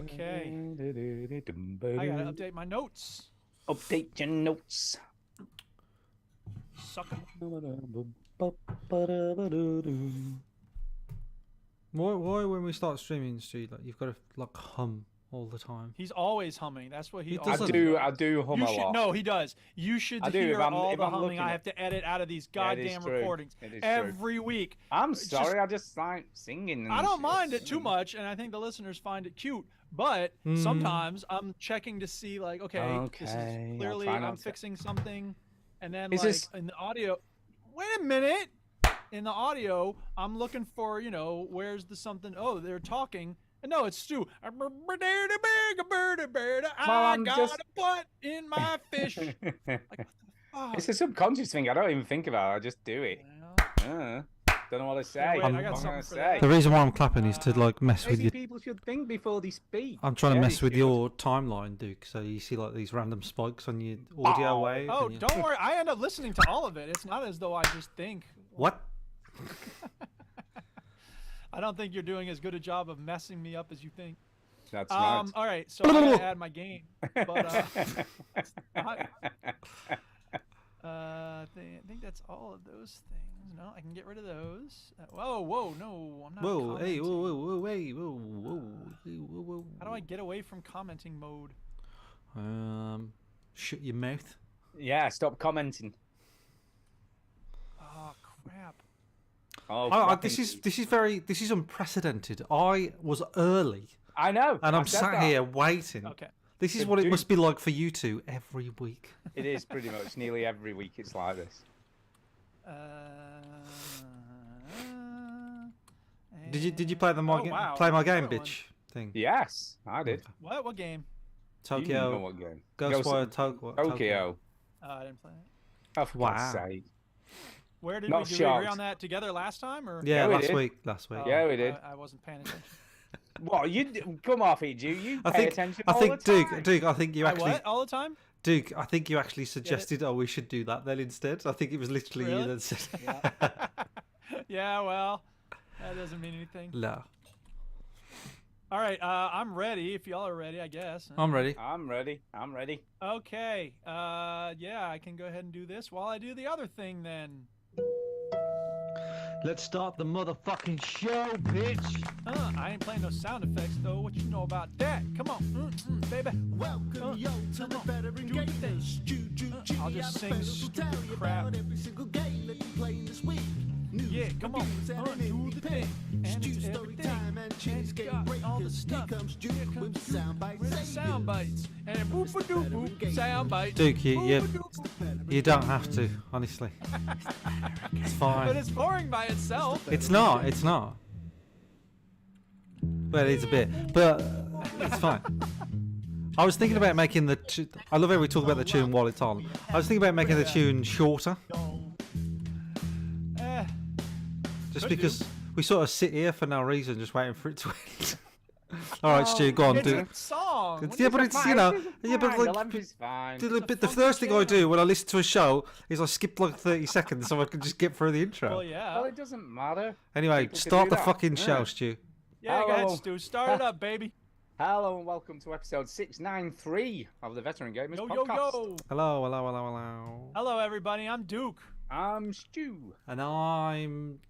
Okay. I gotta update my notes. Update your notes. Sucker. Why when we start streaming, Stu, like you've got to like hum all the time? He's always humming. That's what he He always doesn't. I do hum You a should lot. no, he does. You should I do, hear if I'm all the humming looking I at- have to edit out of these Yeah, it is goddamn true. recordings It is every week. I'm It's sorry, just- I just like singing. And I don't shit. mind it too much, and I think the listeners find it cute. But sometimes I'm checking to see, like, okay, this Okay, is I'll clearly try not I'm to- fixing something, and then Is like this- in the audio. Wait a minute. In the audio, I'm looking for, where's the something? Oh, they're talking. And no, it's Stu. I I'm got just- a butt in my fish. Like, what the fuck? It's a subconscious thing. I don't even think about it. I just do it. Well, Don't know what to say. wait, I got What am I something gonna for say? that. The reason why I'm clapping is to like mess with Maybe you. people should think before they speak. I'm trying to Yeah, mess they with should. your timeline, Duke. So you see like these random spikes on your audio Oh. wave. Oh, and you- don't worry. I end up listening to all of it. It's not as though I just think. What? I don't think you're doing as good a job of messing me up as you think. That's right. All right, so I gotta add my game, but it's not, I think that's all of those things. No, I can get rid of those. Whoa, no, I'm not. Whoa! Hey! commenting. Whoa! Hey! Whoa! How do I get away from commenting mode? Shut your mouth. Yeah, stop commenting. Oh crap! Oh, This is unprecedented. I was early, I know. and I'm I said sat that. here waiting. Okay. This is But what it Duke- must be like for you two every week. It is pretty much nearly every week. It's like this. Did you play the Oh, wow, play my game, another one. bitch thing? Yes, I did. What game? You know Tokyo what game? Ghostwire Tokyo. Tokyo. I didn't play it. Oh, for Wow. God's sake. Where did Not we agree shocked. on that together last time, or? Yeah, Yeah, we last did. week. Last week. Oh, Yeah, we did. I wasn't paying attention. What come off it, Jew. You pay attention I all think the time. Duke. I think you I actually. what all the time? Duke, I think you actually suggested, oh, we should do that then instead. I think it was literally you Really? that said. Yeah, well, that doesn't mean anything. No, All right, I'm ready. If y'all are ready, I guess. I'm ready. I'm ready. I'm ready. Okay. Yeah, I can go ahead and do this while I do the other thing then. Let's start the motherfucking show, bitch. I ain't playing no sound effects though. What you know about that? Come on, baby. Welcome yo to the veteran do the thing. gamers. I'll just sing stupid crap. Every single game that you playing this week. News, Yeah, come on. reviews, and an Do indie the pick. thing. And Stu it's story everything. time and And Chitty's it's game got break. all the Here stuff. comes Duke Here with comes the sound bites. With the sound bites. And boop a doop boop sound bites. Duke, you Boop-a-doop. don't have to, honestly. It's But fine. it's boring by itself. It's not. It's not. Well, it's a bit, but it's fine. I was thinking about making the. I love how we talk about the tune while it's on. I was thinking about making the tune shorter, Eh, just Could because we sort of sit here for no reason, just waiting for it to end. All right, Stu, go on, it's do a it. song. It's- yeah, but it's yeah, but the like. length is fine. The first thing I do when I listen to a show is I skip like 30 seconds so I can just get through the intro. Well, yeah. Well, it doesn't matter. Anyway, People can start do the that. fucking show, Yeah. Stu. Yeah, go ahead, Hello. Stu. Start it up, baby. Hello and welcome to episode 693 of the Veteran Gamers Yo, podcast. yo. Hello, hello, hello, hello. Hello, everybody. I'm Duke. I'm Stu. And I'm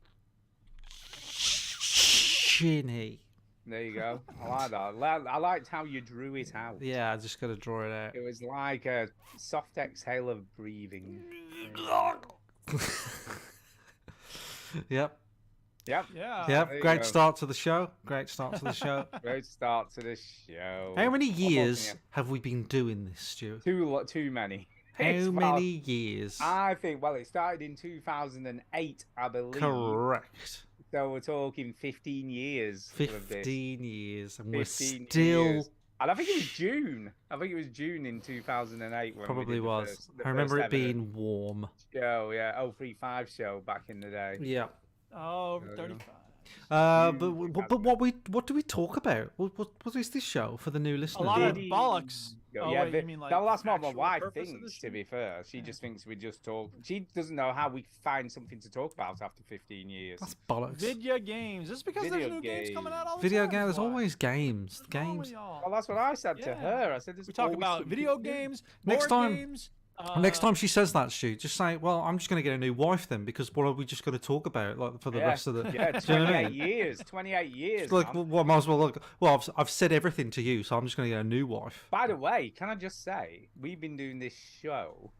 Shinny. There you go. I like that. I liked how you drew it out. Yeah, I just gotta draw it out. It was like a soft exhale of breathing. Yep, Yep. Yeah. yep. there you Great go. start to the show. Great start to the show. Great start to the show. How many I'm years watching have we been doing this, Stu? it. Too many. How It's many years? I think, well, it started in 2008, I believe. Correct. So we're talking 15 years. of this. 15 years, and we're 15 still. years. And I think it was June. I think it was June in 2008 when we Probably did the was. first- the I remember first it ever being warm. show, yeah, 035 show back in the day. Yeah. Oh, There you go. 35. But what do we talk about? What is this show for the new listeners? A lot of Diddy. bollocks. Oh, yeah, wait, but you mean like that's what my actual wife purpose of the thinks. show? To be fair, she just thinks we just talk. She doesn't know how we find something to talk about after 15 years. That's bollocks. Video games. This is because there's Video new games coming out all the Video time. games. There's Why? always games. What's wrong with Games. y'all? Well, that's what I said to Yeah. her. I said, "There's We talk always about something video to do." games, Next board time- games. Next time she says that, Stu, just say, "Well, I'm just going to get a new wife then, because what are we just going to talk about like for the Yeah, rest of the?" yeah, Do you know what I 28 mean? years. 28 years. It's like, man. well, might as well look. Well, I've said everything to you, so I'm just going to get a new wife. By the way, can I just say, we've been doing this show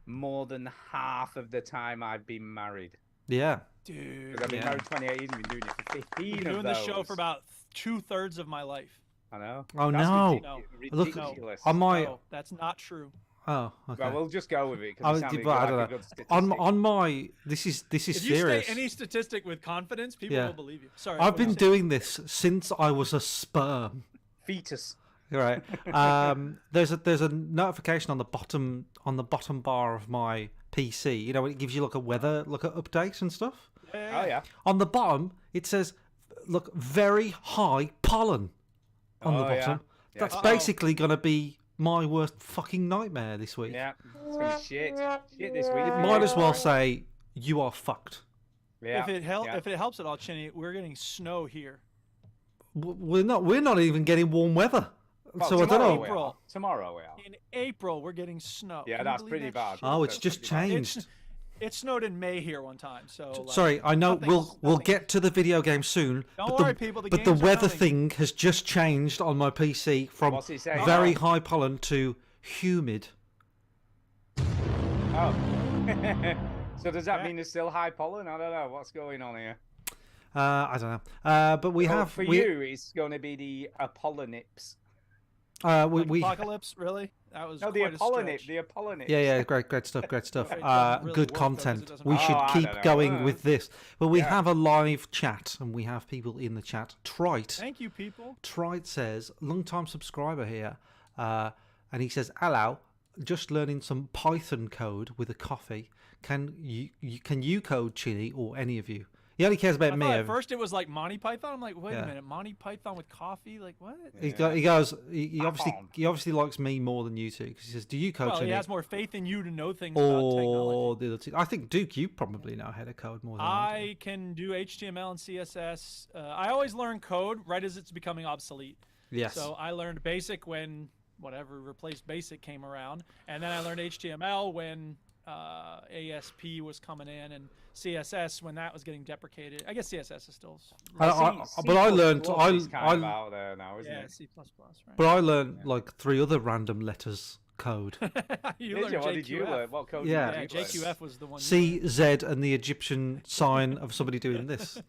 more than half of the time I've been married. Yeah. Dude, Because I've been Yeah. married 28 years, been doing it for 15 I've been of doing those. this show for about 2/3 of my life. I know. Oh, That's no. Look, ridiculous. on my. No, that's not true. Oh, okay. Well, we'll just go with it. I Because would- I don't know. On my. This is If you serious. say any statistic with confidence, people Yeah. will believe you. Sorry. I've what were been you saying? doing this since I was a sperm. fetus. Right. There's a notification on the bottom bar of my PC. You know, when it gives you like a weather, like updates and stuff. Oh yeah. On the bottom, it says, "Look, very high pollen." On the Oh, yeah. bottom. Yeah. That's Uh-oh. basically gonna be my worst fucking nightmare this week. Yeah. It's gonna be shit. Shit this week. Might as well say, "You are fucked." Yeah. If it yeah. if it helps at all, Chinny, we're getting snow here. We're not even getting warm weather. Well, So I don't tomorrow know. we are. April. Tomorrow we are. In April, we're getting snow. Yeah, Can you that's believe pretty that bad. shit? Oh, it's That's just pretty bad. changed. It snowed in May here one time. So like, Sorry, I know nothing's- we'll nothing's- get to the video game soon. Don't but worry, the, people, the but the games are weather coming. thing has just changed on my PC from What's it saying? very Oh. high pollen to humid. Oh. So does that Yeah. mean there's still high pollen? I don't know. What's going on here? I don't know. But we Well, have for we you, it's going to be the Apollonips. we, we Apocalypse, really? That was No, the quite a Apollonip. stretch. The Apollonip. yeah, great stuff, great stuff. It doesn't really Good work, though, 'cause it content. doesn't We work. should Oh, I keep don't know. going with this. But we Yeah. have a live chat, and we have people in the chat. Trite. Thank you, people. Trite says, long-time subscriber here, and he says, "Hello, just learning some Python code with a coffee. Can you code, Chinny, or any of you?" He only cares about I me. thought at first it was like Monty Python. I'm like, wait Yeah. a minute, Monty Python with coffee? Like what? He goes. He Python. obviously likes me more than you two, because he says, "Do you code, Well, he Chinny?" has more faith in you to know things about technology. Or the other two. I think Duke, you probably know how to code more than I do. I can do HTML and CSS. I always learn code right as it's becoming obsolete. Yes. So I learned BASIC when whatever replaced BASIC came around, and then I learned HTML when ASP was coming in, and CSS when that was getting deprecated. I guess CSS is still. But I learned. It's kind of out there now, isn't Yeah, it? C++, right? But I learned like 3 other random letters code. you Did learned you? What did you JQF. learn? What code Yeah. Yeah, did you learn? JQF was the one. you C, Z, and the Egyptian sign of somebody doing this.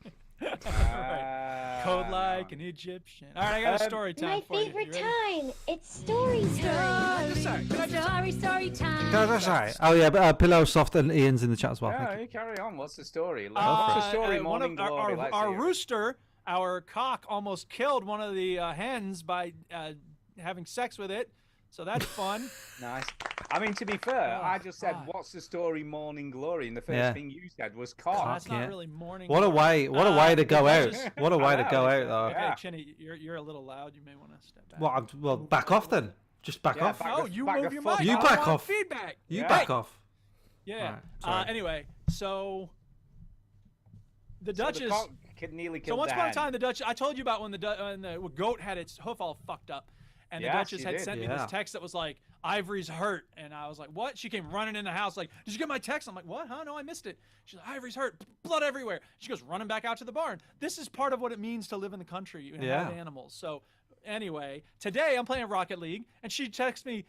Code like an Egyptian. All right, I got a story time My for you. favorite You ready? time. It's story time. Story time. Can I just say? Oh yeah, but Pillow Soft and Ian's in the chat as well. Yeah, Thank you. you carry on. What's the story? What's the story? One Morning of Glory. Let's our hear it. rooster, our cock, almost killed one of the hens by having sex with it. So that's fun. Nice. I mean, to be fair, Oh, I just said, God. "What's the story?" Morning Glory, and the first Yeah. thing you said was cock. That's not yeah. really morning. What a glory. way! What a way to go out! just- What a way I to know, go it's- out, though. Okay, Yeah. Chinny, you're a little loud. You may want to step back. Well, back off then. Just back Yeah, off. back No, the- you back move the your fuck mic. You I don't back want off. Feedback. You Yeah. back off. Yeah. Alright, sorry. Anyway, so the So Duchess. the cock nearly So killed once the upon a hen. time, the Duchess. I told you about when the goat had its hoof all fucked up, and the Yes, Duchess you had did. sent me Yeah. this text that was like, "Ivory's hurt," and I was like, "What?" She came running in the house like, "Did you get my text?" I'm like, "What? Huh? No, I missed it." She's like, "Ivory's hurt, blood everywhere." She goes running back out to the barn. This is part of what it means to live in the country and have Yeah. animals. So anyway, today I'm playing Rocket League, and she texts me.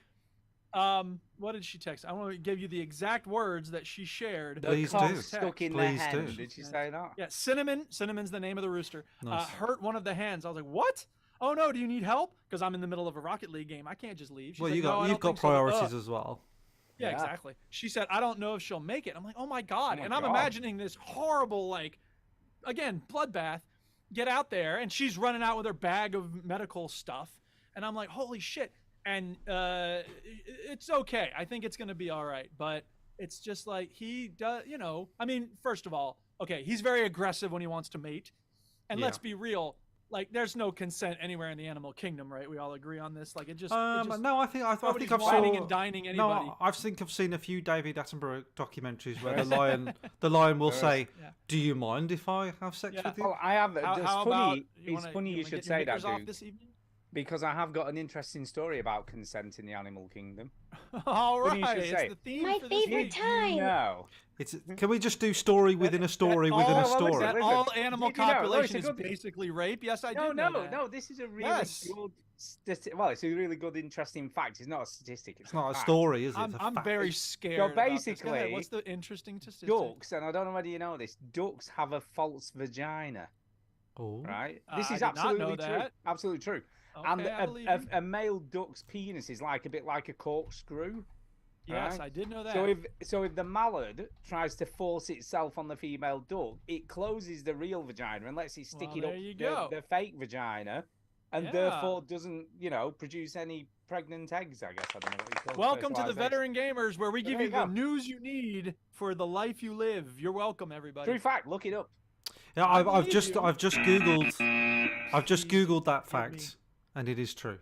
What did she text? I want to give you the exact words that she shared. The Please cock do. stuck in Please the hen. do. Did she say that? Yeah, Cinnamon. Cinnamon's the name of the rooster. Nice. Hurt one of the hens. I was like, what? Oh no, do you need help? Because I'm in the middle of a Rocket League game. I can't just leave. She's Well, like, "No, I you've don't got think so." priorities Ugh. as well. Yeah, Yeah. exactly. She said, I don't know if she'll make it. I'm like, oh my God. Oh my and I'm God. imagining this horrible, like, again, bloodbath. Get out there. And she's running out with her bag of medical stuff. And I'm like, holy shit. And it's okay. I think it's going to be all right. But it's just like he does, I mean, first of all, okay, he's very aggressive when he wants to mate. And Yeah. let's be real, like there's no consent anywhere in the animal kingdom, right? We all agree on this. Like it just, No, I think nobody's I've whining saw. and dining anybody. No, I think I've seen a few David Attenborough documentaries where the lion will say, Yeah. "Do you mind if I have sex Yeah. with you?" Well, I have. How, It's how funny. about It's funny you wanna should get your say that, knickers off Duke, this evening? because I have got an interesting story about consent in the animal kingdom. All Funny you right, should it's say. the theme My for this favorite week. time. No. Can we just do story within a story within all, a well, story? That listen, all animal did you know- no, it's copulation a is good- basically rape. Yes, I No, did know no, that. no. This is a really Yes. good. Well, it's a really good, interesting fact. It's not a statistic. It's not a fact. story, is it? I'm, It's a I'm fact. very scared. about this. Go ahead, basically, what's the interesting statistic? Ducks, and I don't know whether you know this. Ducks have a false vagina, Oh. right? This I is did not absolutely know true. that. Absolutely true. Okay, And I believe you. a male duck's penis is like a bit like a corkscrew. Yes, right? I did know that. So if the mallard tries to force itself on the female duck, it closes the real vagina and lets it stick Well, it there up you go. the fake vagina, and Yeah. therefore doesn't produce any pregnant eggs. I guess I don't know what you call it. Welcome to the fertilized eggs. Veteran Gamers, where we There give you you the go. news you need for the life you live. You're welcome, everybody. True fact. Look it up. Yeah, I I've believe just you. I've just googled that help me. fact, and it is true.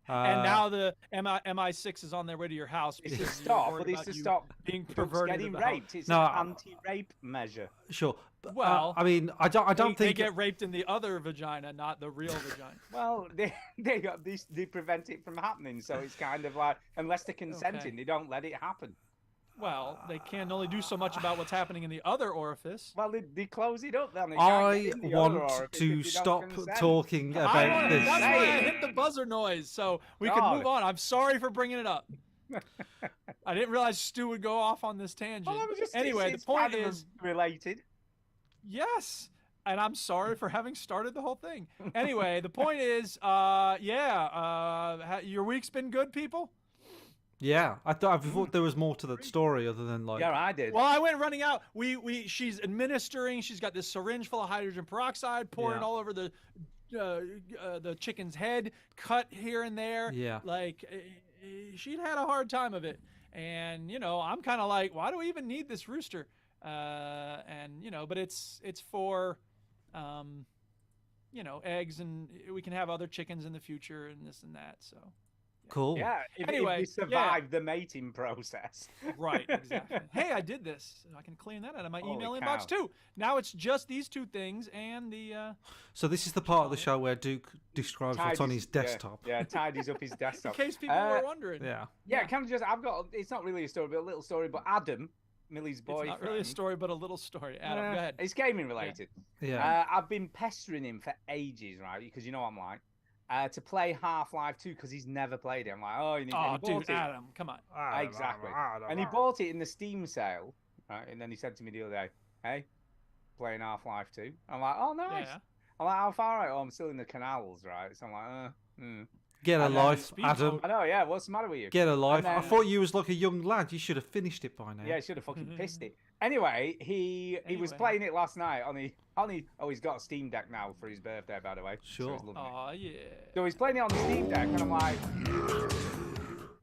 And now the MI6 is on their way to your house. It's to because you're stop, worried but it's about to you stop being ducks perverted getting about- raped. It's No, an anti-rape measure. Sure. But, Well, I mean, I don't they think get raped in the other vagina, not the real vagina. Well, they prevent it from happening, so it's kind of like unless they're consenting, Okay. they don't let it happen. Well, they can only do so much about what's happening in the other orifice. Well, they close it up then. They can't I get in the other want orifice if to they don't stop consent. talking I about wanna- this. that's why I Say hit it. the buzzer noise, so we can God. move on. I'm sorry for bringing it up. I didn't realize Stu would go off on this tangent. Well, I was just- Anyway, it's the point kind of is, related. yes, and I'm sorry for having started the whole thing. Anyway, the point is, your week's been good, people? Yeah, I thought there was more to that story other than like. Yeah, I did. Well, I went running out. She's administering. She's got this syringe full of hydrogen peroxide pouring Yeah. all over the chicken's head, cut here and there. Yeah. Like she'd had a hard time of it, and I'm kind of like, why do we even need this rooster? But it's for, eggs, and we can have other chickens in the future and this and that. So. Cool. Yeah, if Anyway, you survive the mating process. Right, exactly. Hey, I did this. I can clean that out of my Holy email cow. inbox too. Now it's just these two things and the. So this is the part of the show where Duke describes what's on his Yeah, desktop. Yeah, tidies up his In desktop. case people were wondering. Yeah. Yeah, can I just? I've got. It's not really a story, but a little story. But Adam, Millie's It's boyfriend. not really a story, but a little story. Adam, go ahead. It's gaming related. Yeah. I've been pestering him for ages, right? Because you know what I'm like. To play Half-Life 2 because he's never played it. I'm like, oh, you need. Oh, and he bought dude, it. Adam, come on. Exactly. And he bought it in the Steam sale, right? And then he said to me the other day, "Hey, playing Half-Life 2." I'm like, "Oh, nice." Yeah. I'm like, "How far are you?" "Oh, I'm still in the canals, right?" So I'm like, Get a And then life, speed Adam. mode. I know, yeah. What's the matter with you? Get a life. I then- thought you was like a young lad. You should have finished it by now. Yeah, I should have fucking pissed it. Anyway, he was Anyway. playing it last night on he's got a Steam Deck now for his birthday, by the way. so Sure. he's loving it. Oh yeah. So he's playing it on the Steam Deck, and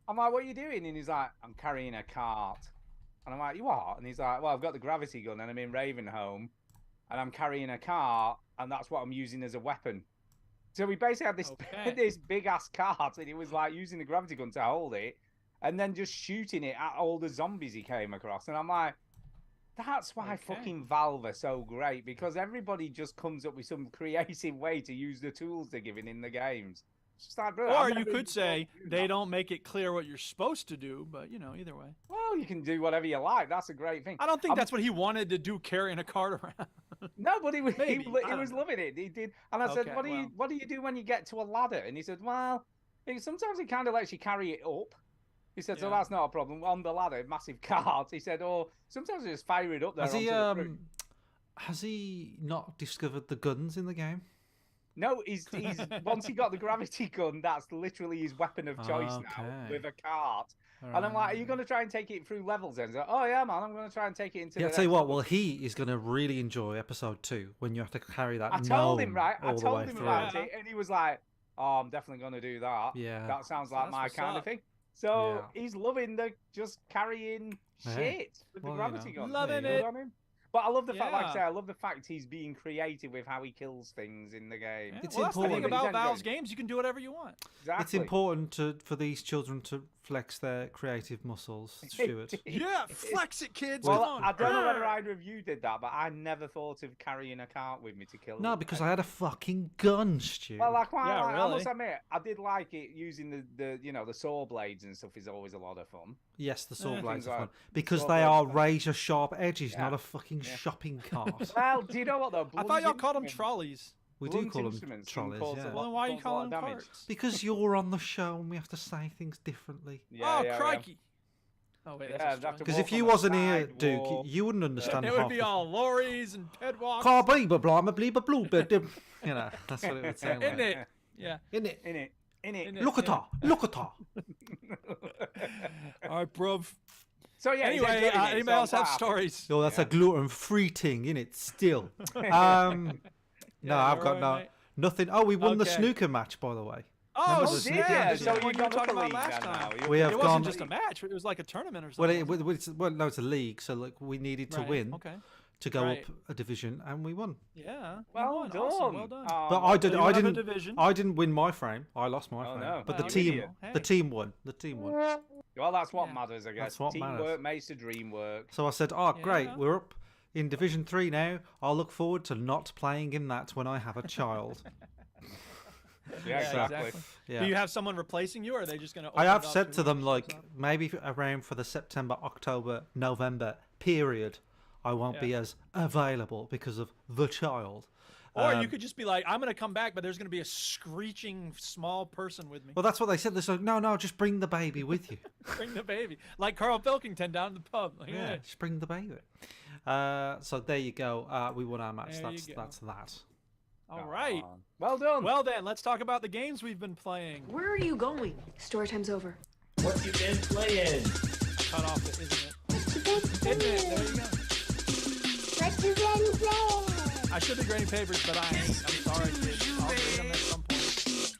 I'm like, "What are you doing?" And he's like, "I'm carrying a cart." And I'm like, "You what?" And he's like, "Well, I've got the gravity gun, and I'm in Ravenholm, and I'm carrying a cart, and that's what I'm using as a weapon." So we basically had this Okay. this big ass cart, and he was like using the gravity gun to hold it, and then just shooting it at all the zombies he came across. And I'm like, that's why Okay. fucking Valve are so great, because everybody just comes up with some creative way to use the tools they're giving in the games. It's just like, bro, Or I've you never could even say thought to do they that. don't make it clear what you're supposed to do, but either way. Well, you can do whatever you like. That's a great thing. I don't think I'm- that's what he wanted to do, carrying a cart around. No, but he Maybe, I was don't know. loving it. He did, and I said, Okay, What do you do when you get to a ladder?" And he said, "Well, sometimes it kind of lets you carry it up." He said, "So Yeah. that's not a problem on the ladder, massive cart." He said, "Or sometimes I just fire it up there." Has he onto the roof." has he not discovered the guns in the game? No, he's once he got the gravity gun, that's literally his weapon of choice now Okay. with a cart. And I'm like, "Are you going to try and take it through levels?" And he's like, "Oh yeah, man, I'm going to try and take it into." Yeah, the I'll tell you next what. level." Well, he is going to really enjoy episode 2 when you have to carry that. I told him gnome right. I all the told way him through. about it, and he was like, "Oh, I'm definitely going to do that. Yeah. That sounds So like that's my what's kind up. of thing." So Yeah. he's loving the just carrying Hey. shit with the Well, gravity gun. Loving Good it. on him. But I love the fact, like I Yeah. say, I love the fact he's being creative with how he kills things in the game. Yeah, It's well, that's the thing important. about He's enjoying Valve's it. games. You can do whatever you want. Exactly. It's important for these children to flex their creative muscles, Stuart. Yeah, flex it, kids. Well, Come on. I don't know whether either of you did that, but I never thought of carrying a cart with me to kill. No, because I had a fucking gun, Stu. Well, I quite Yeah, like, I must really. admit, I did like it using the saw blades and stuff is always a lot of fun. Yes, the saw Yeah. blades Things are fun like because saw they blades are are fun. razor sharp edges, Yeah. not a fucking Yeah. shopping cart. Well, do you know what though? I thought y'all Blunt called them instruments- trolleys. We do blunt call them instruments can trolleys, cause a yeah. lot- Well, then why are you cause a lot calling of them damage. carts? Because you're on the show and we have to say things differently. Yeah, Oh, yeah, crikey. Oh, wait, Yeah, that's I'd Australian. have to Because walk if you on the wasn't here, side Duke, wall. you wouldn't understand It half would be the- all lorries and pedwalks. Car beaver, blimey, bleeber, blue, you know, that's what it would sound Isn't like. it? Yeah. Isn't it? In it. In it. Look at her, look at her. All right, bruv. So yeah. he's Anyway, enjoying it, anybody so I'm else have quite happy. stories? Oh, that's a gluten-free thing, isn't it? Still. No, Yeah, I've got right, mate. nothing. Oh, we won the Okay. snooker match, by the way. Oh, Remember Oh, the shit. snooker yeah. match? This So is you what you were got talking a about league last then time. now. We have It gone. wasn't just a match. It was like a tournament or Well, something. no, it's a league, so like we needed to Right, win Okay. to go Right. up a division, and we won. Yeah. you Well won. done. Awesome. Well done. Oh, But well I done. you have a didn't. division. I didn't win my frame. I lost my Oh, frame. no. But Well, the team, you- hey. the team won. The team won. Well, that's what Yeah. matters, I guess. That's what Teamwork matters. makes the dream work. So I said, "Oh, great, Yeah. we're up in Division 3 now. I'll look forward to not playing in that when I have a child." Yeah, exactly. Yeah. Do you have someone replacing you, or are they just going to? I have said to them like maybe around for the September, October, November period, I won't Yeah. be as available because of the child. Or you could just be like, I'm going to come back, but there's going to be a screeching small person with me. Well, that's what they said. They're like, no, just bring the baby with you. Bring the baby, like Carl Pilkington down at the pub. Like, Yeah, "Hey." just bring the baby. So there you go. We won our match. There you That's go. that. All right. Well done. Well then, let's talk about the games we've been playing. Where are you going? Story time's over. What you been playing? Cut off it, isn't it? What Isn't it? There you go. you been playing? I should be grading papers, but I ain't. I'm sorry, kids. I'll grade them at some point.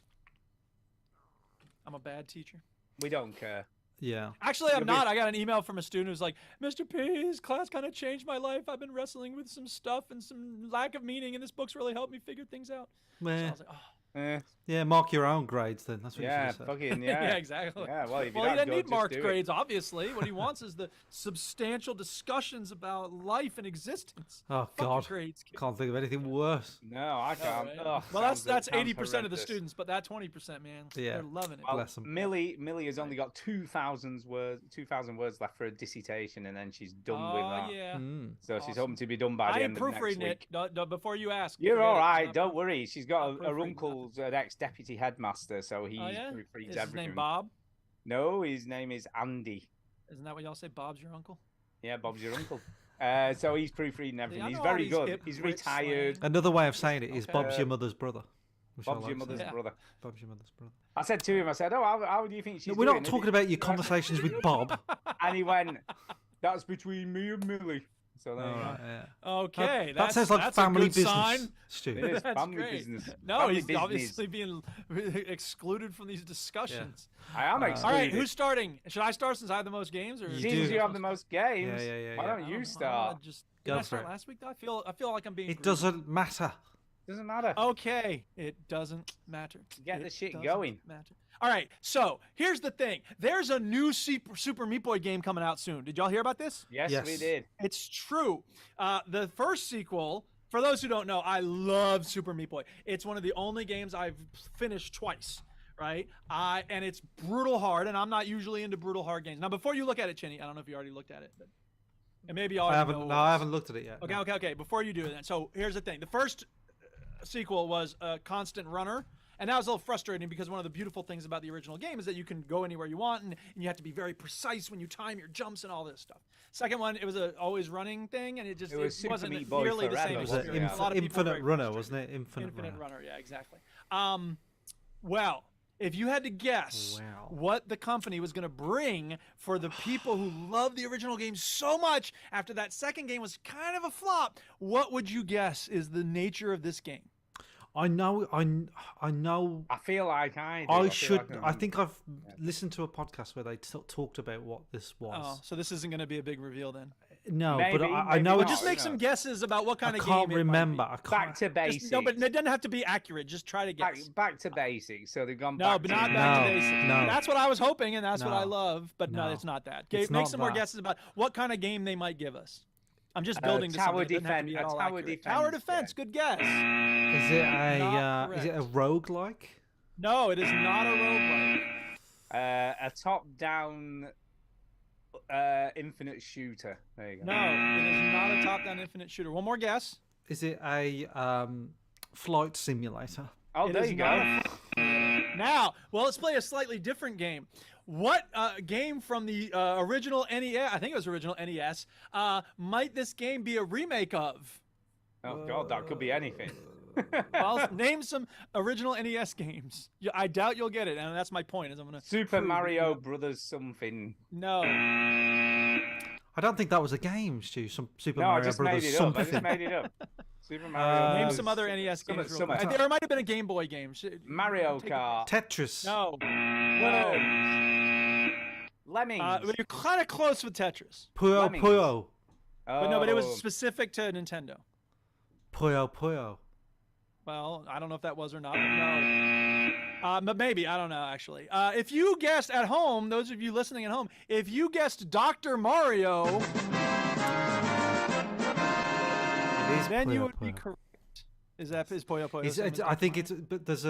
I'm a bad teacher. We don't care. Yeah. Actually, I'm You'll be- not. I got an email from a student who's like, Mr. P, his class kind of changed my life. I've been wrestling with some stuff and some lack of meaning, and this book's really helped me figure things out. So I Meh. was like, oh, Yeah, mark your own grades then. That's what Yeah, you should have said. fucking yeah, yeah. exactly. Yeah, well, if Well, you're he that doesn't good, need just marked do it. grades, obviously. What he wants is the substantial discussions about life and existence. Oh, Fuck your God. grades, kid. Can't think of anything worse. No, I can't. Right? Ugh, Well, sounds- that's sounds 80% of the horrendous. students, but that 20%, man, Yeah. they're loving it. Well, Bless 'em. Millie has only got 2,000 words left for a dissertation, and then she's done with Oh that. yeah. Mm. So she's Awesome. hoping to be done by the I end ain't of next proofreading week. it. Before you ask. You're forget all it. right. Not Don't worry. She's got not her proofreading uncle's an ex-deputy headmaster, so he Oh yeah. proofreads Is his everything. name Bob? No, his name is Andy. Isn't that what y'all say? Bob's your uncle? Yeah, Bob's your uncle. So he's proofreading everything. I He's know very all these good. hip He's Brit retired. slang. Another way of saying it is Okay. Bob's your mother's brother. which I Bob's your like mother's saying. Yeah. brother. Bob's your mother's brother. I said to him, I said, "Oh, how do you think she's We're doing?" not talking about your conversations with Bob. And he went, "That's between me and Millie." So there All you go. right, yeah. Okay, That sounds like that's family a good business, sign. Stu. It is That's family great. business. No, Family he's business. obviously being excluded from these discussions. I am All excluded. right, who's starting? Should I start since I have the most games? Or You Seems do. you have the most games. Yeah, Why yeah. don't I you wanna start? Just Go did I for start it. last week? Though? I feel like I'm being. It greedy. doesn't matter. Doesn't matter. Okay, it doesn't matter. Get the It shit doesn't going. Matter. All right, so here's the thing. There's a new Super Meat Boy game coming out soon. Did y'all hear about this? Yes, Yes. we did. It's true. The first sequel, for those who don't know, I love Super Meat Boy. It's one of the only games I've finished twice, right? And it's brutal hard, and I'm not usually into brutal hard games. Now, before you look at it, Chinny, I don't know if you already looked at it, but and maybe you I already haven't. know No, what I it is. haven't looked at it yet. Okay, no. okay. Before you do that, so here's the thing: the first sequel was a constant runner, and that was a little frustrating because one of the beautiful things about the original game is that you can go anywhere you want, and you have to be very precise when you time your jumps and all this stuff. Second one, it was a always running thing, and it It was Super wasn't Meat Boy nearly the Forever, same It was wasn't an experience. A lot of people were infinite very runner, frustrated. wasn't it? Infinite, runner. Yeah, exactly. Well, if you had to guess Wow. what the company was going to bring for the people who love the original game so much after that second game was kind of a flop, what would you guess is the nature of this game? I know. I know. I feel like I do. I feel should. like I think I've listened to a podcast where they talked about what this was. Oh, so this isn't going to be a big reveal then. No, but Maybe, I maybe know not. it's Just make no. some guesses about what kind I of can't game. it might be. remember. I Back can't. to basics. No, but it doesn't have to be accurate. Just try to guess. back to basics. So they've gone No, back but to not back to No, basics. no. That's what I was hoping, and that's what I No, love. But no, no. it's not that. It's Make not some more that. guesses about what kind of game they might give us. I'm just building to tower something. It doesn't have to be defense- at all tower accurate. Tower defense defense. Good guess. Is it Not a correct. roguelike? No, it is not a roguelike. a top-down infinite shooter. There you go. No, it is not a top-down infinite shooter. One more guess. Is it a flight simulator? Oh, It there is you not go. Now, well, let's play a slightly different game. What game from the original NES, I think it was original NES, might this game be a remake of? Oh God, that could be anything. Well, name some original NES games. I doubt you'll get it, and that's my point. Is I'm gonna Super prove Mario it. Brothers something. No, I don't think that was a game, Stu. Some Super No, I Mario just Brothers made it up. I something. just made it up. Super Mario. name Brothers. some other NES games. real some- quick. There might have been a Game Boy game. Mario Take a- Kart. Tetris. No, Worms. Lemmings. but you're kind of close with Tetris. Puyo Lemmings. Puyo. But no, but it was Oh. specific to Nintendo. Puyo Puyo. Well, I don't know if that was or not, but no. But maybe, I don't know, actually. If you guessed at home, those of you listening at home, if you guessed Dr. Mario, It is then you Puyo would be Puyo. correct. Is Puyo Puyo? It's, I think it's, but there's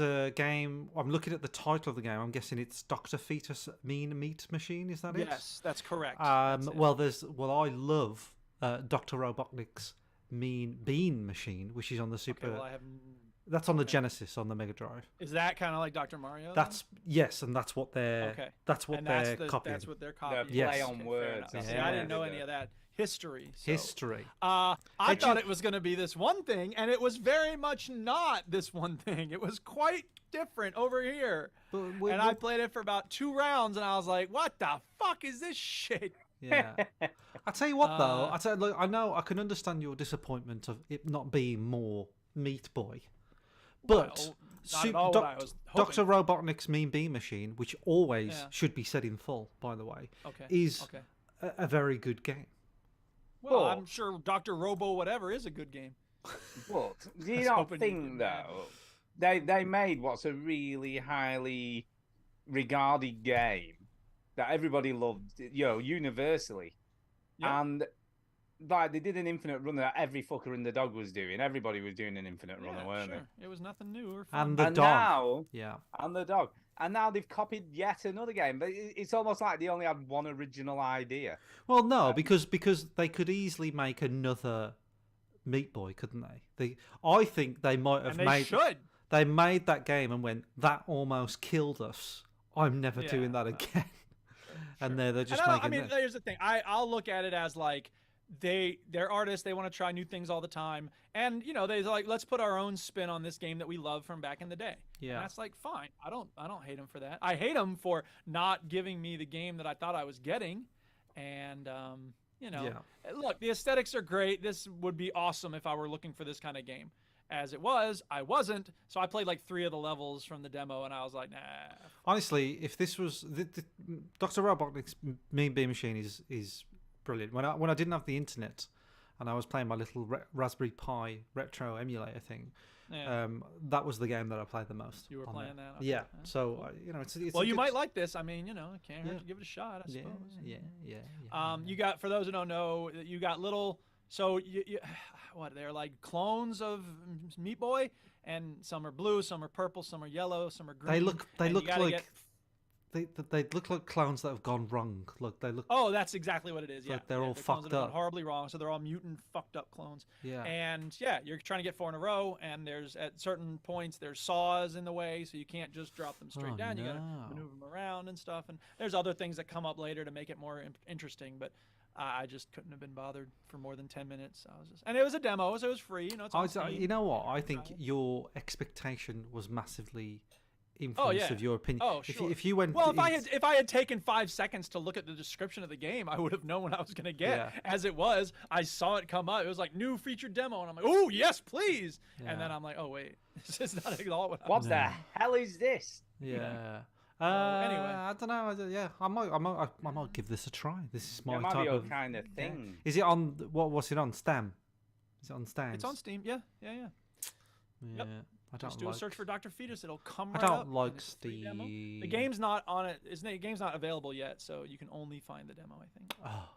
a game. I'm looking at the title of the game. I'm guessing it's Dr. Fetus Mean Meat Machine. Is that it? Yes, that's correct. That's it. Well, I love Dr. Robotnik's Mean Bean Machine, which is on the Super. Okay, well, I have. That's on the Genesis on the Mega Drive. Is that kind of like Dr. Mario? then? That's yes, and that's what they're. okay. That's what And they're that's copying. That's what they're copying. play Yes. on Okay, fair words. enough. That's See, what I they didn't know do. any of that history. So. History. I Did thought you- it was going to be this one thing, and it was very much not this one thing. It was quite different over here. But we- And I played it for about 2 rounds, and I was like, "What the fuck is this shit?" Yeah. I tell you what, though. Uh, Look, I know I can understand your disappointment of it not being more Meat Boy, but Well, not at all what I was hoping. Dr. Robotnik's Mean Bean Machine, which always Yeah. should be said in full, by the way, Okay. is okay. a very good game. Well, Well- I'm sure Dr. Robo whatever is a good game. But do you was not hoping you think didn't, man. though they made what's a really highly regarded game that everybody loved, universally, Yeah. and like they did an infinite runner that every fucker and the dog was doing. Everybody was doing an infinite runner, Yeah, weren't sure. It was nothing new or fun. And the and dog. now Yeah. and the dog, and now they've copied yet another game. But it's almost like they only had one original idea. Well, no, because they could easily make another Meat Boy, couldn't they? I think they might have and they made. should. They made that game and went, that almost killed us. I'm never Yeah, doing that well, again. And Sure. they're just And I making mean, this. here's the thing. I'll look at it as like they're artists. They want to try new things all the time, and they like let's put our own spin on this game that we love from back in the day. Yeah. And that's like fine. I don't hate them for that. I hate them for not giving me the game that I thought I was getting, and Yeah. look, the aesthetics are great. This would be awesome if I were looking for this kind of game. As it was, I wasn't. So I played like 3 of the levels from the demo, and I was like, nah. Honestly, if this was Dr. Robotnik's Mean Bean Machine is brilliant. When I didn't have the internet and I was playing my little Raspberry Pi retro emulator thing, Yeah. that was the game that I played the most. You were on playing there. that? Okay. Yeah. Yeah, So cool. it's Well, a you good- might like this. I mean, it can't hurt Yeah. to give it a shot, I Yeah, suppose. yeah. You got, for those who don't know, you got little. So what? They're like clones of Meat Boy, and some are blue, some are purple, some are yellow, some are green. They look and you gotta like get- they look like clones that have gone wrong. Look, they look. Oh, that's exactly what it is. It's Yeah, like they're yeah, all clones that fucked have gone up. horribly wrong. So they're all mutant, fucked up clones. Yeah. And yeah, you're trying to get 4 in a row, and there's at certain points there's saws in the way, so you can't just drop them straight Oh, down. You gotta no. maneuver them around and stuff. And there's other things that come up later to make it more interesting, but I just couldn't have been bothered for more than 10 minutes. And it was a demo, so it was free. It's on Steam. You know what? I think Right. your expectation was massively influenced yeah. of your opinion. Oh, If sure. you went, Well, if I had taken 5 seconds to look at the description of the game, I would have known what I was going to get. Yeah. As it was, I saw it come up. It was like new featured demo, and I'm like, oh yes, please. Yeah. And then I'm like, oh wait, this is not at all what I What was. the hell is this? yeah. anyway. I don't know. Yeah, I might give this a try. This is my It might type be your of kind of thing. Is it on what's it on? Stam? Is it on Stam? It's on Steam. Yeah. Yeah, I don't Just do like. a search for Dr. Fetus. It'll come I right up. don't and like it's a free demo. Steam. The game's not on it. The game's not available yet, so you can only find the demo, I think. Oh,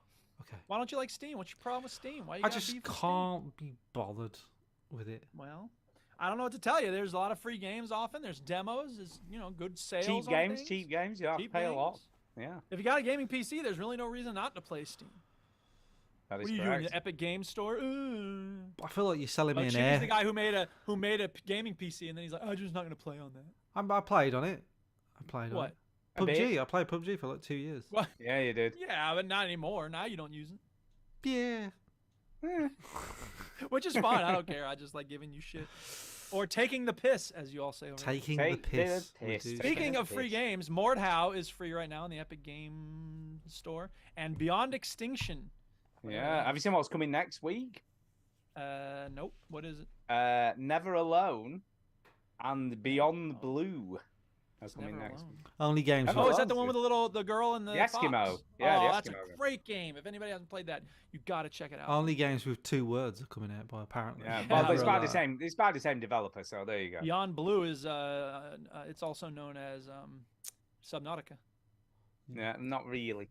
okay. Why don't you like Steam? What's your problem with Steam? Why you I got just beef with Steam? can't be bothered with it. Well, I don't know what to tell you. There's a lot of free games often. There's demos. There's good sales. Cheap on games, things. cheap games. You have to Cheap pay a lot. games. Yeah, If you got a gaming PC, there's really no reason not to play Steam. that is What are you doing? correct. The Epic Games Store? I feel like you're selling me Like, an Chimmy's the air. guy who made a gaming PC, and then he's like, I'm just not going to play on that. I played on it. I played on What? it. A bit. PUBG. I played PUBG for like 2 years. What? Yeah, you did. Yeah, but not anymore. Now you don't use it. Yeah. Which is fine. I don't care. I just like giving you shit. Or taking the piss, as you all say over there. Taking Take the the piss. we piss. do Take say. Speaking the of free piss. games, Mordhau is free right now in the Epic Game Store, and Beyond Extinction. Yeah. Have you seen what's coming next week? Nope. What is it? Never Alone and Beyond Blue. That's coming Never next. Alone. Only games. Oh, Oh, with- is that the one with the girl and the The Eskimo. fox? Yeah, oh, the that's a Eskimo. great game. If anybody hasn't played that, you got to check it out. Only games with 2 words are coming out by apparently. Yeah, Yeah, well, Never it's by the Alone. same. It's by the same developer, so there you go. Beyond Blue is it's also known as Subnautica. Yeah, not really.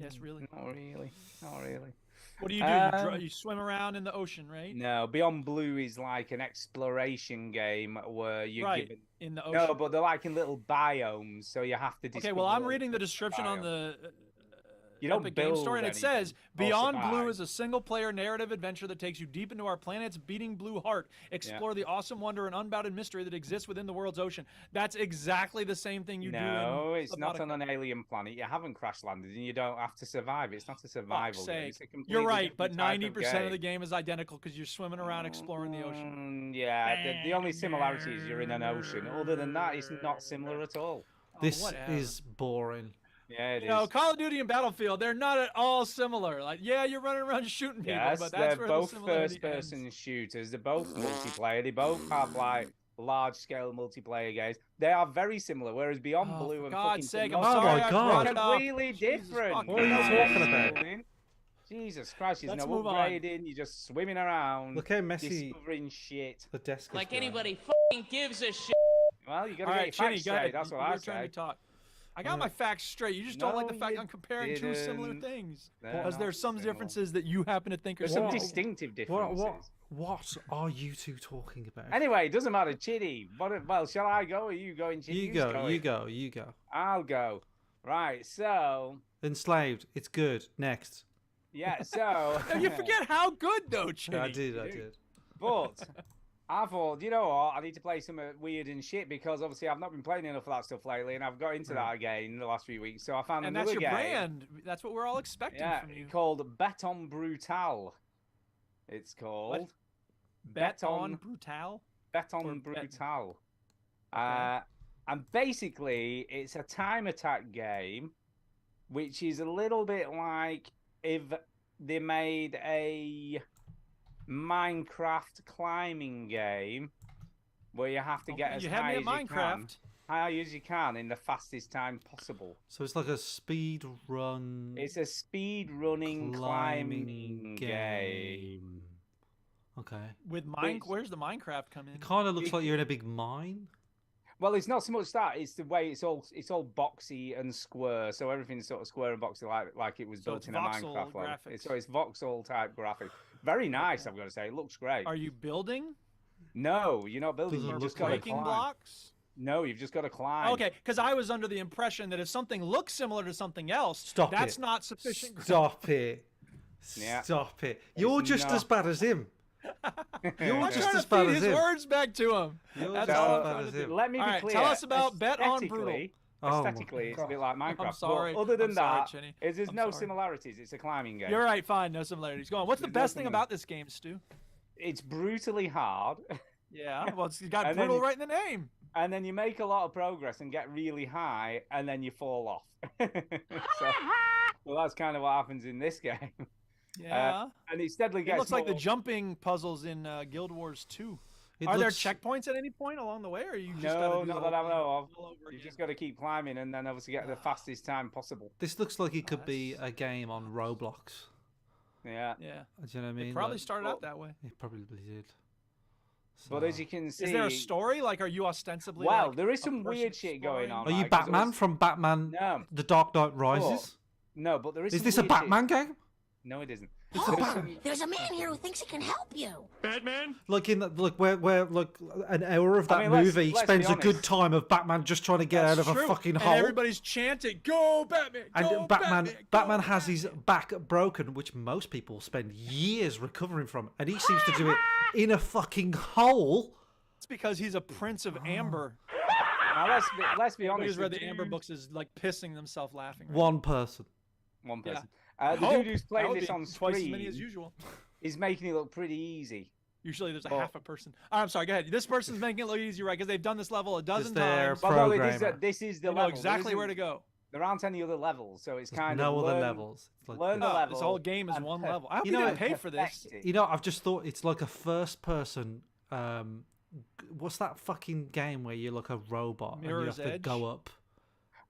Yes, really. Not really. Not really. What do you do? You swim around in the ocean, right? No, Beyond Blue is like an exploration game where you're Right. given. In the ocean. No, but they're like in little biomes, so you have to. Okay, well, discover I'm those reading the different description on biomes. the You don't Epic Game Store, build and it says anything or Beyond Blue survive. is a single-player narrative adventure that takes you deep into our planet's beating blue heart. Explore the awesome wonder and unbounded mystery that exists within the world's ocean. That's exactly the same thing you do. No, in it's not on Subnautica. an alien planet. You haven't crash landed, and you don't have to survive. It's not a survival game. sake. It's a completely You're right, but different type of 90% of the game. game is identical because you're swimming around exploring the ocean. Yeah, the only similarity is you're in an ocean. Other than that, it's not similar at all. This whatever. is boring. Yeah, it is. No, Call of Duty and Battlefield, they're not at all similar. Like, yeah, you're running around shooting people, Yes, but they're that's where the both similarity first-person ends. shooters. They're both multiplayer. They both have like large-scale multiplayer games. They are very similar. Whereas Beyond Oh, Blue for and God's fucking sake, I'm Oh sorry my I God. brought it up. completely Jesus different. fucking What are you Christ. talking about? Building. Jesus Christ, there's Let's no move on. upgrading. You're just swimming around, Look how messy discovering shit. the desk is. Like going. anybody fucking gives a shit. Well, you gotta All get right, your Chinny, facts go straight. ahead. That's what Your I turn to say. talk. I got my facts straight. You just don't like the No, fact you I'm comparing two similar didn't. things. They're Because not there's some similar. differences that you happen to think are There's some similar. distinctive differences. What are you two talking about? Anyway, it doesn't matter, Chitty. Well, shall I go or you going, Chitty? You Who's go, going? you go, you go. I'll go. Right, so Enslaved. It's good. Next. yeah, so You forget how good though, Chinny. I did. But I thought, you know what? I need to play some weird and shit because obviously I've not been playing enough of that stuff lately, and I've got into that again in the last few weeks. So I found And another that's your game. brand. That's what we're all expecting Yeah, from you. called Beton Brutal. It's called Bet on Brutal. Beton Or Bet- Brutal. Okay. And basically, it's a time attack game, which is a little bit like if they made a Minecraft climbing game where you have to get as You had high me as at you can, Minecraft. high as you can in the fastest time possible. So it's like a speed run. It's a speed running climbing game. Okay. With It's- where's the Minecraft come in? It kind of looks like you're in a big mine. Well, it's not so much that; it's the way it's all boxy and square. So everything's sort of square and boxy, like it was So built it's in a voxel Minecraft level. graphics. So it's voxel type graphic. Very nice, I've got to say. It looks great. Are you building? No, you're not building. Doesn't You've look just got to like- Breaking climb. blocks? No, you've just got to climb. Okay, because I was under the impression that if something looks similar to something else, Stop that's it. not sufficient. Stop it. Yeah. Stop it. You're just not. as bad as him. You're I'm just trying as to bad feed as his him. words back to him. You're That's just all as I'm bad trying as to do. him. Let me be All right, clear. tell us about Bet on Aesthetically- Brutal. Oh my Aesthetically, it's a bit like Minecraft. I'm sorry. But other than I'm sorry, that, Chinny. there's I'm no sorry. similarities. It's a climbing game. You're right, fine, no similarities. Go on. What's the There's best thing nothing- about this game, Stu? It's brutally hard. Yeah, well, it's got And then brutal you- right in the name. And then you make a lot of progress and get really high, and then you fall off. so, well, that's kind of what happens in this game. Yeah. And it steadily it gets looks like the more- jumping puzzles in Guild Wars 2. It Are there looks- checkpoints at any point along the way, or you just No, gotta do not the that I whole know of. thing all over over You've again. just got to keep climbing and then obviously get the fastest time possible. This looks like it could be that's- a game on Roblox. Yeah. Yeah. Do you know what I mean? It probably Like, started out that way. it probably did. But as you can see, Is there a story? Like, are you ostensibly? well, like, there is a some weird person shit going exploring? on. Are you right? 'Cause Batman from Batman No. The Dark Knight Rises? No, but there is. Is some this a weird shit- Batman game? No, it isn't. Hold There's on. some- There's a man here who thinks he can help you. Like in the, like where like an hour of that I mean, let's movie be spends a good honest. time of Batman just trying to get out That's of a true. fucking And hole. everybody's chanting, "Go Batman!" And Go Batman Batman has his back broken, which most people spend years recovering from, and he seems to do it in a fucking hole. It's because he's a prince of amber. Now let's be Anybody honest. who's read the the Amber dude- books is like pissing themselves laughing. Right? One person. One Yeah. person. I The hope. dude who's That playing would this be on twice as many as screen usual. is making it look pretty easy. Usually there's a Well- half a person. Oh, I'm sorry. Go ahead. This person's making it look easy, right? Because they've done this level a dozen their times. pro- Although Programmer. this is the They know level. exactly There where to isn't- go. There aren't any other levels, so it's kind No of other learn- levels. It's like learn the No, level. this whole game is and one per- level. I hope You you know, didn't pay for this. perfect it. You know, I've just thought it's like a first person. What's that fucking game where you're like a robot and you Mirror's have to Edge? go up?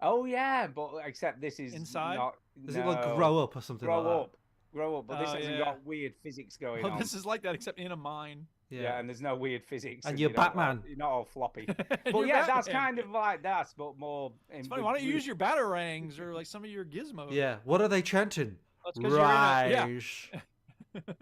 Oh yeah, but except this is Inside? Not, Is it like no. grow up or something Grow like that? up, grow up. But this Oh, hasn't yeah. got weird physics going Oh, on. this is like that, except in a mine. Yeah, and there's no weird physics. And you you're don't- Batman. You're not all floppy. But You're yeah, that's Batman. kind of like that, but more. It's funny. Why don't you use your batarangs or like some of your gizmos? Yeah. What are they chanting? That's 'cause you're in a- yeah. Rise.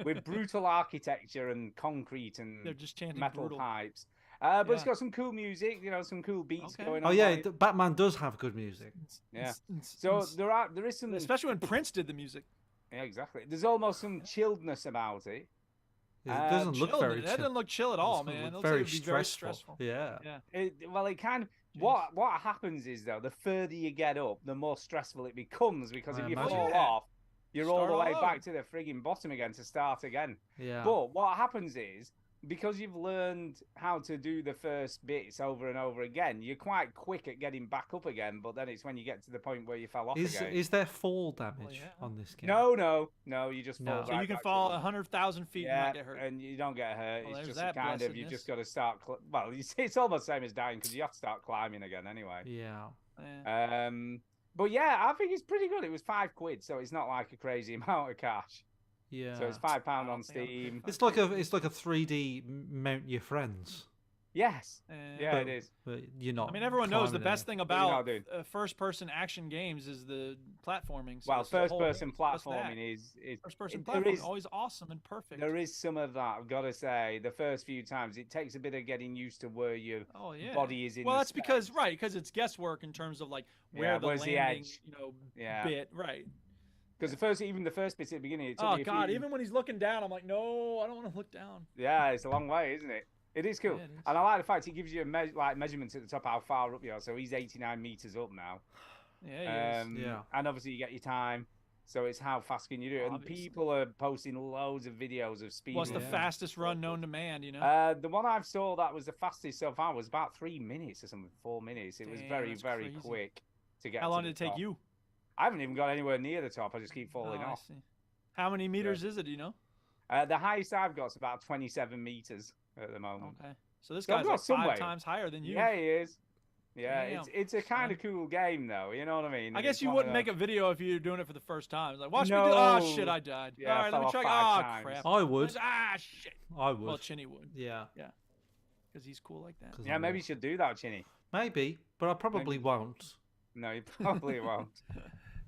with brutal architecture and concrete and They're just chanting metal brutal. pipes. But it's Yeah. got some cool music, you know, some cool beats Okay. going Oh on. yeah, like- Batman does have good music. Yeah. It's- So it's- there is some. especially when Prince did the music. Yeah, exactly. There's almost some chilledness about it. It doesn't look Chill, very. that chill. doesn't look chill at all, Doesn't man. look It looks like very it'd be very stressful. stressful. Yeah. Yeah. Well, it kind of. What happens is though, the further you get up, the more stressful it becomes because I if you imagine. fall Yeah. off, you're all Start the all way over. back to the frigging bottom again to start again. Yeah. But what happens is, because you've learned how to do the first bits over and over again, you're quite quick at getting back up again. But then it's when you get to the point where you fell off again. Is there fall damage yeah. on this game? No, you just No. fall. So right you can back to fall the- 100,000 feet and Yeah, not get hurt. and you don't get hurt. Well, it's there's just that kind of you blessedness. just got to start. Well, it's almost the same as dying because you have to start climbing again anyway. Yeah. Yeah. But yeah, I think it's pretty good. It was £5, so it's not like a crazy amount of cash. Yeah. So it's £5 I on don't think I'd pay Steam. It's like a 3D mount your friends. Yes, Eh, yeah, it is. But you're not. I mean, everyone knows the climbing best thing you're about not doing. first-person action games is the platforming. So Well, it's the whole first-person game is just that. platforming is First-person there platforming is- always awesome and perfect. There is some of that. I've got to say, the first few times it takes a bit of getting used to where your Oh yeah. body is in. Well, the that's because space. because it's guesswork in terms of like where Yeah, the where's the landing, edge? bit, right? Because even the first bit at the beginning. It took Oh me a god, few- even when he's looking down, I'm like, no, I don't want to look down. Yeah, it's a long way, isn't it? It is cool, Yeah, it is. and I like the fact it gives you a measurements at the top how far up you are. So he's 89 meters up now. Yeah, he is. Yeah. And obviously you get your time, so it's how fast can you do it. And Obviously. people are posting loads of videos of speed. What's the runs. fastest run known to man? You know. The one I've saw that was the fastest so far was about 3 minutes or something, 4 minutes. It was Damn, very that's very crazy. quick to get. How to long the did it take top. you? I haven't even got anywhere near the top. I just keep falling Oh, I off. see. How many meters is it? Do you know? The highest I've got is about 27 meters at the moment. Okay. So this So I've guy's got like some 5 way. times higher than you. Yeah, he is. Yeah, Damn, it's a kind son. of cool game though. You know what I mean? I guess It's you one wouldn't of make a video if you were doing it for the first time. It's like, watch me do. No. Oh shit, I died. Yeah, All I right, fell let me off try. 5 Oh times. crap. I would. Ah shit. I would. Well, Chinny would, Yeah. because he's cool like that. 'cause Yeah, I maybe you would. should do that, Chinny. Maybe, but I probably won't. No, you probably won't.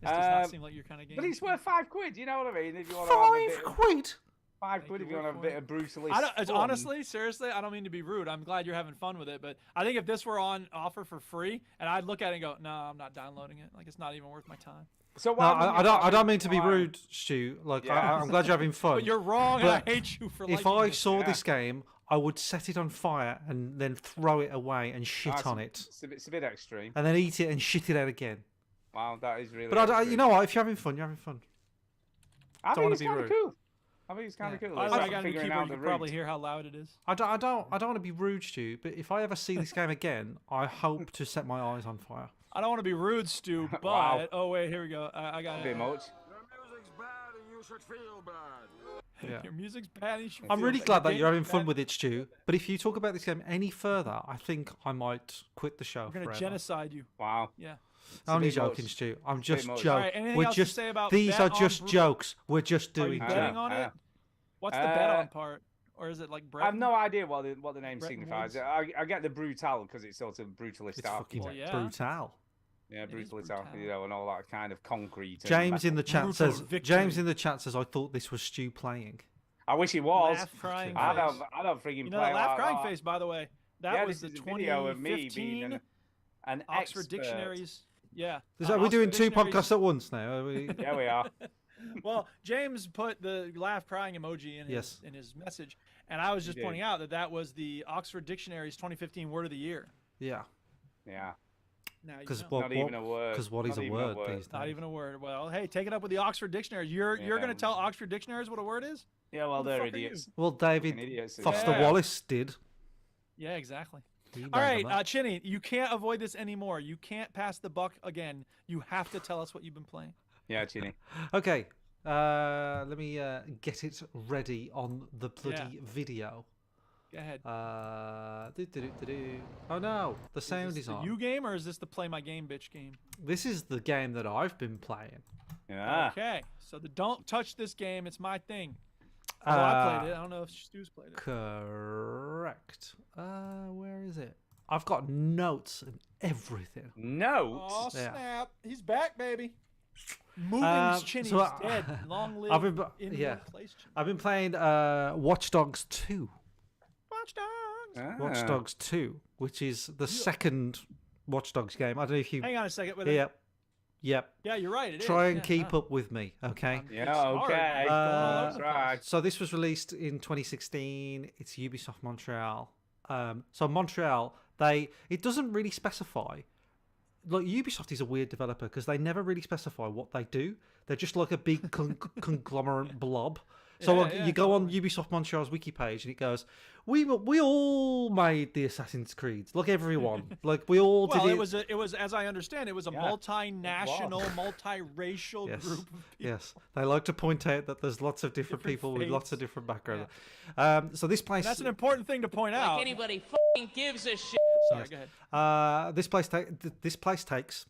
This does not seem like your kind of game. But it's worth £5. You know what I mean? If you want to have a bit, £5? £5 Take if your you want to have a word bit for of brutalist. I don't, it's fun. honestly, seriously, I don't mean to be rude. I'm glad you're having fun with it, but I think if this were on offer for free, and I'd look at it and go, no, I'm not downloading it. Like it's not even worth my time. So No, why wouldn't you I have don't it mean to be online? rude, Stu. Like, Yeah. I'm glad you're having fun. But you're wrong, But and I hate you for if liking I this. saw Yeah. this game, I would set it on fire and then throw it away and shit That's on it, It's a bit extreme. and then eat it and shit it out again. Wow, that is really. But extreme. you know what? If you're having fun, you're having fun. I don't think wanna it's be kind of rude. cool. I think it's kind of Yeah. cool. By the It's way, I like got a new figuring keyboard. out You the can probably route. hear how loud it is. I don't want to be rude, Stu. But if I ever see this game again, I hope to set my eyes on fire. I don't want to be rude, Stu, but Wow. oh wait, here we go. I got A bit much. Your music's bad and you should feel bad. Yeah. Your music's bad. You should I'm feel really bad. glad Your that you're game's having fun bad. with it, Stu. But if you talk about this game any further, I think I might quit the show We're gonna forever. genocide you. Wow. Yeah. a Only bit joking, much. Stu. I'm It's a bit just much. joking. Alright, anything We're else to just say about these bet are on just Bru- jokes. We're just Are you doing betting jokes. on I it? know. What's the bet Uh, on part? Or is it like I Brett? have no idea what the name Bretton signifies. Woods? I get the brutal because it's sort of brutalist It's fucking architecture. Well, yeah. brutal. Yeah, It is brutalist, brutal. you know, and all that kind of concrete. and James in metal. the chat Brutal says. victory. James in the chat says, "I thought this was Stu playing." I wish it was. Laugh crying I face. don't freaking You know play that laugh like crying that. face, by the way. That Yeah, was this the is a video of me being 2015 an Oxford expert. Dictionaries. Yeah. Are we Oxford doing two Dictionaries- podcasts at once now? Are we... Yeah, we are. Well, James put the laugh crying emoji in Yes. his message, and I was just did. pointing out that was the Oxford Dictionary's 2015 Word of the Year. Yeah, Yeah. Now you because know. Not even a word. Because what is Not a even a word word. these days? Not even a word. Well, hey, take it up with the Oxford Dictionary. You're Yeah. going to tell Oxford Dictionaries what a word is? Yeah, well, the they're fuck are you? idiots. Well, David Fucking idiots. Foster Yeah. Wallace did. Yeah, exactly. He All knows right, that. Chinny, you can't avoid this anymore. You can't pass the buck again. You have to tell us what you've been playing. Yeah, Chinny. Okay, let me get it ready on the bloody video. Go ahead. Oh no, the sound is this is the on. you game or is this the play my game bitch game? This is the game that I've been playing. Yeah. Okay, so the don't touch this game. It's my thing. Although I played it. I don't know if Stu's played it. Correct. Where is it? I've got notes and everything. Notes. Oh Yeah. snap! He's back, baby. Moving Chinny's so dead. Long live I've been, in yeah, one place. Chinny. I've been playing Watch Dogs 2. Watch Dogs. Ah. Watch Dogs 2, which is the second Watch Dogs game. I don't know if you. Hang on a second. Wait, Yep. Yep. Yeah, you're right. It Try is. and Yeah, keep huh. up with me, okay? Yeah, It's hard. okay. It's going all over That's the right. place. So this was released in 2016. It's Ubisoft Montreal. So Montreal, it doesn't really specify. Like Ubisoft is a weird developer because they never really specify what they do. They're just like a big conglomerate blob. So Yeah, like, yeah, you go on Ubisoft Montreal's wiki page and it goes, "We all made the Assassin's Creed, like everyone, like we all Well, did it was as I understand, it was a Yeah, multinational, multiracial Yes. group of people. Yes, they like to point out that there's lots of different Different people with lots of faiths. different backgrounds. So this place, That's an important thing to point out. Like anybody fucking gives a shit. Sorry, go ahead.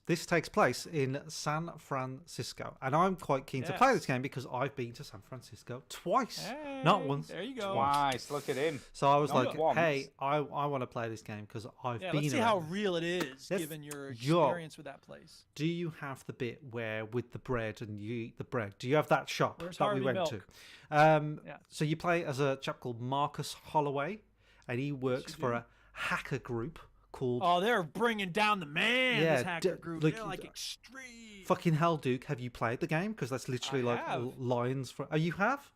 this takes place in San Francisco, and I'm quite keen to Yes. play this game because I've been to San Francisco twice, not Hey, once. There you go. Twice. Look at him. So I was Not like, once. "Hey, I want to play this game because I've Yeah, been." let's see around how there." real it is, Let's- given your Yo. experience with that place. Do you have the bit where with the bread and you eat the bread? Do you have that shop Where's that Harvey we went Milk? to? Yeah. So you play as a chap called Marcus Holloway, and he works for a hacker group called Oh, they're bringing down the man. Yeah, this hacker d- group. like, They're like extreme. Fucking hell, Duke. Have you played the game? Because that's literally like have. lines for. Oh, you have?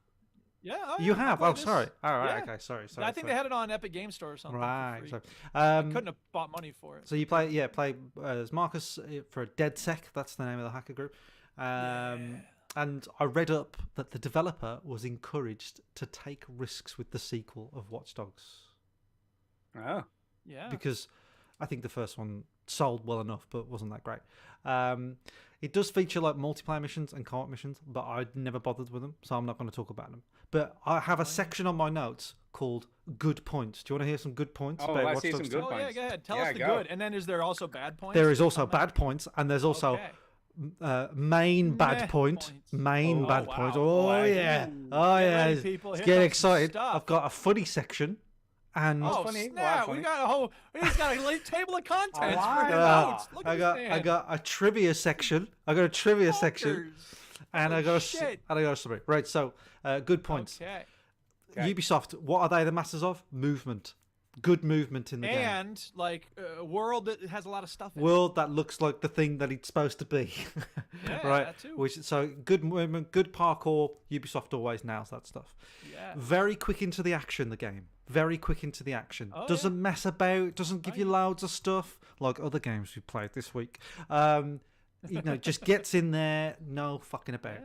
Yeah, oh, You yeah, I have? played Oh, this. sorry. All right. Yeah. Okay. Sorry. I think they had it on Epic Game Store or something. for Right. free. So, Couldn't have bought money for it. so you play as Marcus for DedSec. That's the name of the hacker group. And I read up that the developer was encouraged to take risks with the sequel of Watch Dogs Oh. Yeah. because I think the first one sold well enough, but wasn't that great. It does feature like multiplayer missions and co-op missions, but I never bothered with them, so I'm not going to talk about them. But I have a section on my notes called "Good Points." Do you want to hear some good points Oh, about let's Watch hear Dogs some 2? good Oh yeah, points. go ahead. Tell Yeah, us the go. good. And then is there also bad points? There is also on that? bad points, and there's also Okay. main bad Meh point. points. Main Oh, bad wow. point. Oh Wow. yeah. Ooh. Oh Get yeah. ready, Let's people. Hit get up some excited. stuff. I've got a funny section, and Oh funny. snap! Funny. We got a whole. He's got a table of contents for like his that. notes. Look I at got this I man. got a trivia section. I got a trivia section, Fuckers. and I Holy got shit. and I got a summary. Right. So good points. Okay. Ubisoft. What are they the masters of? Movement. Good movement in the game. And like a world that has a lot of stuff in it. World that looks like the thing that it's supposed to be. Yeah, right. that too. Which so good movement, good parkour. Ubisoft always nails that stuff. Yeah. Very quick into the action. The game. Very quick into the action. Oh, Doesn't mess about. Doesn't give you loads of stuff like other games we played this week. Just gets in there. No fucking about.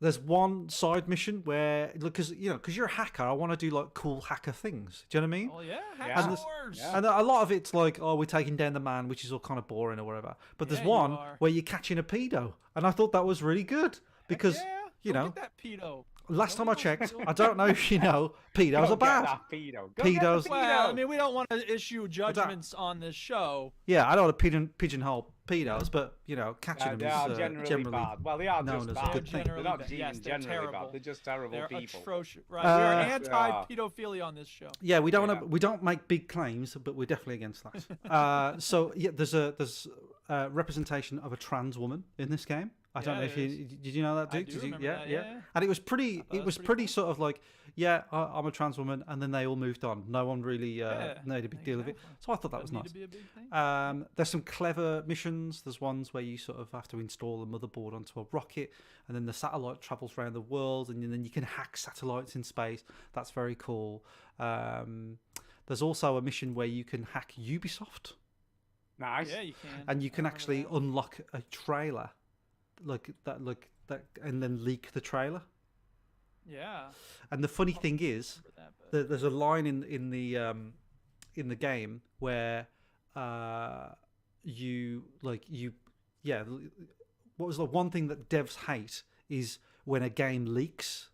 There's one side mission where, because you're a hacker, I want to do like cool hacker things. Do you know what I mean? Oh yeah. Yeah. Hack And wars. Yeah. And a lot of it's like, oh, we're taking down the man, which is all kind of boring or whatever. But there's Yeah, you one are. where you're catching a pedo, and I thought that was really good because Yeah. you Go know get that pedo. last time I checked, I don't know if you know, pedos Go are get bad. that pedo. Go Pedos- Get the Well, I pedo. mean, we don't want to issue judgments on this show. Yeah, I don't want to pigeonhole pedos, but you know, catching They them are is generally bad. Well, they are known just as a bad. good thing. They're not Yes, even they're generally terrible. bad. They're just terrible They're people. atrocious. Right, we are Uh, anti-pedophilia on this show. Yeah, we don't want to. We don't make big claims, but we're definitely against that. So yeah, there's representation of a trans woman in this game. I don't Yeah, know if there you did you know that, I Duke? do Did you? remember Yeah, that, yeah. yeah. And it was pretty. thought It that was was pretty pretty sort of like, yeah, I'm a trans woman, and then they all moved on. No one really Yeah, made a big deal of it. exactly. So I thought that was Doesn't nice. need to be a big thing. There's some clever missions. There's ones where you sort of have to install a motherboard onto a rocket, and then the satellite travels around the world, and then you can hack satellites in space. That's very cool. There's also a mission where you can hack Ubisoft, Nice. Yeah, you can. and you can I remember actually that. unlock a trailer, like that, and then leak the trailer. Yeah. And the funny thing is, remember that, but- there's a line in the game where what was the one thing that devs hate is when a game leaks.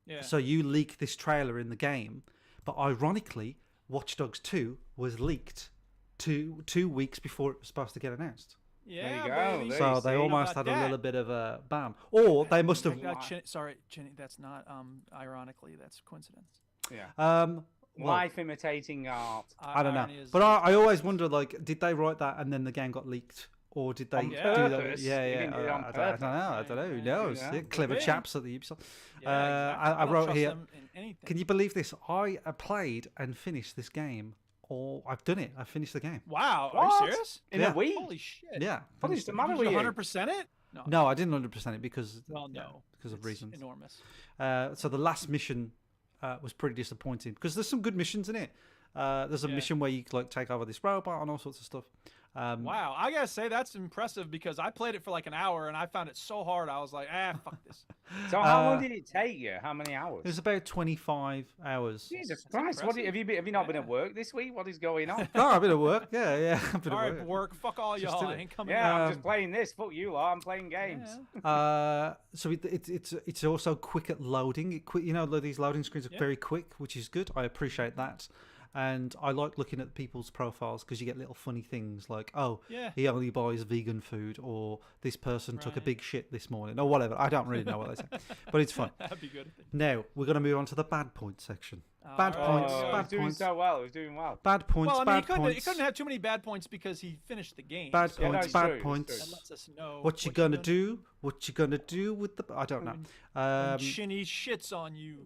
Yeah. So you leak this trailer in the game, but ironically, Watch Dogs 2 was leaked two weeks before it was supposed to get announced. yeah, you go, baby. there So you they see. almost About had a that. little bit of a bam, or they must have. Sorry, Jenny, that's not ironically, that's coincidence. Yeah. Well, Life imitating art. I don't know, Irony is- but I always wonder, like, did they write that and then the game got leaked, or did they On do purpose? that? Yeah, They yeah. didn't do it on I don't know. I don't know. Who knows? Yeah. Clever Maybe. chaps at the Ubisoft. Yeah, exactly. I don't wrote trust here. them in anything. Can you believe this? I played and finished this game. Or I've done it. I finished the game. Wow, are What? you serious? In Yeah. a week? Holy shit. Yeah. What finished is the it. matter Did with you you? 100% it? No. No, I didn't 100% it because Well, no. because of It's reasons. enormous. So the last mission was pretty disappointing because there's some good missions in it. There's a Yeah. mission where you like take over this robot and all sorts of stuff. Wow, I gotta say that's impressive because I played it for like an hour and I found it so hard. I was like, fuck this. So how long did it take you? How many hours? It was about 25 hours. Jesus Christ! What have you not been at work this week? What is going on? No, I've been at work. Yeah, I've been All at right, work. Fuck all Just y'all. did I it. ain't coming. Yeah, I'm Um, just playing this. Fuck you lot. I'm playing games. So it's also quick at loading. You know, these loading screens are very quick, which is good. I appreciate that. And I like looking at people's profiles because you get little funny things like, oh, Yeah. he only buys vegan food, or this person took a Right. big shit this morning, or whatever. I don't really know what they say, but it's fun. That'd be good. Now we're going to move on to the bad points section. Bad All points, Oh, bad he's doing points, so well. He's doing well. bad points, Well, I mean, he bad couldn't, points, have too many bad points because he finished the game. bad so Yeah, no, points, it's bad true, it's points. That lets us know What you gonna do? What you gonna do with the? I don't know. When Shinny shits on you.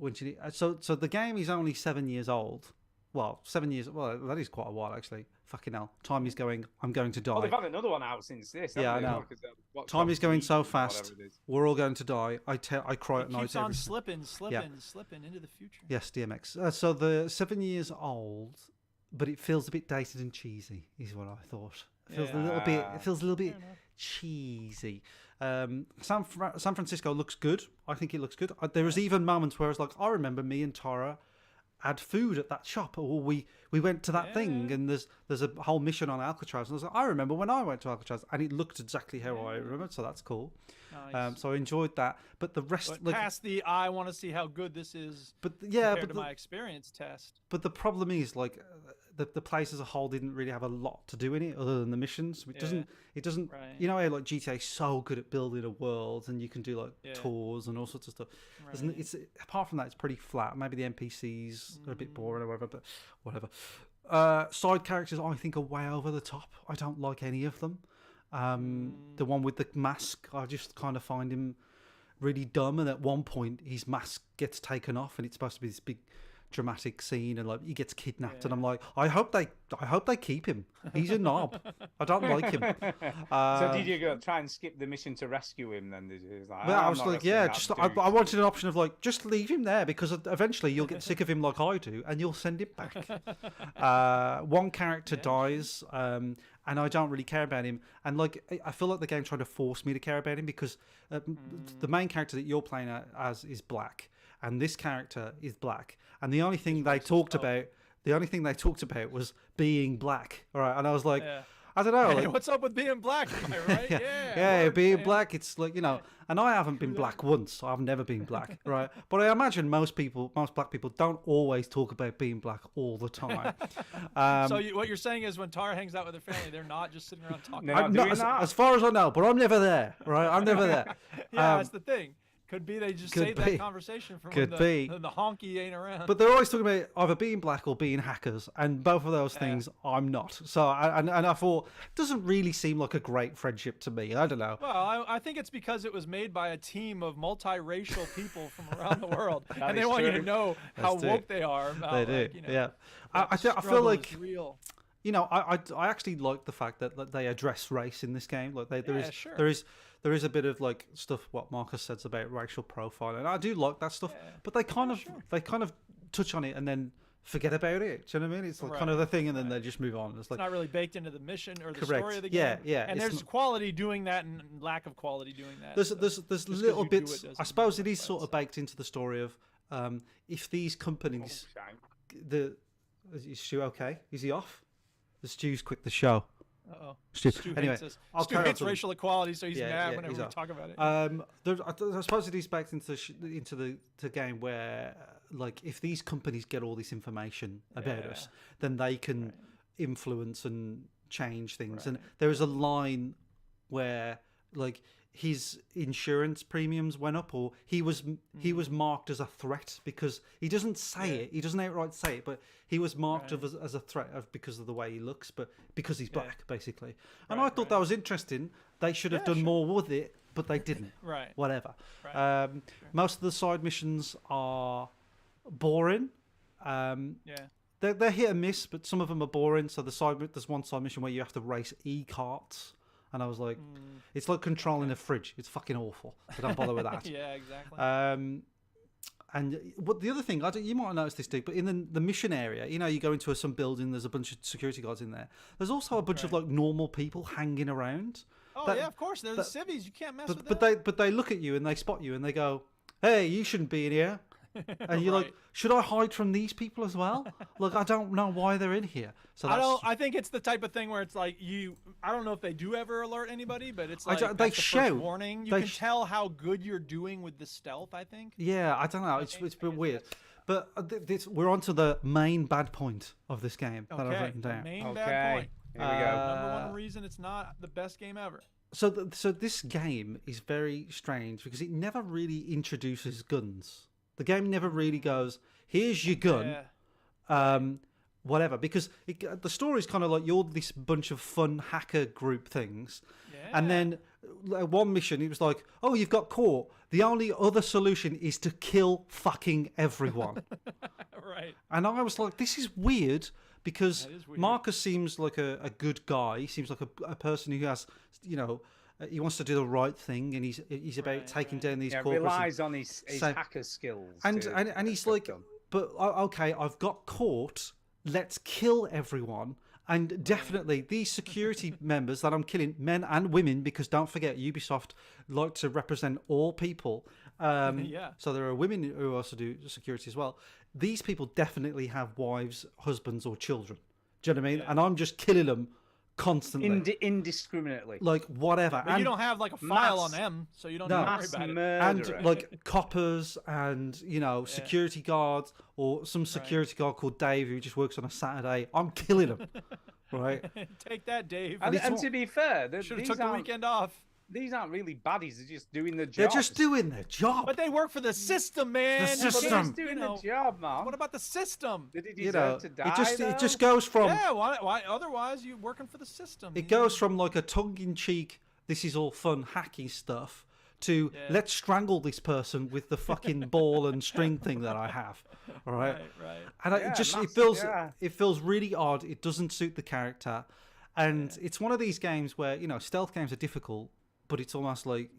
So the game is only 7 years old. Well, 7 years. Well, that is quite a while actually. Fucking hell, time is going. I'm going to die. Oh, they've had another one out since this. Yeah, haven't I they? know. Because, Watch Time Dogs is going so 3 or fast. whatever it is. We're all going to die. I cry at It night. keeps on every- slipping into the future. Yes, DMX. So the 7 years old, but it feels a bit dated and cheesy. Is what I thought. It feels a little bit. It feels a little bit cheesy. San Francisco looks good. I think it looks good. There was even moments where I was like, I remember me and Tara had food at that shop, or we went to that thing, and there's a whole mission on Alcatraz, and I was like, I remember when I went to Alcatraz, and it looked exactly how I remembered, so that's cool. Nice. So I enjoyed that, but the rest, But like, past the I want to see how good this is but yeah, compared but to my experience test. but the problem is, like, the place as a whole didn't really have a lot to do in it other than the missions. It doesn't Right. you know how like GTA is so good at building a world, and you can do like Yeah. tours and all sorts of stuff. Right. It's apart from that, it's pretty flat. Maybe the NPCs are a bit boring or whatever, but whatever. Side characters I think are way over the top. I don't like any of them. The one with the mask, I just kind of find him really dumb, and at one point his mask gets taken off and it's supposed to be this big dramatic scene, and like he gets kidnapped, and I'm like, I hope they keep him. He's a knob. I don't like him. So did you go try and skip the mission to rescue him then? Did you? It was like, Well, "Oh, I I'm was not like, rescuing yeah, that just dude." I wanted an option of like, just leave him there, because eventually you'll get sick of him like I do, and you'll send him back. One character dies, and I don't really care about him, and like I feel like the game trying to force me to care about him, because the main character that you're playing as is black, and this character is black, and the only thing they talked about was being black. All right, and I was like, I don't know. Hey, Like, what's up with being black? Am I right? yeah, word, being man. black, it's like, you know, and I haven't been black once. I've never been black, right? But I imagine most black people don't always talk about being black all the time. So what you're saying is when Tara hangs out with her family, they're not just sitting around talking. They're not doing that. as far as I know, but I'm never there, right? I'm never there. Yeah, that's the thing. Could be they just could save be. that conversation from Could when be. the honky ain't around. But they're always talking about either being black or being hackers, and both of those things I'm not. So and I thought it doesn't really seem like a great friendship to me. I don't know. Well, I think it's because it was made by a team of multiracial people from around the world, and they is want you to true. know how That's it. woke they are. About, They do, like, you know, yeah. that I feel struggle like is real. you know, I actually like the fact that they address race in this game. Like sure. there is a bit of like stuff what Marcus says about racial profiling, and I do like that stuff. But they kind of touch on it and then forget about it. Do you know what I mean? It's like kind of the thing, and then they just move on. It's like It's not really baked into the mission or the Correct. story of the Yeah, game. yeah, And it's there's not- quality doing that and lack of quality doing that. there's so there's just 'cause little you do it bits. doesn't I suppose it mean is it's sort of baked into the story of if these companies is Stu okay? Is he off? The Stu's quit the show. Uh-oh. Stu. Stu Anyway, hates us. I'll Stu carry on hates to- racial equality, so he's Yeah, mad yeah, whenever he's we off. talk about it. I suppose it is baked into the game where like if these companies get all this information about us, then they can influence and change things. And there is a line where like his insurance premiums went up, or he was marked as a threat because he doesn't say it, he doesn't outright say it, but he was marked as a threat because of the way he looks, but because he's black basically. And I thought that was interesting. They should have done more with it, but they didn't. Right. Whatever. Right. Most of the side missions are boring. Yeah. They're hit and miss, but some of them are boring. So there's one side mission where you have to race e-carts, and I was like, it's like controlling a fridge. It's fucking awful. So don't bother with that. Yeah, exactly. And what the other thing, you might have noticed this, Duke, but in the mission area, you know, you go into some building, there's a bunch of security guards in there. There's also a bunch of like normal people hanging around. Oh yeah, of course. They're the civvies. You can't mess with But them. they look at you and they spot you and they go, "Hey, you shouldn't be in here." And you're like, "Should I hide from these people as well?" Like, I don't know why they're in here. So I think it's the type of thing where it's like I don't know if they do ever alert anybody, but it's like they that's the first shout. warning. You They can tell how good you're doing with the stealth. I think. Yeah, I don't know. It's a bit weird. But we're on to the main bad point of this game that I've Okay. written down. Main bad point. Here we go. Number one reason it's not the best game ever. So this game is very strange because it never really introduces guns. The game never really goes, "Here's your gun," whatever. Because the story's kind of like you're this bunch of fun hacker group things, and then one mission it was like, "Oh, you've got caught. The only other solution is to kill fucking everyone." Right. And I was like, "This is weird." Because That is weird. Marcus seems like a good guy. He seems like a person who has, you know, he wants to do the right thing, and he's about taking down these corporates. Relies on his So- hacker skills. And to and he's get like, done. but okay, I've got caught. Let's kill everyone. And definitely these security members that I'm killing, men and women, because don't forget Ubisoft like to represent all people. So there are women who also do security as well. These people definitely have wives, husbands, or children. Do you know what I mean? And I'm just killing them constantly, Indiscriminately. like whatever. But you don't have like a file on mass- them, so you don't No. need to worry Mass about it. murderer. And like coppers and security guards or some security guard called Dave who just works on a Saturday. I'm killing him, right? Take that, Dave. and to be fair, Should have took the weekend off. These aren't really baddies. They're just doing the job. They're just doing their job. But they work for the system, man. The You system. can't, Just doing you know, the job, man. What about the system? Did he You deserve know, to die? it just goes from Yeah, why? Otherwise, you're working for the system. it goes from like a tongue-in-cheek, this is all fun, hacky stuff, to let's strangle this person with the fucking ball and string thing that I have. All right. Right. And it feels really odd. It doesn't suit the character, and it's one of these games where stealth games are difficult, but it's almost like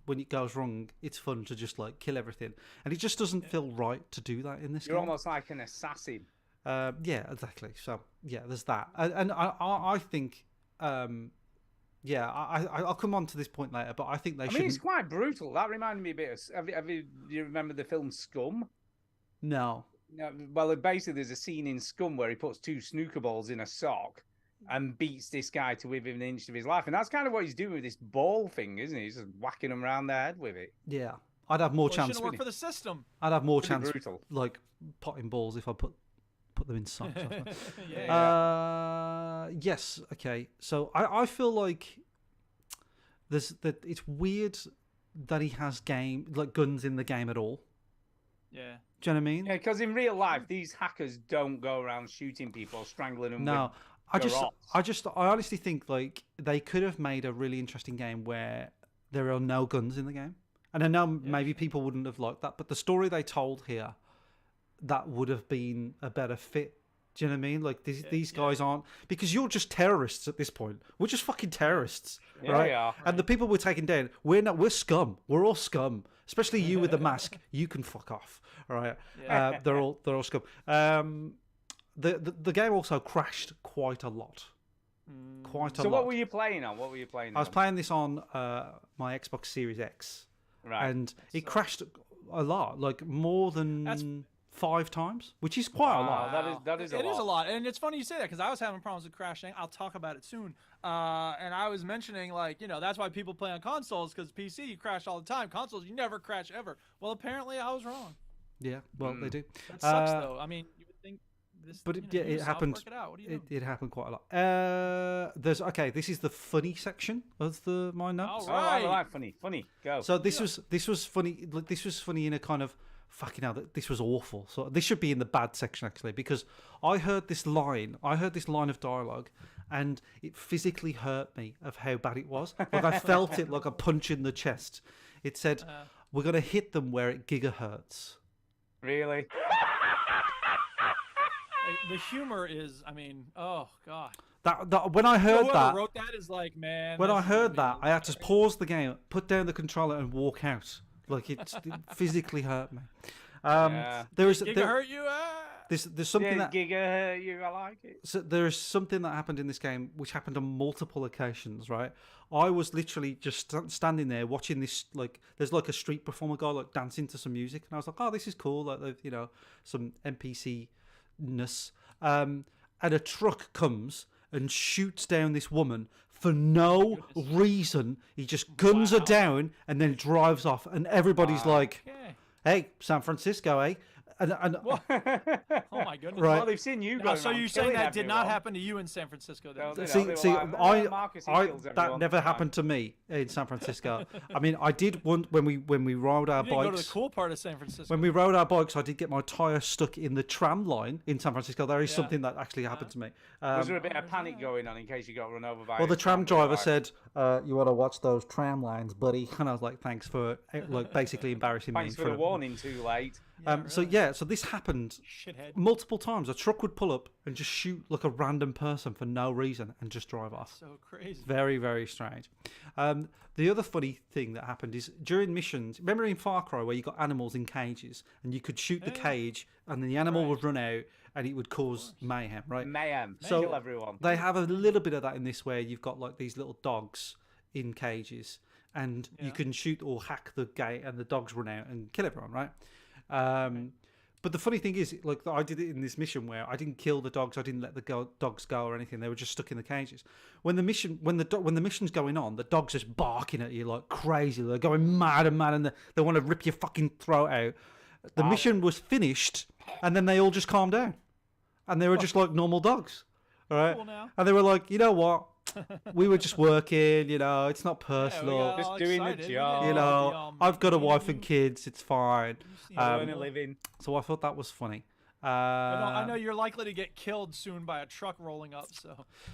when it goes wrong, it's fun to just like kill everything, and it just doesn't feel right to do that in this You're game. almost like an assassin. Yeah, exactly. So yeah, there's that, and I think. I'll come on to this point later, but I think they should. I mean, it's quite brutal. That reminded me a bit of. Do you remember the film Scum? No. No, well, basically, there's a scene in Scum where he puts two snooker balls in a sock, and beats this guy to within an inch of his life. And that's kind of what he's doing with this ball thing, isn't he? He's just whacking them around their head with it. Yeah, I'd have more Well, it chance. shouldn't work for the system. I'd have more Pretty chance, brutal. like potting balls, if I put them in socks. Yeah. Yes. Okay. So I feel like it's weird that he has guns in the game at all. Yeah. Do you know what I mean? Yeah, because in real life, these hackers don't go around shooting people or strangling them. No, with I honestly think like they could have made a really interesting game where there are no guns in the game. And I know maybe people wouldn't have liked that, but the story they told here, that would have been a better fit. Do you know what I mean? Like these guys aren't, because you're just terrorists at this point. We're just fucking terrorists, Yeah, right? we are. And the people we're taking down, we're scum. We're all scum. Especially you with the mask. You can fuck off. All right. They're all scum. The game also crashed quite a lot. Quite a lot. So what were you playing on? I was playing this on my Xbox Series X, Right. and it crashed a lot, like more than 5 times, which is quite a lot. That is a It lot. is a lot, and it's funny you say that because I was having problems with crashing. I'll talk about it soon. And I was mentioning that's why people play on consoles, because PC you crash all the time. Consoles you never crash ever. Well, apparently I was wrong. Yeah, well they do. That sucks though. I mean, you would think this. But it South happened. Work it out. What are you doing? It happened quite a lot. This is the funny section of my notes. All All right. right, funny. Go. So this was funny. This was funny in a kind of fucking hell. This was awful. So this should be in the bad section actually, because I heard this line of dialogue, and it physically hurt me of how bad it was. Like I felt it like a punch in the chest. It said, "We're gonna hit them where it gigahertz." Really? The humor is. I mean, oh god. That when I heard Whoever that, wrote that is like, man. when I that's heard gonna that, be- I had to pause the game, put down the controller, and walk out. Like it physically hurt me. Yeah. Giga hurt you? There's something Yeah, that Giga, you I like it. so there's something that happened in this game which happened on multiple occasions, right? I was literally just standing there watching this, like there's like a street performer guy like dancing to some music, and I was like, oh, this is cool, like some NPC-ness. And a truck comes and shoots down this woman for no reason. He just guns her down and then drives off, and everybody's like, Okay. hey, San Francisco, eh? And Oh my goodness. Right. Well, they've seen you Now, going so around you're saying killing that did not everyone. happen to you in San Francisco then? No, they See, were see, like, "Oh, Marcus, he kills that everyone." never happened to me in San Francisco. I mean, I did once when we rode our You didn't go to bikes. the cool part of San Francisco. When we rode our bikes, I did get my tire stuck in the tram line in San Francisco. There is something that actually happened to me. Was there a bit of panic going on in case you got run over by? Well, the a tram tram driver said, "You want to watch those tram lines, buddy?" And I was like, "Thanks for like basically embarrassing "Thanks me." for the warning. Too late." So this happened Shithead. multiple times. A truck would pull up and just shoot like a random person for no reason and just drive off. So crazy. Very, very strange. The other funny thing that happened is during missions, remember in Far Cry where you got animals in cages and you could shoot the cage and then the animal would run out and it would cause mayhem, right? Mayhem. So Kill everyone. They have a little bit of that in this where you've got like these little dogs in cages and you can shoot or hack the gate and the dogs run out and kill everyone, right? But the funny thing is, like I did it in this mission where I didn't kill the dogs, I didn't let the dogs go or anything. They were just stuck in the cages. When the mission's going on, the dogs just barking at you like crazy. They're going mad and they want to rip your fucking throat out. The mission was finished, and then they all just calmed down, and they were just like normal dogs, all right? Cool now. And they were like, you know what? We were just working, it's not personal. Just doing the job. I've got a wife and kids. It's fine. Earn a living. So I thought that was funny. I know you're likely to get killed soon by a truck rolling up.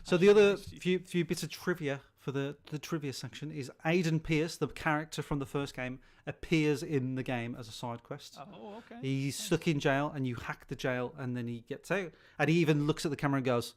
So the other few bits of trivia for the trivia section is Aiden Pierce, the character from the first game, appears in the game as a side quest. Oh, okay. He's stuck in jail, and you hack the jail, and then he gets out, and he even looks at the camera and goes,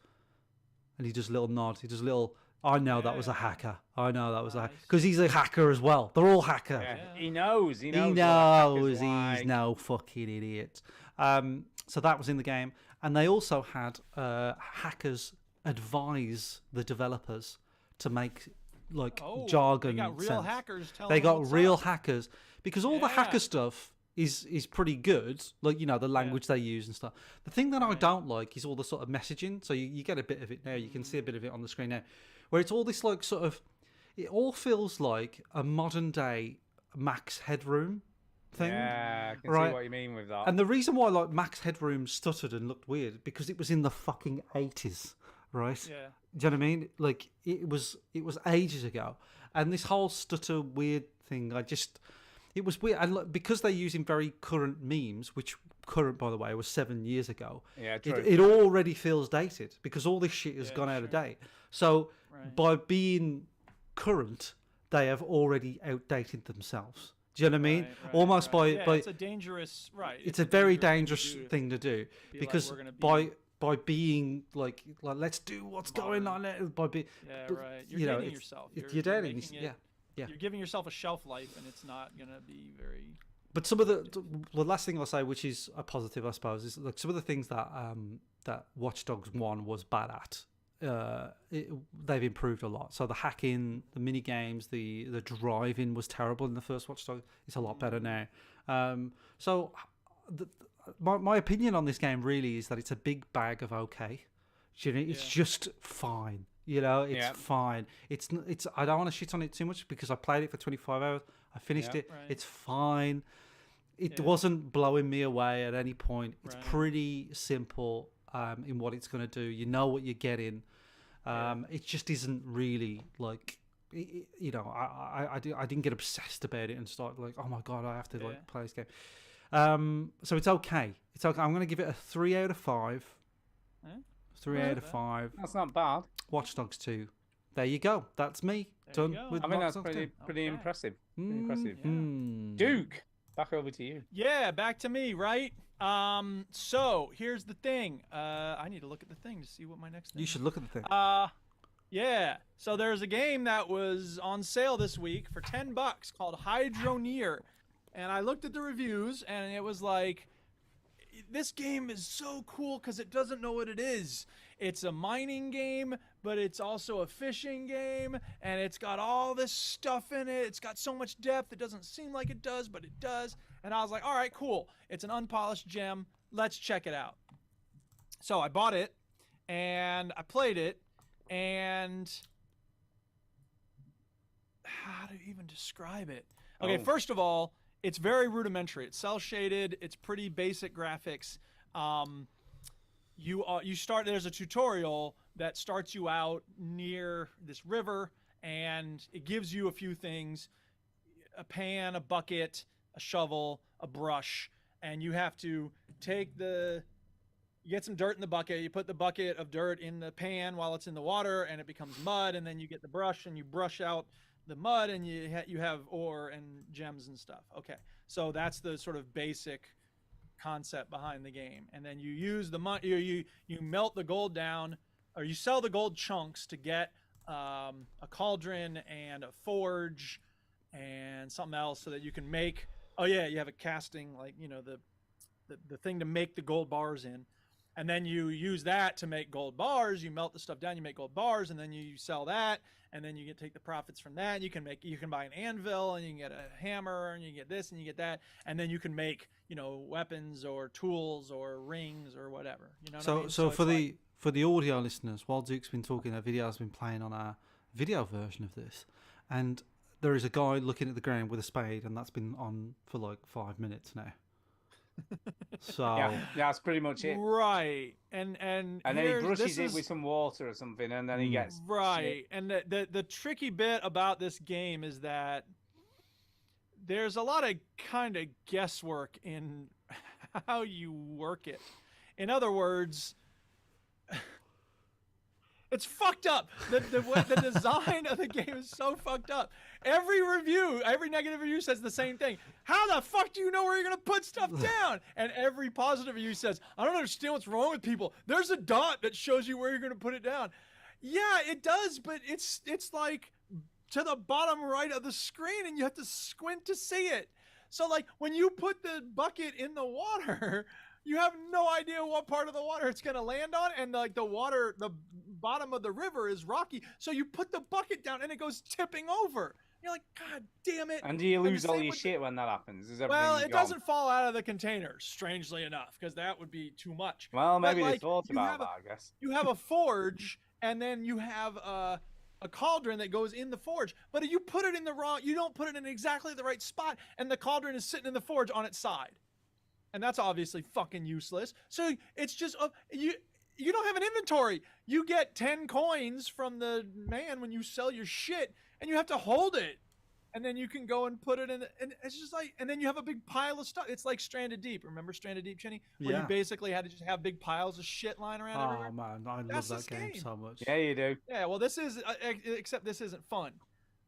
and he does a little nod. He does a little. I know that was a hacker. I know that was a hacker because he's a hacker as well. They're all hacker. Yeah. He knows. He knows. He what hackers knows he's like. no fucking idiot. So that was in the game, and they also had hackers advise the developers to make like jargon. They got real sense. hackers telling They them got what's real up. hackers because all the hacker stuff is pretty good. Like, you know, the language they use and stuff. The thing that I don't like is all the sort of messaging. So you get a bit of it now. You can see a bit of it on the screen now, where it's all this like sort of. It all feels like a modern day Max Headroom thing. Yeah, I can right? see what you mean with that. And the reason why like Max Headroom stuttered and looked weird because it was in the fucking 80s, right? Yeah. Do you know what I mean? Like it was ages ago, and this whole stutter weird thing, it was weird, and like, because they're using very current memes, which current by the way was 7 years ago. Yeah, true. It already feels dated because all this shit has gone out of date. So by being current, they have already outdated themselves. Do you know what I mean? Almost by it's a dangerous It's a very dangerous thing to do because by being like let's do what's going on by being You're dating yourself. You're dating, yeah. You're giving yourself a shelf life, and it's not gonna be very. But some of the last thing I'll say, which is a positive, I suppose, is like some of the things that that Watch Dogs 1 was bad at. They've improved a lot. So the hacking, the mini games, the driving was terrible in the first Watch Dogs. It's a lot better now. So my opinion on this game really is that it's a big bag of okay. You know, it's just fine. You know, it's fine. It's I don't want to shit on it too much because I played it for 25 hours. I finished it. Right. It's fine. It wasn't blowing me away at any point. It's pretty simple in what it's going to do. You know what you're getting. It just isn't really like, you know, I didn't get obsessed about it and start like, oh my God, I have to like play this game. So it's okay. It's okay. I'm going to give it a 3 out of 5. 3 out of 5. That's not bad. Watch Dogs 2. There you go. That's me. Done with I mean, Watch that's Dogs 2. pretty impressive. Impressive. Mm. Duke, back over to you. Yeah, back to me, right? So here's the thing. I need to look at the thing to see what my next thing You should look at the thing. Yeah. So there's a game that was on sale this week for $10 called Hydroneer. And I looked at the reviews and it was like, this game is so cool because it doesn't know what it is. It's a mining game, but it's also a fishing game, and it's got all this stuff in it. It's got so much depth. It doesn't seem like it does, but it does. And I was like, all right, cool. It's an unpolished gem. Let's check it out. So I bought it, and I played it, and how to even describe it? Okay, first of all, it's very rudimentary. It's cell shaded. It's pretty basic graphics. You start. There's a tutorial that starts you out near this river, and it gives you a few things: a pan, a bucket, a shovel, a brush, and you have to take you get some dirt in the bucket. You put the bucket of dirt in the pan while it's in the water, and it becomes mud. And then you get the brush and you brush out the mud, and you have ore and gems and stuff. Okay, so that's the sort of basic concept behind the game. And then you use the you melt the gold down, or you sell the gold chunks to get a cauldron and a forge and something else, so that you can make. Oh yeah, you have a casting, like, you know, the thing to make the gold bars in. And then you use that to make gold bars. You melt the stuff down, you make gold bars, and then you sell that, and then you take the profits from that. You can buy an anvil, and you can get a hammer, and you get this, and you get that, and then you can make, you know, weapons or tools or rings or whatever. You know what I mean? So for the audio listeners, while Duke's been talking, a video has been playing on our video version of this, and there is a guy looking at the ground with a spade, and that's been on for like 5 minutes now. So yeah, that's pretty much it. Right, and then he brushes it with some water or something, and then he gets right. Shit. And the tricky bit about this game is that there's a lot of kind of guesswork in how you work it. In other words, it's fucked up. The design of the game is so fucked up. Every negative review says the same thing. How the fuck do you know where you're gonna put stuff down? And every positive review says, I don't understand what's wrong with people. There's a dot that shows you where you're gonna put it down. Yeah, it does, but it's like to the bottom right of the screen, and you have to squint to see it. So like when you put the bucket in the water, you have no idea what part of the water it's going to land on, and like the bottom of the river is rocky, so you put the bucket down and it goes tipping over. You're like, God damn it! And do you the lose all same your with shit when that happens? Is Well, everything it gone? doesn't fall out of the containers, strangely enough, because that would be too much. Well, But, maybe they like, thought you about have that, I guess. You have a forge, and then you have a cauldron that goes in the forge. But if you put it in the wrong, you don't put it in exactly the right spot, and the cauldron is sitting in the forge on its side, and that's obviously fucking useless. So it's just you don't have an inventory. You get 10 coins from the man when you sell your shit, and you have to hold it. And then you can go and put it in, and it's just like, and then you have a big pile of stuff. It's like Stranded Deep. Remember Stranded Deep, Chinny? Where Yeah. you basically had to just have big piles of shit lying around Oh everywhere. man, I love That's that this game game. so much. Yeah, you do. Yeah, well, this is, except this isn't fun.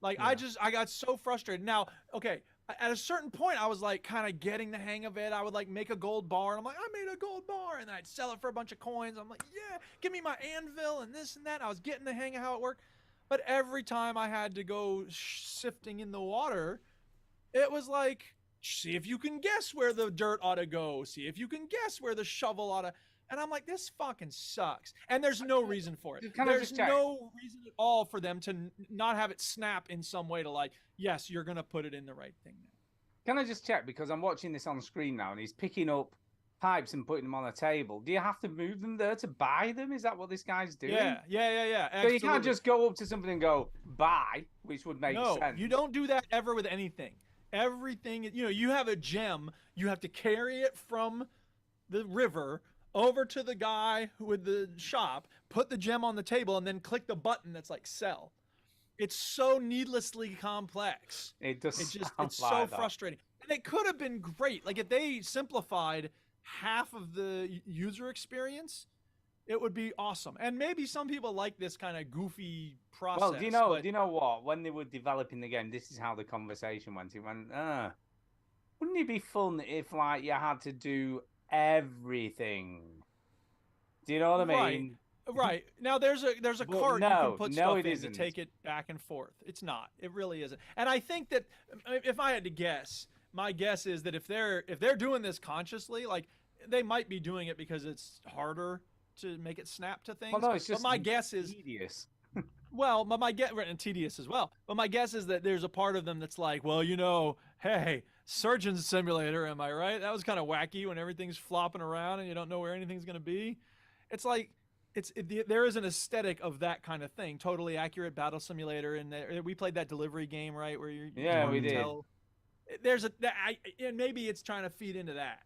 Like, Yeah. I got so frustrated. Now, okay, at a certain point, I was like kind of getting the hang of it. I would like make a gold bar, and I'm like, I made a gold bar, and then I'd sell it for a bunch of coins. I'm like, yeah, give me my anvil and this and that. I was getting the hang of how it worked. But every time I had to go sifting in the water, it was like, see if you can guess where the dirt ought to go. See if you can guess where the shovel ought to. And I'm like, this fucking sucks. And there's no reason for it. Can I There's just check? no reason at all for them to not have it snap in some way to like, yes, you're going to put it in the right thing now. Can I just check? Because I'm watching this on screen now, and he's picking up pipes and putting them on a table. Do you have to move them there to buy them? Is that what this guy's doing? Yeah. So you can't absolutely. just go up to somebody and go, buy, which would make No, sense. you don't do that ever with anything. Everything, you have a gem, you have to carry it from the river over to the guy with the shop, put the gem on the table, and then click the button that's like sell. It's so needlessly complex. It does. It's sound so like that. frustrating. And it could have been great. Like if they simplified half of the user experience, it would be awesome. And maybe some people like this kind of goofy process. Well, do you know? but- Do you know what? When they were developing the game, this is how the conversation went. It went, wouldn't it be fun if like you had to do everything? Do you know what I Right. mean? Right. Now there's a Well, cart you no, can put no, stuff it in isn't. to take it back and forth. It's not. It really isn't. And I think that if I had to guess, my guess is that if they're doing this consciously, like they might be doing it because it's harder to make it snap to things. Well, no, it's just but my guess is tedious. well, my guess and tedious as well. But my guess is that there's a part of them that's like, well, hey, Surgeon Simulator, am I right? That was kind of wacky when everything's flopping around and you don't know where anything's going to be. It's like there is an aesthetic of that kind of thing. Totally accurate battle simulator, and we played that delivery game, right? Where you Yeah, we can did. tell- There's and maybe it's trying to feed into that.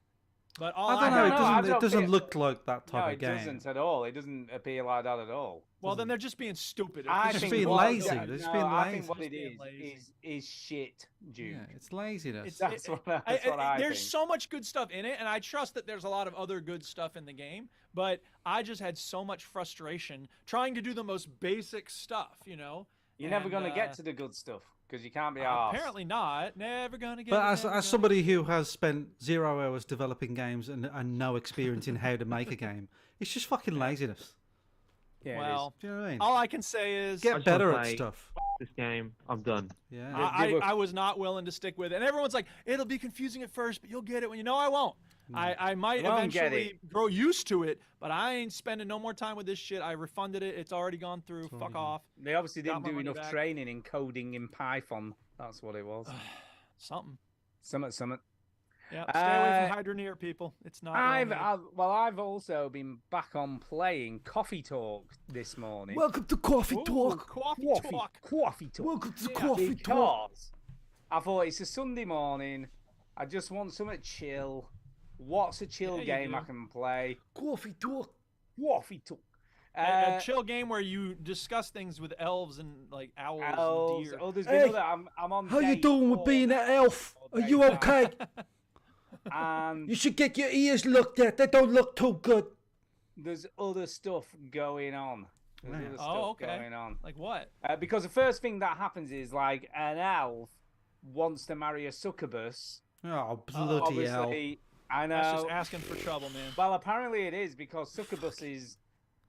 But all I don't know. don't It know, I doesn't. It don't doesn't feel- look like that No, type it of game. doesn't at all. It doesn't appear like that at all. well, then they're just being stupid. I just think being what- lazy. yeah, They're just no, being I lazy. think what it Just being lazy. is shit, Duke. Yeah, it's laziness. It's- That's what I there's think. so much good stuff in it, and I trust that there's a lot of other good stuff in the game. But I just had so much frustration trying to do the most basic stuff, You're never and, going to get to the good stuff because you can't be arsed. apparently not. Never gonna get. But it, as never as gonna- somebody who has spent 0 hours developing games and no experience in how to make a game, it's just fucking laziness. Yeah, it is. well, Do you know what I mean? all I can say is Get better at play. stuff. This game, I'm done. Yeah. I was not willing to stick with it. And everyone's like, it'll be confusing at first, but you'll get it when you know. I won't. I might You won't get eventually grow used to it, but I ain't spending no more time with this shit. I refunded it. It's already gone through. Fuck off. They obviously Got didn't my do money enough back. training in coding in Python. That's what it was. Something. Summit. Yeah. Stay away from Uh, Hydroneer, people. It's not. I've also been back on playing Coffee Talk this morning. Welcome to Coffee Ooh, Talk. Coffee talk. Coffee Talk. Welcome to Yeah, Coffee Talk. Because I thought it's a Sunday morning. I just want something chill. What's a chill Yeah, you game do. I can play? Coffee Talk. Coffee Talk. A chill game where you discuss things with elves and like owls Elves. and deer. Oh, there's Hey, been other. I'm on. How you day doing with 4, being an elf? or Are day you 5, okay? And You should get your ears looked at. They don't look too good. there's other stuff going on. There's Right. other Oh, stuff okay. going on. Like what? Because the first thing that happens is like an elf wants to marry a succubus. Oh, bloody hell. Obviously, I That's know. just asking for trouble, man. Well, apparently it is because succubuses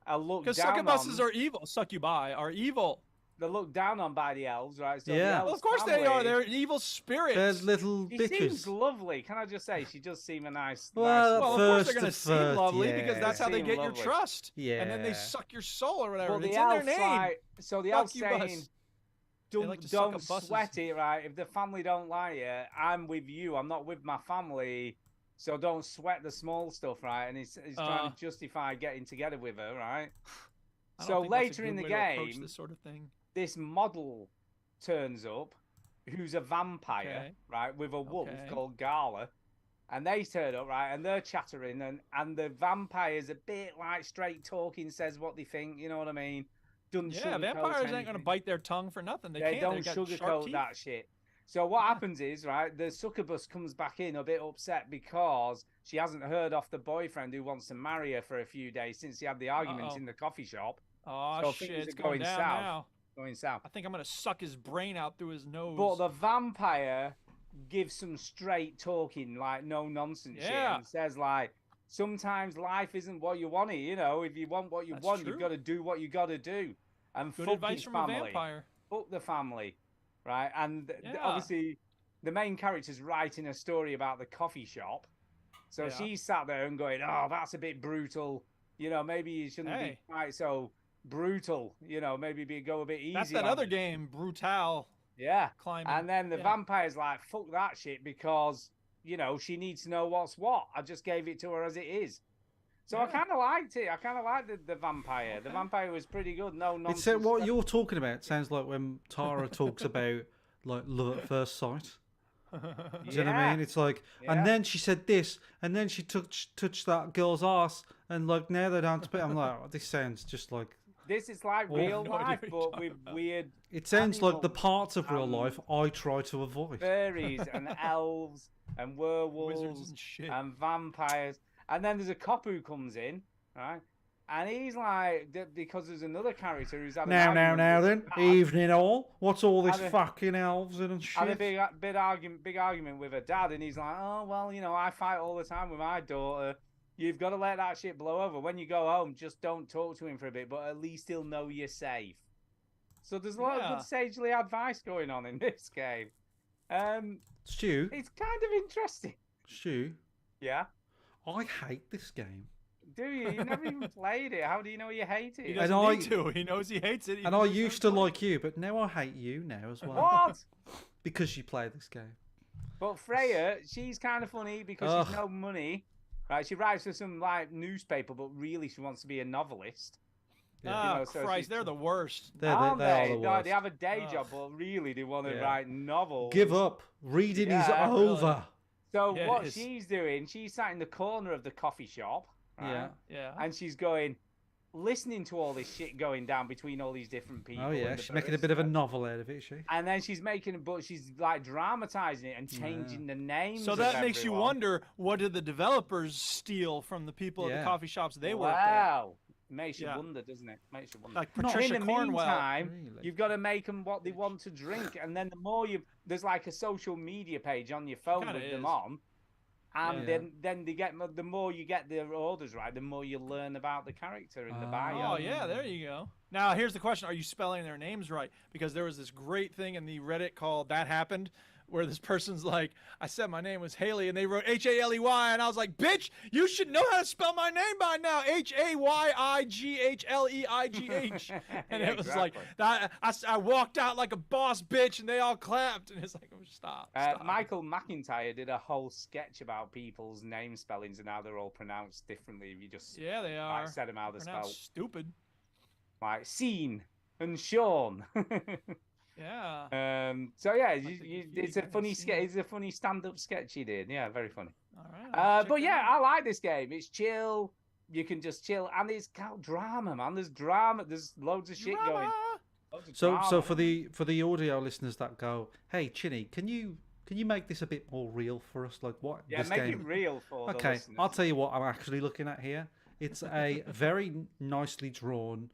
are looked Because down succubuses on. are evil. Succubi are evil. They're looked down on by the elves, right? So the Yeah. elves Well, of course they family- are. They're evil spirits. They're little She seems bitches. lovely. Can I just say, she does seem a nice. Well, nice Well, of woman. course they're First gonna at seem first, lovely because yeah. that's how they Seem get your lovely. trust. And then they Yeah. suck your soul or whatever. Well, It's the in their elves name. like, so the Fuck elves you, saying, Buzz. They like to suck don't up buses. sweat it, right? If the family don't like it, I'm with you. I'm not with my family, so don't sweat the small stuff, right? And he's trying to justify getting together with her, right? I don't So think that's a later in good the way to approach game, this sort of thing. this model turns up, who's a vampire, Okay. right, with a wolf Okay. called Gala. And they turn up, right, and they're chattering, and the vampire's a bit like straight talking, says what they think, you know what I mean? Doesn't Yeah, sugarcoat vampires ain't gonna anything. bite their tongue for nothing. They They can't. don't They got sharp sugarcoat teeth. that shit. So what happens is, right, the succubus comes back in a bit upset because she hasn't heard off the boyfriend who wants to marry her for a few days since he had the argument Uh-oh. in the coffee shop. Oh So shit, things it's are going going down south. now. Going south. I think I'm gonna suck his brain out through his nose. But the vampire gives some straight talking, like no nonsense shit, Yeah. and says like, sometimes life isn't what you want it. You know, if you want what you That's want, true. you've got to do what you got to do. And Good fuck advice his from family. a vampire. Fuck the family, right? And Yeah. obviously, the main character's writing a story about the coffee shop. So Yeah. she sat there and going, "Oh, that's a bit brutal. You know, maybe you shouldn't Hey. be quite so brutal. You know, maybe go a bit easy." That's that on other it." game, Brutal Yeah. climbing. And then the Yeah. vampire's like, fuck that shit, because, you know, she needs to know what's what. I just gave it to her as it is. So I Yeah. kind of liked it. I kind of liked the vampire. The Okay. vampire was pretty good. No It's nonsense. what stuff. you're talking about sounds like when Tara talks about like love at first sight. Do you know what I mean? It's like, Yeah. and then she said this, and then she touched that girl's ass, and like now they don't speak. I'm like, oh, this sounds just like This is like Oh, real no idea life, what you're but talking with about. weird it sounds like the animals parts of real and life I try to avoid. fairies and elves and werewolves Wizards and shit. and vampires. And then there's a cop who comes in, right? And he's like, because there's another character who's had an Now argument then, with his dad. evening all. What's all this Had a- fucking elves and Had a shit? big argument with her dad, and he's like, "Oh well, you know, I fight all the time with my daughter. You've got to let that shit blow over. When you go home, just don't talk to him for a bit, but at least he'll know you're safe." So there's a lot of Yeah. good sagely advice going on in this game. Stu, It's kind of interesting. Stu, Yeah. I hate this game. Do you? You never even played it. How do you know you hate He it? doesn't I- need to. He knows he hates it. And I used to like you, but now I hate you now as well. What? Because you play this game. But Freya, she's kind of funny because she's Ugh. no money. Right? She writes for some like newspaper, but really she wants to be a novelist. Yeah. Oh, know, so Christ, she's- they're the worst. They Aren't are the No, worst. they have a day Ugh. job, but really they want to Yeah. write novels. Give up. Reading is Yeah, really. over. So Yeah, it what is. she's doing, she's sat in the corner of the coffee shop, right? Yeah. Yeah. And she's going, listening to all this shit going down between all these different people. Oh yeah, and the she's making a bit of a barista. novel out of it, is she? And then she's but she's like dramatizing it and changing the names. So of that makes you everyone. wonder, what did the developers steal from the people at Yeah. the coffee shops they worked at? Wow. Makes you Yeah. wonder, doesn't it? Makes you wonder. Like Not Patricia in the Cornwell. meantime, Really? you've got to make them what they want to drink, and then the more there's like a social media page on your phone Kinda with them is. on, and Yeah. then they get the more you get their orders right, the more you learn about the character in the bio. Oh yeah, there you go. Now here's the question: are you spelling their names right? Because there was this great thing in the Reddit called "That Happened," where this person's like, "I said my name was Haley," and they wrote Haley, and I was like, "Bitch, you should know how to spell my name by now. Hayigleigh." And Yeah, it was like exactly. that. I walked out like a boss bitch, and they all clapped. And it's like, oh, stop. Michael McIntyre did a whole sketch about people's name spellings and how they're all pronounced differently if you just Yeah, they are. like, said them how they're Pronounced spelled. stupid. Like Scene and Sean. Yeah. So yeah, Like the it's a confusing funny scene. sketch. It's a funny stand-up sketch he did. Yeah, very funny. All right. I'll check But that yeah, out. I like this game. It's chill. You can just chill, and it's got drama, man. There's drama. There's loads of shit going. Drama! Loads of So drama. for the audio listeners that go, hey Chinny, can you make this a bit more real for us? Like what Yeah, this make game? it real for the Okay, listeners. I'll tell you what I'm actually looking at here. It's a very nicely drawn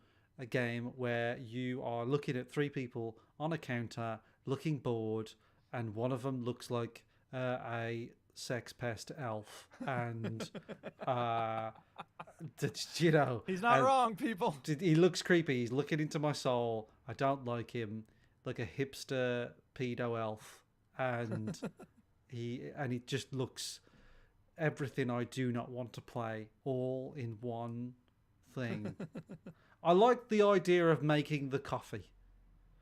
game where you are looking at three people on a counter, looking bored, and one of them looks like a sex pest elf, and you know, He's not and wrong, people. he looks creepy. He's looking into my soul. I don't like him, like a hipster pedo elf, and he just looks everything I do not want to play all in one thing. I like the idea of making the coffee.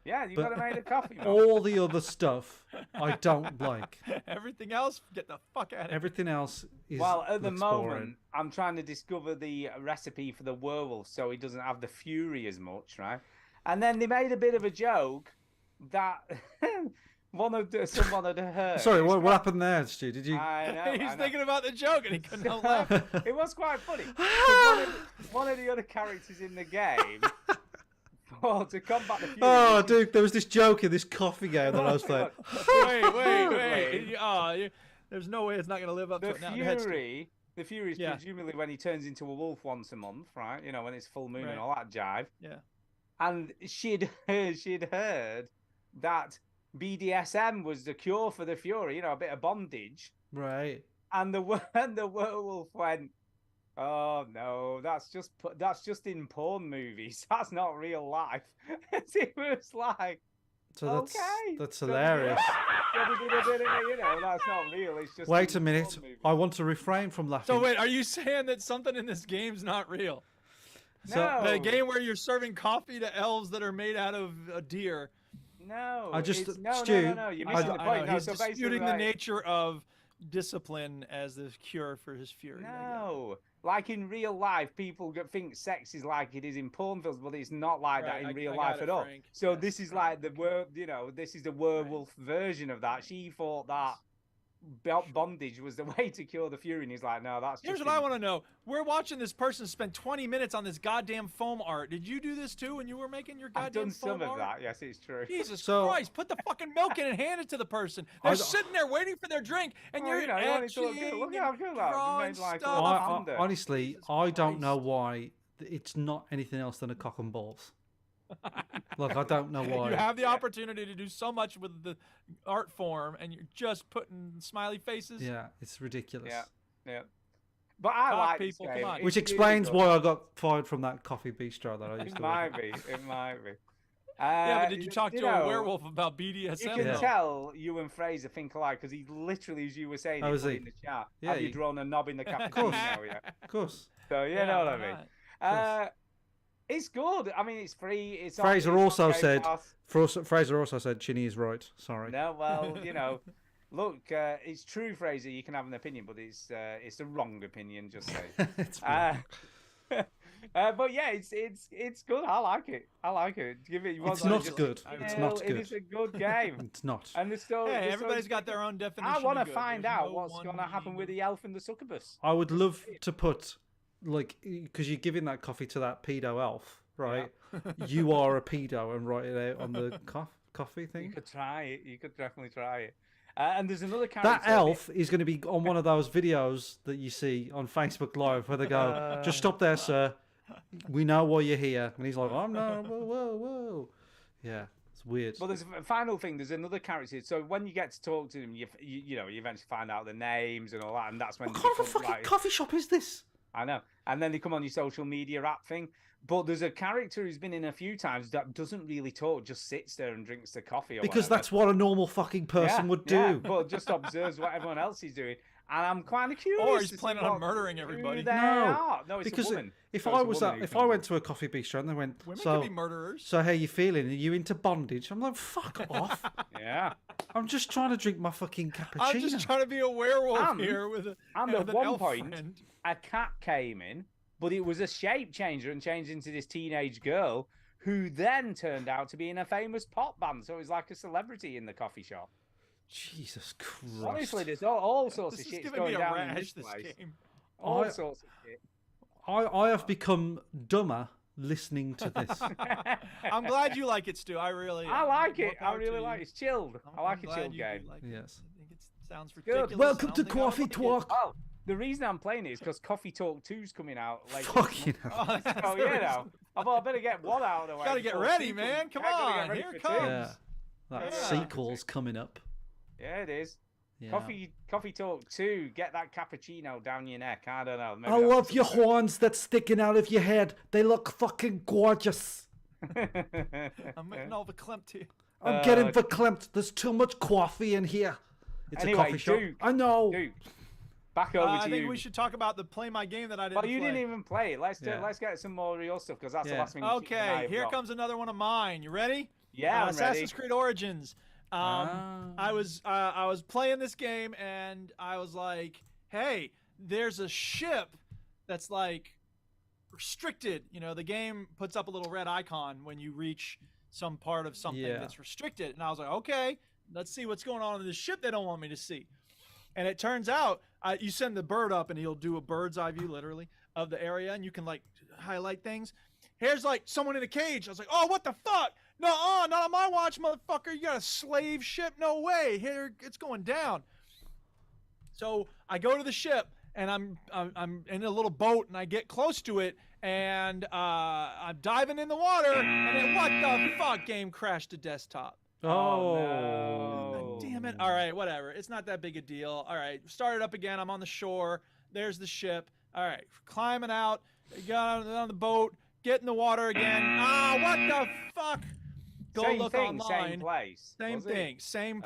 Yeah, you But got to make the coffee. Man. all the other stuff I don't like. Everything else, get the fuck out of here. Everything else is Well, at the looks moment, boring. I'm trying to discover the recipe for the werewolf so he doesn't have the fury as much, right? And then they made a bit of a joke that someone had heard. Sorry, what happened there, Stu? Did you? I know. He's I know. thinking about the joke and he couldn't help laughing. It was quite funny. 'Cause one of the other characters in the game, to combat the fury. Oh, dude, there was this joke in this coffee game that I was playing. Wait. There's no way it's not going to live up to The it now. Go ahead, Stu. the fury is Yeah. presumably when he turns into a wolf once a month, right? You know, when it's full moon Right. and all that jive. Yeah. And she'd heard that BDSM was the cure for the fury, you know, a bit of bondage. Right. And the werewolf went, "Oh no, that's just in porn movies. That's not real life." It was like, So that's okay, that's hilarious. You know, that's not real. It's just. Wait a in minute. porn movies. I want to refrain from laughing. So wait, are you saying that something in this game's not real? No, The game where you're serving coffee to elves that are made out of a deer. no, I just- it's, no, Stu, no, no, no. You're missing the I point. know, No, he's so basically, disputing the like, nature of discipline as the cure for his fury. I get it. No, like in real life, people think sex is like it is in porn films, but it's not like that Right, in I real got life it, at all. Frank. So Yes, this is right. like this is the werewolf version of that. She thought that bondage was the way to cure the fury, and he's like, no, that's. Here's just what I in- want to know. We're watching this person spend 20 minutes on this goddamn foam art. Did you do this too when you were making your I've goddamn done foam some of art? that. Yes, it's true. Jesus So- Christ, put the fucking milk in and hand it to the person. They're I- sitting there waiting for their drink, and Oh, you're you know, you want it to look etching good. Look and how good that is. You drawing made, like, a stuff. little panda. Honestly, Jesus I don't know Christ. why it's not anything else than a cock and balls. Like, I don't know why. You have the opportunity to do so much with the art form, and you're just putting smiley faces. Yeah, it's ridiculous. Yeah, yeah. But I Talk, like people, this come game. on. It's Which really explains good. why I got fired from that coffee bistro that I used It to might work. be. It might be. Yeah, but did you talk to know, a werewolf about BDSM? You can though? tell you and Fraser think alike because he literally, as you were saying, Oh, he is put he? in the chat. Yeah, Have you he- drawn a knob in the cappuccino? course. Yeah. Of course. So you Yeah, know what why I mean. not? It's good. I mean, it's free. It's on- Fraser it's on also Game said. Pass. Fraser also said Chinny is right. Sorry. No, well, you know, look, it's true, Fraser. You can have an opinion, but it's the wrong opinion. Just say. It's wrong. But yeah, it's good. I like it. I like it. Give it. It's not good. I It's will. not It is good. a good game. It's not. And the story. Hey, the everybody's story's got their own definition. I want to of good. find There's out no what's one going to happen with meaning. the elf and the succubus. I would love to put, like, because you're giving that coffee to that pedo elf, right? You are a pedo and write it out on the coffee You thing. could try it. You could definitely try it. And there's another character. That elf is going to be on one of those videos that you see on Facebook Live where they go, just stop there, sir. We know why you're here. And he's like, I'm not, whoa. Yeah, it's weird. But there's a final thing. There's another character. So when you get to talk to them, you eventually find out the names and all that, and that's when. What they kind of a become, fucking like- coffee shop is this? I know. And then they come on your social media app thing. But there's a character who's been in a few times that doesn't really talk, just sits there and drinks the coffee. Or Because whatever. that's what a normal fucking person would do. Yeah, but just observes what everyone else is doing. And I'm kind of curious. Or he's to see planning on what- murdering everybody. Who they No, are. No, it's because a woman. if No, I it's a was woman who if comes I in. went to a coffee bistro and they went, Women so can be murderers. so how you feeling? Are you into bondage? I'm like, fuck off. Yeah. I'm just trying to drink my fucking cappuccino. I'm just trying to be a werewolf And- here with and with at an one elf point- friend. A cat came in, but it was a shape changer and changed into this teenage girl who then turned out to be in a famous pop band. So it was like a celebrity in the coffee shop. Jesus Christ. Honestly, there's all sorts This of is shit giving going me a down in rash. this This place. game. All I- sorts of shit. I have become dumber listening to this. I'm glad you like it, Stu. I really. I like more it. I power to really you. like it. It's chilled. I like I'm a glad chilled you do game. like it. Yes. I think it sounds Good. ridiculous. Welcome I to don't think I would Coffee like it. Talk. Oh, the reason I'm playing it is because Coffee Talk 2's coming out later. Fucking hell. Oh, that's Oh, the yeah, reason. no. I thought I better get one out of the way. Gotta get before ready, two man. comes. Come Yeah, gotta get on, ready here for it two. comes. Yeah. That Yeah. sequel's coming up. Yeah, it is. Yeah. Coffee Talk 2. Get that cappuccino down your neck. I don't know. Maybe I that's love your something. horns that's sticking out of your head. They look fucking gorgeous. I'm getting all verklempt here. I'm getting verklempt. There's too much coffee in here. It's Anyway, a coffee shop. Duke. I know. Dude, back over to I think you. we should talk about the play my game that I didn't Well, you play. didn't even play it. Let's Yeah. get some more real stuff because that's the Yeah. last thing. you and I Okay, have here got. comes another one of mine. You ready? Yeah, I'm Assassin's ready. Creed Origins. I was playing this game and I was like, hey, there's a ship that's like restricted. You know, the game puts up a little red icon when you reach some part of something Yeah. that's restricted. And I was like, okay, let's see what's going on in this ship they don't want me to see. And it turns out you send the bird up and he'll do a bird's eye view, literally, of the area, and you can like highlight things. Here's like someone in a cage. I was like, oh, what the fuck? No, not on my watch, motherfucker. You got a slave ship? No way. Here, it's going down. So I go to the ship and I'm in a little boat and I get close to it and I'm diving in the water and then what the fuck? Game crashed to desktop. Oh, no. Damn it. All right, whatever. It's not that big a deal. All right, start it up again. I'm on the shore. There's the ship. All right, climbing out. Got on the boat. Get in the water again. What the fuck? Go Same look thing, online. same place. Same was it? thing. Same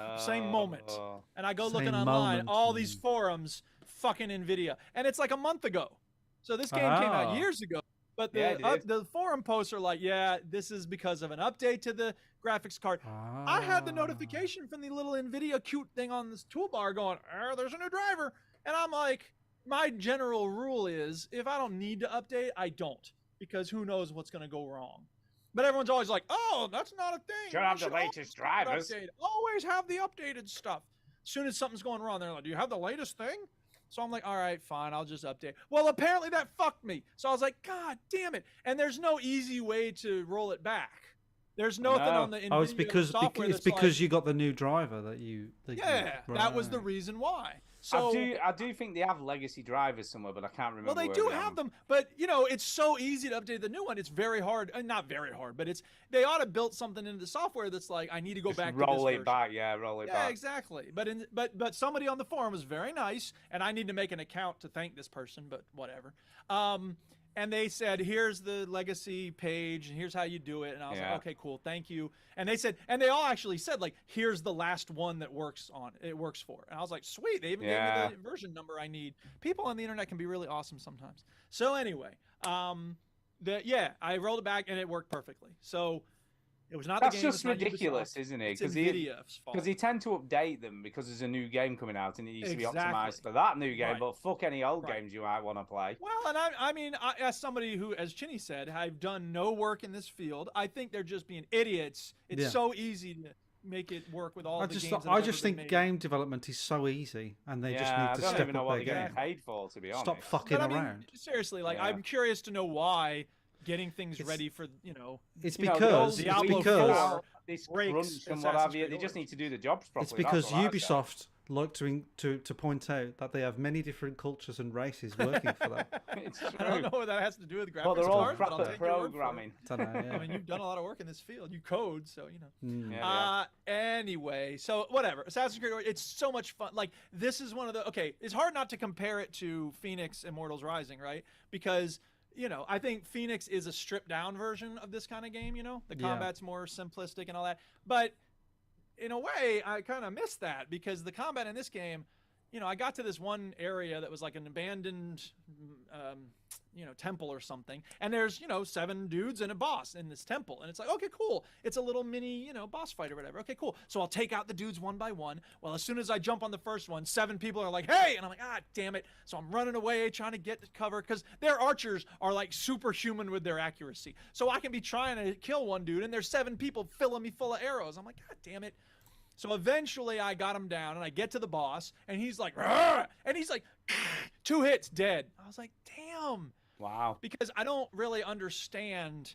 moment. And I go Same looking online. moment. All these forums, fucking NVIDIA. And it's like a month ago. So this game came out Ah. years ago. But Yeah, it is. the forum posts are like, yeah, this is because of an update to the graphics card. I had the notification from the little NVIDIA cute thing on this toolbar going, there's a new driver. And I'm like, my general rule is if I don't need to update, I don't. Because who knows what's going to go wrong. But everyone's always like, oh, that's not a thing. Should You have the always latest have it drivers. updated. Always have the updated stuff. As soon as something's going wrong, they're like, do you have the latest thing? So I'm like, all right, fine, I'll just update. Well, apparently that fucked me. So I was like, God damn it. And there's no easy way to roll it back. There's nothing on the NVIDIA Oh, it's because software it's that's because like, you got the new driver that you. yeah, that was the Right. reason why. So I do think they have legacy drivers somewhere, but I can't remember. well, they where do they have them, but you know, it's so easy to update the new one. It's very hard, not very hard, but they ought to build something into the software that's like, I need to go Just back to roll this it version. back, yeah, roll it Yeah, back. exactly. But somebody on the forum was very nice, and I need to make an account to thank this person, but whatever. And they said, here's the legacy page, and here's how you do it. And I was Yeah. like, okay, cool, thank you. And they said, and they all actually said, like, here's the last one that works for. And I was like, sweet. They even Yeah. gave me the version number I need. People on the internet can be really awesome sometimes. So anyway, I rolled it back and it worked perfectly. So it was not That's the game. just it's not ridiculous, Ubisoft, isn't it? It's Because NVIDIA's fault. they tend to update them because there's a new game coming out and it needs to be Exactly. optimized for that new game. Right. But fuck any old Right. games you might want to play. Well, and I mean, as somebody who, as Chinny said, I've done no work in this field, I think they're just being idiots. It's Yeah. so easy to make it work with all I the just games. that I have just ever been think made. game development is so easy, and they just Yeah, need to I don't step even know up what their they're game. getting paid for, to be honest. Stop fucking But I mean, around. seriously, like Yeah. I'm curious to know why getting things It's- ready for, you know, It's You know, because the it's Diablo because 4 this breaks crunch and Assassin's what have you. Creed They just need Origins. to do the jobs properly. it's because that's what I say. Ubisoft like to point out that they have many different cultures and races working for them. It's I don't know true. what that has to do with graphics Well, they're all cards, but I'll proper take your word for it. programming. I don't know. I mean, Yeah. you've done a lot of work in this field. You code, so you know. Mm. Yeah, Anyway, so whatever. Assassin's Creed, it's so much fun. Like, this is one of the, okay, it's hard not to compare it to Phoenix Immortals Rising, right? Because, you know, I think Phoenix is a stripped down version of this kind of game, you know? The Yeah. combat's more simplistic and all that. But in a way, I kind of miss that because the combat in this game, you know, I got to this one area that was like an abandoned, you know, temple or something. And there's, you know, 7 dudes and a boss in this temple. And it's like, okay, cool. It's a little mini, you know, boss fight or whatever. Okay, cool. So I'll take out the dudes one by one. Well, as soon as I jump on the first one, 7 people are like, hey! And I'm like, ah, damn it. So I'm running away, trying to get to cover because their archers are like superhuman with their accuracy. So I can be trying to kill one dude and there's 7 people filling me full of arrows. I'm like, god damn it. So eventually I got him down and I get to the boss and he's like, "Rrr!" And he's like, 2 hits, dead. I was like, damn. Wow. Because I don't really understand.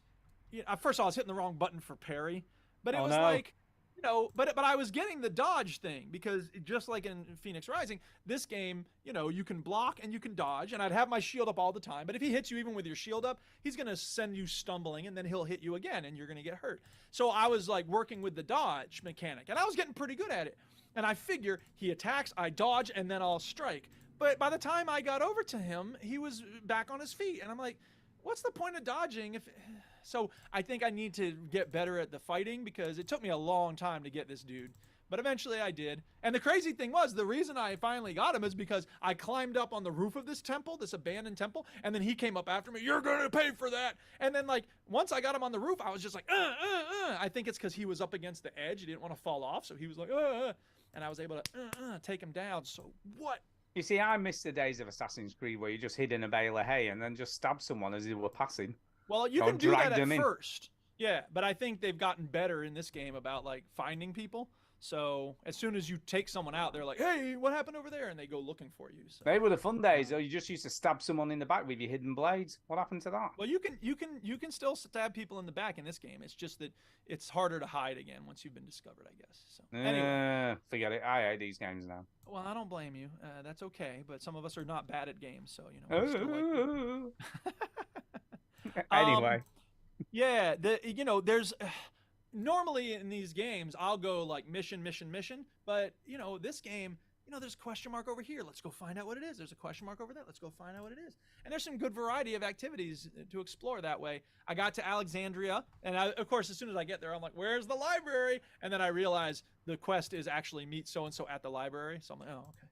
You know, first of all, I was hitting the wrong button for parry, but it Oh, was no. like, you know, but I was getting the dodge thing because just like in Phoenix Rising, this game, you know, you can block and you can dodge, and I'd have my shield up all the time. But if he hits you even with your shield up, he's gonna send you stumbling, and then he'll hit you again, and you're gonna get hurt. So I was like working with the dodge mechanic, and I was getting pretty good at it. And I figure he attacks, I dodge, and then I'll strike. But by the time I got over to him, he was back on his feet, and I'm like, what's the point of dodging if? So I think I need to get better at the fighting because it took me a long time to get this dude. But eventually I did. And the crazy thing was, the reason I finally got him is because I climbed up on the roof of this temple, this abandoned temple, and then he came up after me. You're going to pay for that. And then, like, once I got him on the roof, I was just like, I think it's because he was up against the edge. He didn't want to fall off. So he was like, and I was able to take him down. So what? You see, I miss the days of Assassin's Creed where you just hid in a bale of hay and then just stabbed someone as they were passing. Well, you Or can do that drag at them in. first. Yeah, but I think they've gotten better in this game about, like, finding people. So as soon as you take someone out, they're like, hey, what happened over there? And they go looking for you. So. They were the fun days, though. You just used to stab someone in the back with your hidden blades. What happened to that? Well, you can still stab people in the back in this game. It's just that it's harder to hide again once you've been discovered, I guess. So anyway, Forget it. I hate these games now. well, I don't blame you. That's okay. But some of us are not bad at games, so you know. we still like Anyway. Yeah, there's normally in these games I'll go like mission, but this game, there's a question mark over here. Let's go find out what it is. There's a question mark over there. Let's go find out what it is. And there's some good variety of activities to explore that way. I got to Alexandria, and of course, as soon as I get there, I'm like, where's the library? And then I realize the quest is actually meet so-and-so at the library. So I'm like, oh, okay.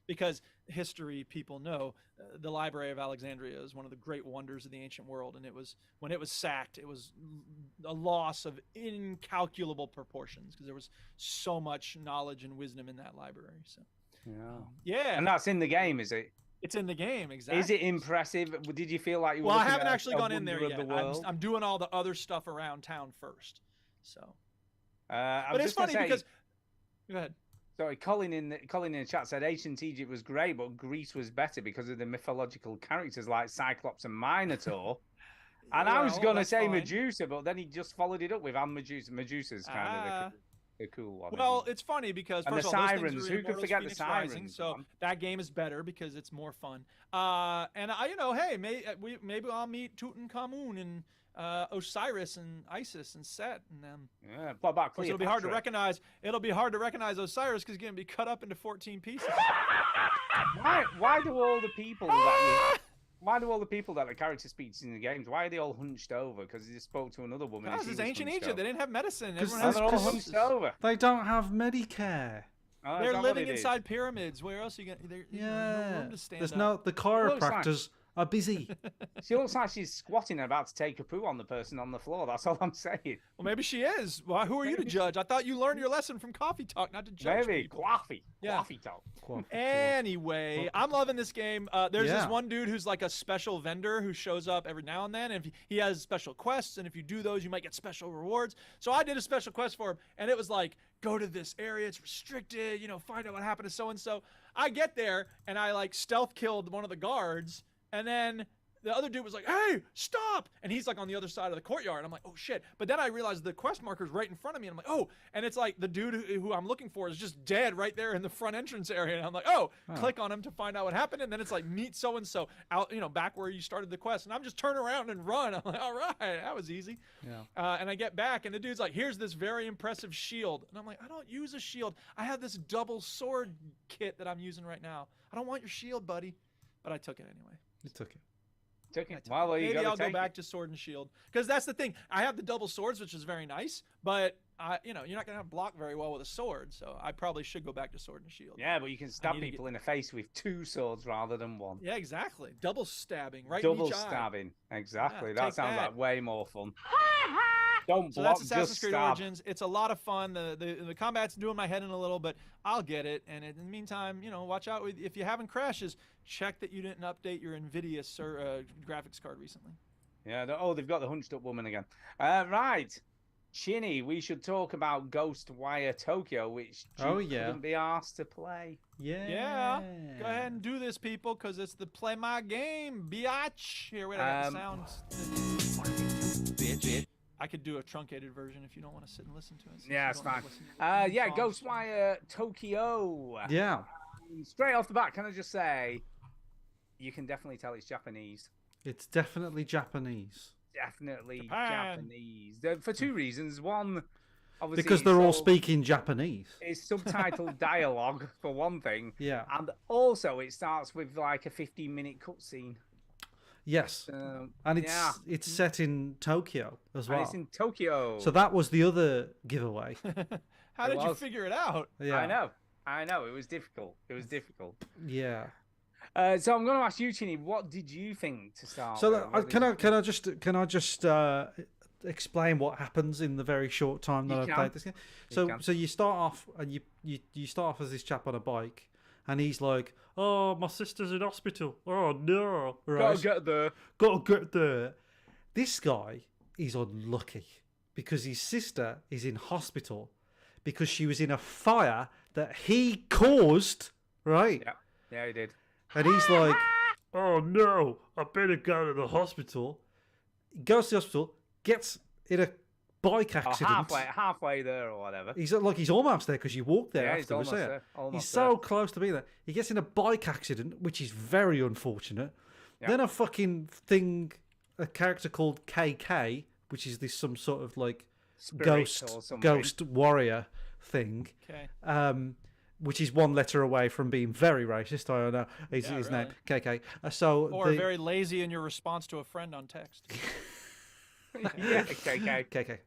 Because history people know, the Library of Alexandria is one of the great wonders of the ancient world, and when it was sacked, it was a loss of incalculable proportions because there was so much knowledge and wisdom in that library. So yeah, And that's in the game, is it? it's in the game. Exactly. Is it impressive? Did you feel like you were Well, I looking haven't at actually a gone in there wonder of yet. the world? I'm doing all the other stuff around town first. So, I'm but it's just gonna funny say- because go ahead. Sorry, Colin in the chat said ancient Egypt was great, but Greece was better because of the mythological characters like Cyclops and Minotaur. And I was Well, going to that's say fine. Medusa, but then he just followed it up with and Medusa. Medusa's kind of the cool one. Well, isn't it? it's funny because And first the of all, those sirens. things are Who could Immortals forget the Phoenix Rising, sirens, so man? that game is better because it's more fun. And I, hey, maybe I'll meet Tutankhamun and Osiris and Isis and Set and them. Yeah, what about Of course, it'll be hard to Cleopatra? recognize. It'll be hard to recognize Osiris because he's going to be cut up into 14 pieces. Why do all the people that why do all the people that the character speaks in the games? Why are they all hunched over? Because he just spoke to another woman. and Because she it's was ancient hunched Egypt. They over. didn't have medicine. 'Cause Everyone And has they're all diseases. hunched over. They don't have Medicare. Oh, is They're that what living it is? inside pyramids. Where else are you going? There's no Yeah. room to stand There's up. no the looks like- chiropractors are busy. She looks like she's squatting and about to take a poo on the person on the floor. That's all I'm saying. Well, maybe she is. Why? Who are you to judge? I thought you learned your lesson from Coffee Talk, not to judge Maybe people. coffee. Yeah. Coffee talk. Anyway, I'm loving this game. There's this Yeah. one dude who's like a special vendor who shows up every now and then, and he has special quests, and if you do those, you might get special rewards. So I did a special quest for him, and it was like, go to this area, it's restricted, find out what happened to so-and-so. I get there, and I like stealth killed one of the guards, and then the other dude was like, hey, stop! And he's like on the other side of the courtyard. I'm like, oh shit. But then I realized the quest marker's right in front of me. And I'm like, oh, and it's like the dude who I'm looking for is just dead right there in the front entrance area. And I'm like, oh, click on him to find out what happened. And then it's like, meet so-and-so out, back where you started the quest. And I'm just turn around and run. I'm like, all right, that was easy. Yeah. And I get back and the dude's like, here's this very impressive shield. And I'm like, I don't use a shield. I have this double sword kit that I'm using right now. I don't want your shield, buddy. But I took it anyway. You took it. Took it. I took Well, it. you Maybe gotta I'll go take back it. to sword and shield because that's the thing. I have the double swords, which is very nice, but you're not gonna block very well with a sword, so I probably should go back to sword and shield. Yeah, but you can stab need to people in the face with 2 swords rather than 1. Yeah, exactly. Double stabbing, right? in Double each eye. stabbing. Exactly. Yeah, that take sounds that. like way more fun. Don't So block, that's Assassin's just Creed stab. Origins. It's a lot of fun. The combat's doing my head in a little, but I'll get it. And in the meantime, watch out if you're having crashes. Check that you didn't update your NVIDIA graphics card recently. Yeah. They've got the hunched up woman again. Right. Chinny, we should talk about Ghostwire Tokyo, which Oh, Duke yeah. couldn't be asked to play. Yeah. Yeah. Go ahead and do this, people, because it's the play my game, biatch. Here, wait, I got the sound. Bitch. I could do a truncated version if you don't want to sit and listen to it. since Yeah, you it's don't fine. listen to the Yeah, songs. Ghostwire Tokyo. Yeah. Straight off the bat, can I just say, you can definitely tell it's Japanese. It's definitely Japanese. Definitely Japan. Japanese. For 2 reasons. One, obviously, Because they're all it's speaking Japanese. It's subtitled dialogue, for one thing. Yeah. And also, it starts with like a 15-minute cutscene. Yes. And yeah. it's set in Tokyo as And well. it's in Tokyo. So that was the other giveaway. How It did you was. figure it out? Yeah. I know. It was difficult. Yeah. So I'm going to ask you, Chinny, what did you think to start So with? that, What did you can I just explain what happens in the very short time that You I've can. played this game? can. So you start off and you start off as this chap on a bike, and he's like, "Oh, my sister's in hospital. Oh no, right? Gotta get there. Gotta get there." This guy is unlucky because his sister is in hospital because she was in a fire that he caused, right? Yeah, he did. And he's like, "Oh no, I better go to the hospital." He goes to the hospital, gets in a bike Oh, accident. halfway there or whatever. He's almost there because you walk there Yeah, he's afterwards. almost yeah. there, almost He's there. so close to being there. He gets in a bike accident, which is very unfortunate. Yeah. Then a fucking thing, a character called KK, which is this some sort of like Spirit or something. ghost warrior thing. Okay. Which is one letter away from being very racist. I don't know. His Yeah, name KK. So Or very lazy in your response to a friend on text. Yeah, okay. KK.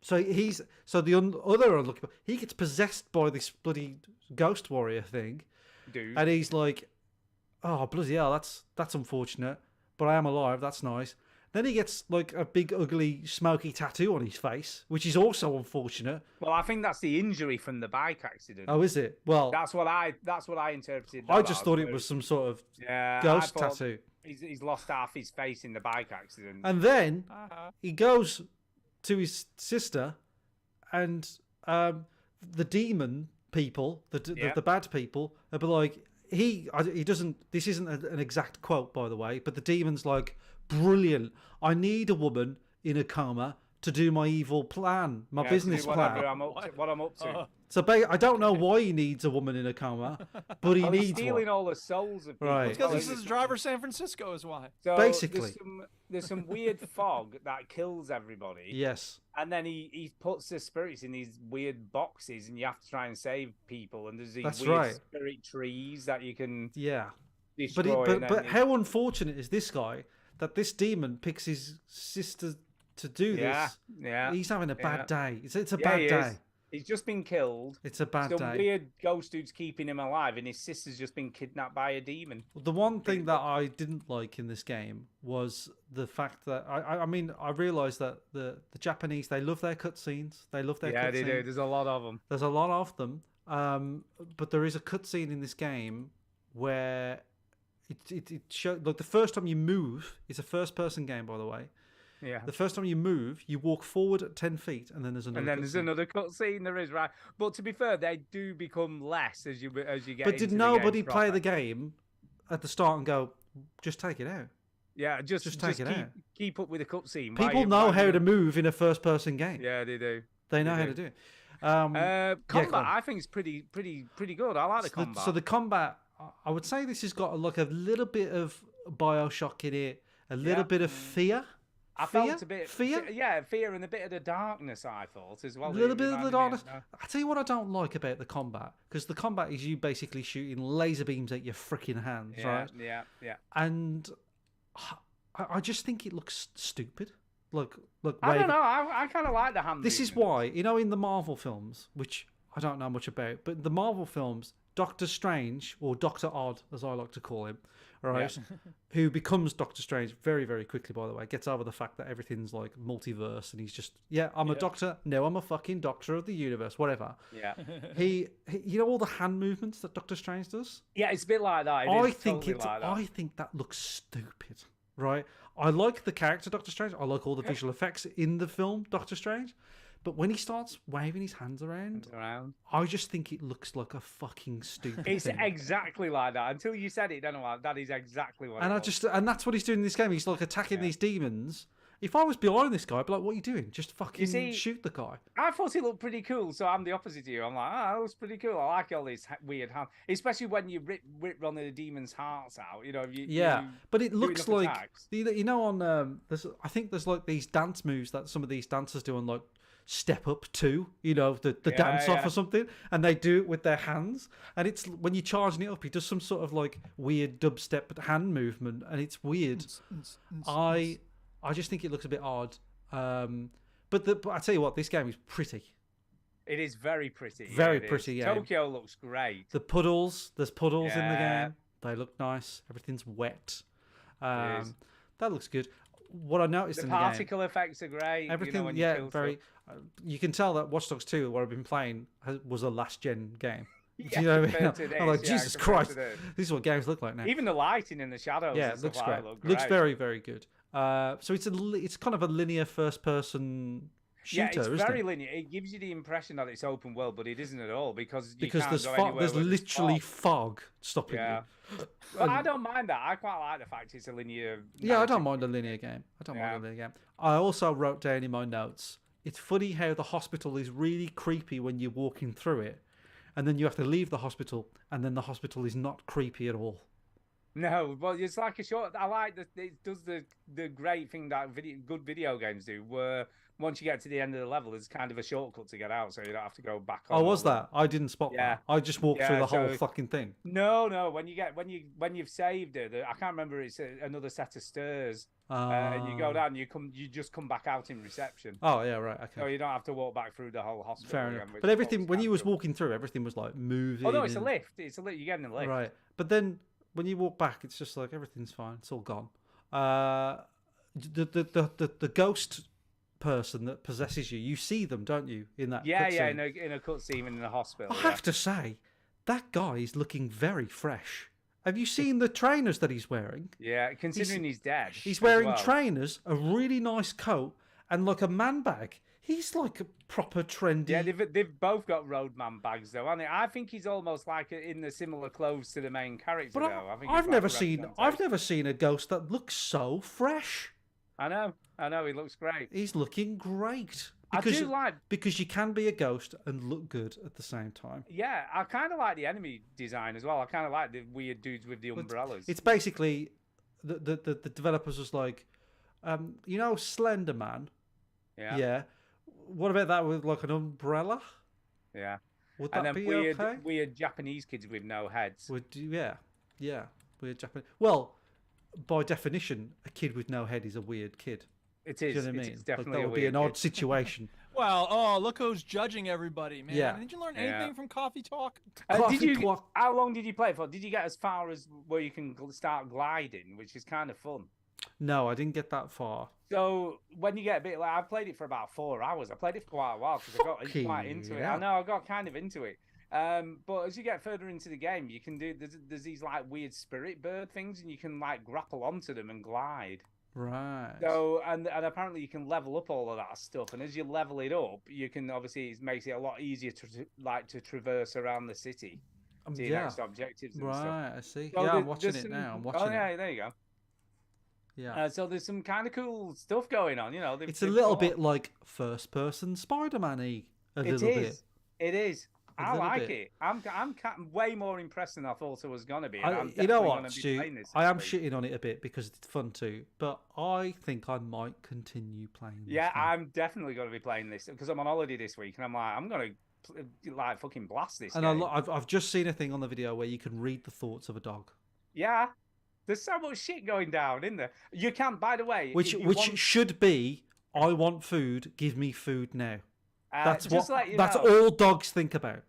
So the other unlucky, he gets possessed by this bloody ghost warrior thing, Dude. and he's like, "Oh bloody hell, that's unfortunate, but I am alive. That's nice." Then he gets like a big ugly smoky tattoo on his face, which is also unfortunate. Well, I think that's the injury from the bike accident. Oh, is it? Well, That's what I interpreted. I that just as, thought it where was some sort of yeah, I ghost thought tattoo. He's lost half his face in the bike accident. And then Uh-huh. he goes to his sister, and the demon people, the bad people, are be like, he doesn't. This isn't an exact quote, by the way, but the demon's like, "Brilliant! I need a woman in a coma to do my evil plan, my Yeah, business to do whatever plan." what I'm up to. So I don't know why he needs a woman in a coma, but he Oh, he's needs stealing one. all the souls of people. Right. Because Oh, this he's- is Driver San Francisco is why. so Basically. there's some weird fog that kills everybody. Yes. And then he puts the spirits in these weird boxes, and you have to try and save people. And there's these That's weird right. spirit trees that you can Yeah. destroy. But how unfortunate is this guy that this demon picks his sister to do yeah, this? yeah. He's having a bad day. It's a Yeah, bad he day. is. He's just been killed. It's a bad Some day. weird ghost dude's keeping him alive, and his sister's just been kidnapped by a demon. The one thing that I didn't like in this game was the fact that I mean I realised that the Japanese, they love their cutscenes. They love their Yeah, cutscenes. they do. There's a lot of them. There's a lot of them. But there is a cutscene in this game where it shows, like, the first time you move, it's a first person game, by the way. Yeah. The first time you move, you walk forward at 10 feet, and then there's another. And then there's cutscene. another cutscene. There is, right. But to be fair, they do become less as you get. But did into nobody the game play proper. the game at the start and go, just take it out? Yeah, just take it out. keep up with the cutscene. People know how to move in a first-person game. Yeah, they do. They know how to do it. Yeah, go Combat, on. I think, is pretty good. I like the combat. So the combat, I would say this has got like a little bit of Bioshock in it, a little bit of fear. I felt a bit fear. fear and a bit of the darkness. I thought as well. A little It bit of the reminded me darkness. I tell you what I don't like about the combat, because the combat is you basically shooting laser beams at your freaking hands, Yeah, right? yeah. And I just think it looks stupid. Look, I Raven. don't know. I kind of like the hand. This is why, in the Marvel films, which I don't know much about, but the Marvel films, Doctor Strange, or Doctor Odd, as I like to call him, right, who becomes Doctor Strange very, very quickly, by the way, gets over the fact that everything's like multiverse, and he's just, I'm a doctor, no, I'm a fucking doctor of the universe, whatever. Yeah. He all the hand movements that Doctor Strange does? Yeah, it's a bit like that. I think that looks stupid, right? I like the character Doctor Strange. I like all the visual effects in the film Doctor Strange. But when he starts waving his hands around, I just think it looks like a fucking stupid It's thing. exactly like that. Until you said it, don't know what, that is exactly what. And it was. and that's what he's doing in this game. He's like attacking these demons. If I was behind this guy, I'd be like, "What are you doing? Just fucking see, shoot the guy." I thought it looked pretty cool, so I'm the opposite to you. I'm like, that looks pretty cool. I like all these weird hands, especially when you rip one of the demons' hearts out. You know, But it do looks enough like attacks. on I think there's like these dance moves that some of these dancers do on like Step Up 2, the dance off or something, and they do it with their hands, and it's when you're charging it up, he does some sort of like weird dubstep hand movement, and it's weird. I just think it looks a bit odd. But I tell you what, this game is pretty. It is very pretty. yeah, Very it is. pretty game. Tokyo looks great. The puddles, there's puddles in the Yeah. game. They look nice. Everything's wet. is. That looks good. What I noticed The in the game, particle effects are great. everything, when you yeah, kill very. You can tell that Watch Dogs 2, what I've been playing, was a last gen game. Yeah, Do you know what I compared mean? to I'm like, this, yeah, Jesus compared Christ, to this. this is what games look like now. Even the lighting and the shadows. Yeah, and it stuff looks like great. that look Looks great. very, very good. So it's kind of a linear first person shooter, Yeah, it's isn't very it? linear. It gives you the impression that it's open world, but it isn't at all because you Because can't there's go fog, anywhere there's where there's literally fog. fog stopping Yeah. you. But I don't mind that. I quite like the fact it's a linear. Yeah, I narrative. don't mind a linear game. I don't mind a linear game. I also wrote down in my notes, it's funny how the hospital is really creepy when you're walking through it, and then you have to leave the hospital, and then the hospital is not creepy at all. No, well, it's like a short. I like that it does the great thing that good video games do, where once you get to the end of the level, there's kind of a shortcut to get out, so you don't have to go back. Oh, on was all that? I didn't spot Yeah. that. I just walked through Yeah, the whole so- fucking thing. No, when you've saved it, I can't remember. It's another set of stairs, and you go down. You just come back out in reception, Oh, yeah, right. Okay. so you don't have to walk back through the whole hospital. Fair again, enough. which But everything, looks when you was kind of walking through, everything was like moving. cool. Oh no, it's a and- lift. It's a lift. You get in the lift. Right. But then when you walk back, it's just like everything's fine. It's all gone. The ghost person that possesses you, you see them, don't you? In that Yeah, cutscene? in a cutscene in the hospital. I yeah. have to say, that guy is looking very fresh. Have you seen the trainers that he's wearing? Yeah, considering he's dead. He's as wearing well. trainers, a really nice coat, and like a man bag. He's like a proper trendy. Yeah, they've both got roadman bags though, haven't they? I think he's almost like in the similar clothes to the main character. but though. I think I've he's never like a seen. I've representation. never seen a ghost that looks so fresh. I know. He looks great. He's looking great. I do like. Because you can be a ghost and look good at the same time. Yeah, I kind of like the enemy design as well. I kind of like the weird dudes with the umbrellas. It's basically the developers was like, you know, Slender Man. Yeah. Yeah. What about that with like an umbrella? Yeah. Would And that then be weird, okay? weird Japanese kids with no heads. Yeah. Weird Japanese. Well, by definition, a kid with no head is a weird kid. It Do is. you know what I It's mean? Like, definitely that a would be weird an odd kid. situation. Well, oh, look who's judging everybody, man. Yeah. Did you learn Yeah. anything from Coffee Talk? Did you? Coffee talk. How long did you play it for? Did you get as far as where you can start gliding, which is kind of fun? No, I didn't get that far. So when you get a bit like, I played it for about 4 hours. I played it for quite a while because I got Fucking quite into it. hell. I know I got kind of into it. But as you get further into the game, you can do there's these like weird spirit bird things, and you can like grapple onto them and glide. Right. So and apparently you can level up all of that stuff, and as you level it up, you can obviously it makes it a lot easier to traverse around the city to your yeah. next objectives and stuff. Right, I see. So yeah, I'm there- watching there's it some- now. I'm watching Oh yeah, it. there you go. Yeah. So there's some kind of cool stuff going on. You know, It's a little bit like first-person Spider-Man-y. A little bit. It is. A I little like bit. it. I'm way more impressed than I thought I was gonna be. and I'm You know definitely what, gonna be Stu? playing this I am this week. shitting on it a bit because it's fun too, but I think I might continue playing this Yeah, now. I'm definitely gonna be playing this because I'm on holiday this week, and I'm like, I'm gonna like fucking blast this. And game. I've just seen a thing on the video where you can read the thoughts of a dog, Yeah, there's so much shit going down in there. You can, by the way, which if you which want- should be, I want food, give me food now. That's just what. let you That's know, all dogs think about.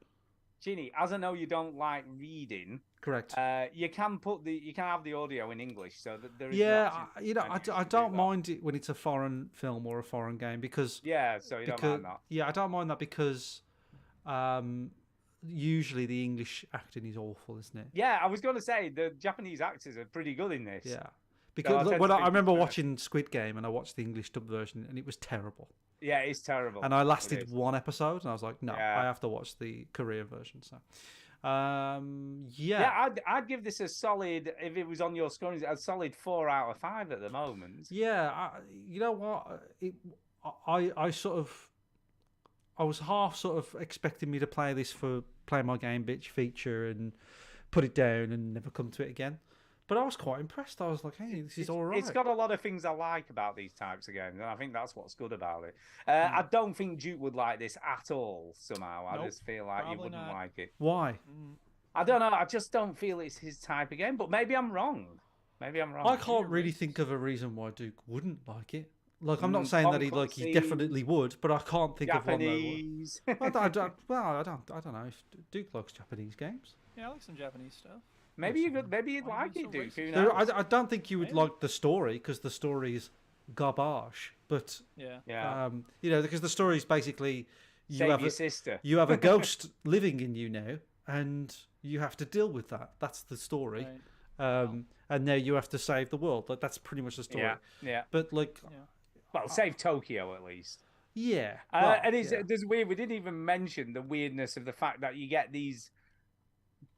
Ginny, as I know you don't like reading, Correct. you can have the audio in English, so that there is. an Yeah, option for you I to do don't that. mind it when it's a foreign film or a foreign game because Yeah, so you don't mind that. yeah, I don't mind that because usually the English acting is awful, isn't it? Yeah, I was going to say the Japanese actors are pretty good in this. Yeah, I because tend when to I think remember it's better. watching Squid Game and I watched the English dub version and it was terrible. Yeah, it's terrible. And I It lasted is. one episode and I was like, no, Yeah. I have to watch the Korean version. So, Yeah, I'd give this a solid. If it was on your scoring, a solid 4 out of 5 at the moment. Yeah, you know what? I sort of, I was half sort of expecting me to play this for play my game bitch feature and put it down and never come to it again. But I was quite impressed. I was like, hey, this is all right. It's got a lot of things I like about these types of games, and I think that's what's good about it. Hmm. I don't think Duke would like this at all. Somehow, I Nope, just feel like he probably wouldn't not. like it. Why? I don't know. I just don't feel it's his type of game. But maybe I'm wrong. Maybe I'm wrong. I can't really think of a reason why Duke wouldn't like it. Like, I'm not saying that he Long he definitely would, but I can't think of one that would. Japanese. I don't know if Duke likes Japanese games. Yeah, I like some Japanese stuff. Maybe you could. Maybe you'd Why like are you it, so Duke. Who racist? knows? I don't think you would Maybe. like the story because the story's garbage. But Yeah. Yeah. because the story's basically Save your sister. you have a ghost living in you now, and you have to deal with that. That's the story. Right. And now you have to save the world. Like, that's pretty much the story. Yeah. Yeah. But like, Well, save Tokyo at least. yeah. well, And it's yeah. there's weird. We didn't even mention the weirdness of the fact that you get these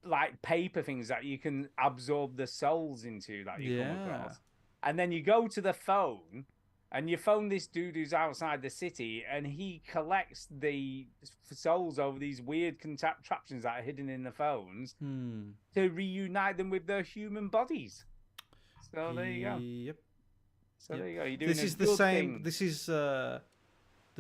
like paper things that you can absorb the souls into that you come Yeah. across, and then you go to the phone. And you phone this dude who's outside the city, and he collects the souls over these weird contraptions that are hidden in the phones to reunite them with their human bodies. So there you go. Yep. So there you go. You're doing This a is the good same. thing. This is the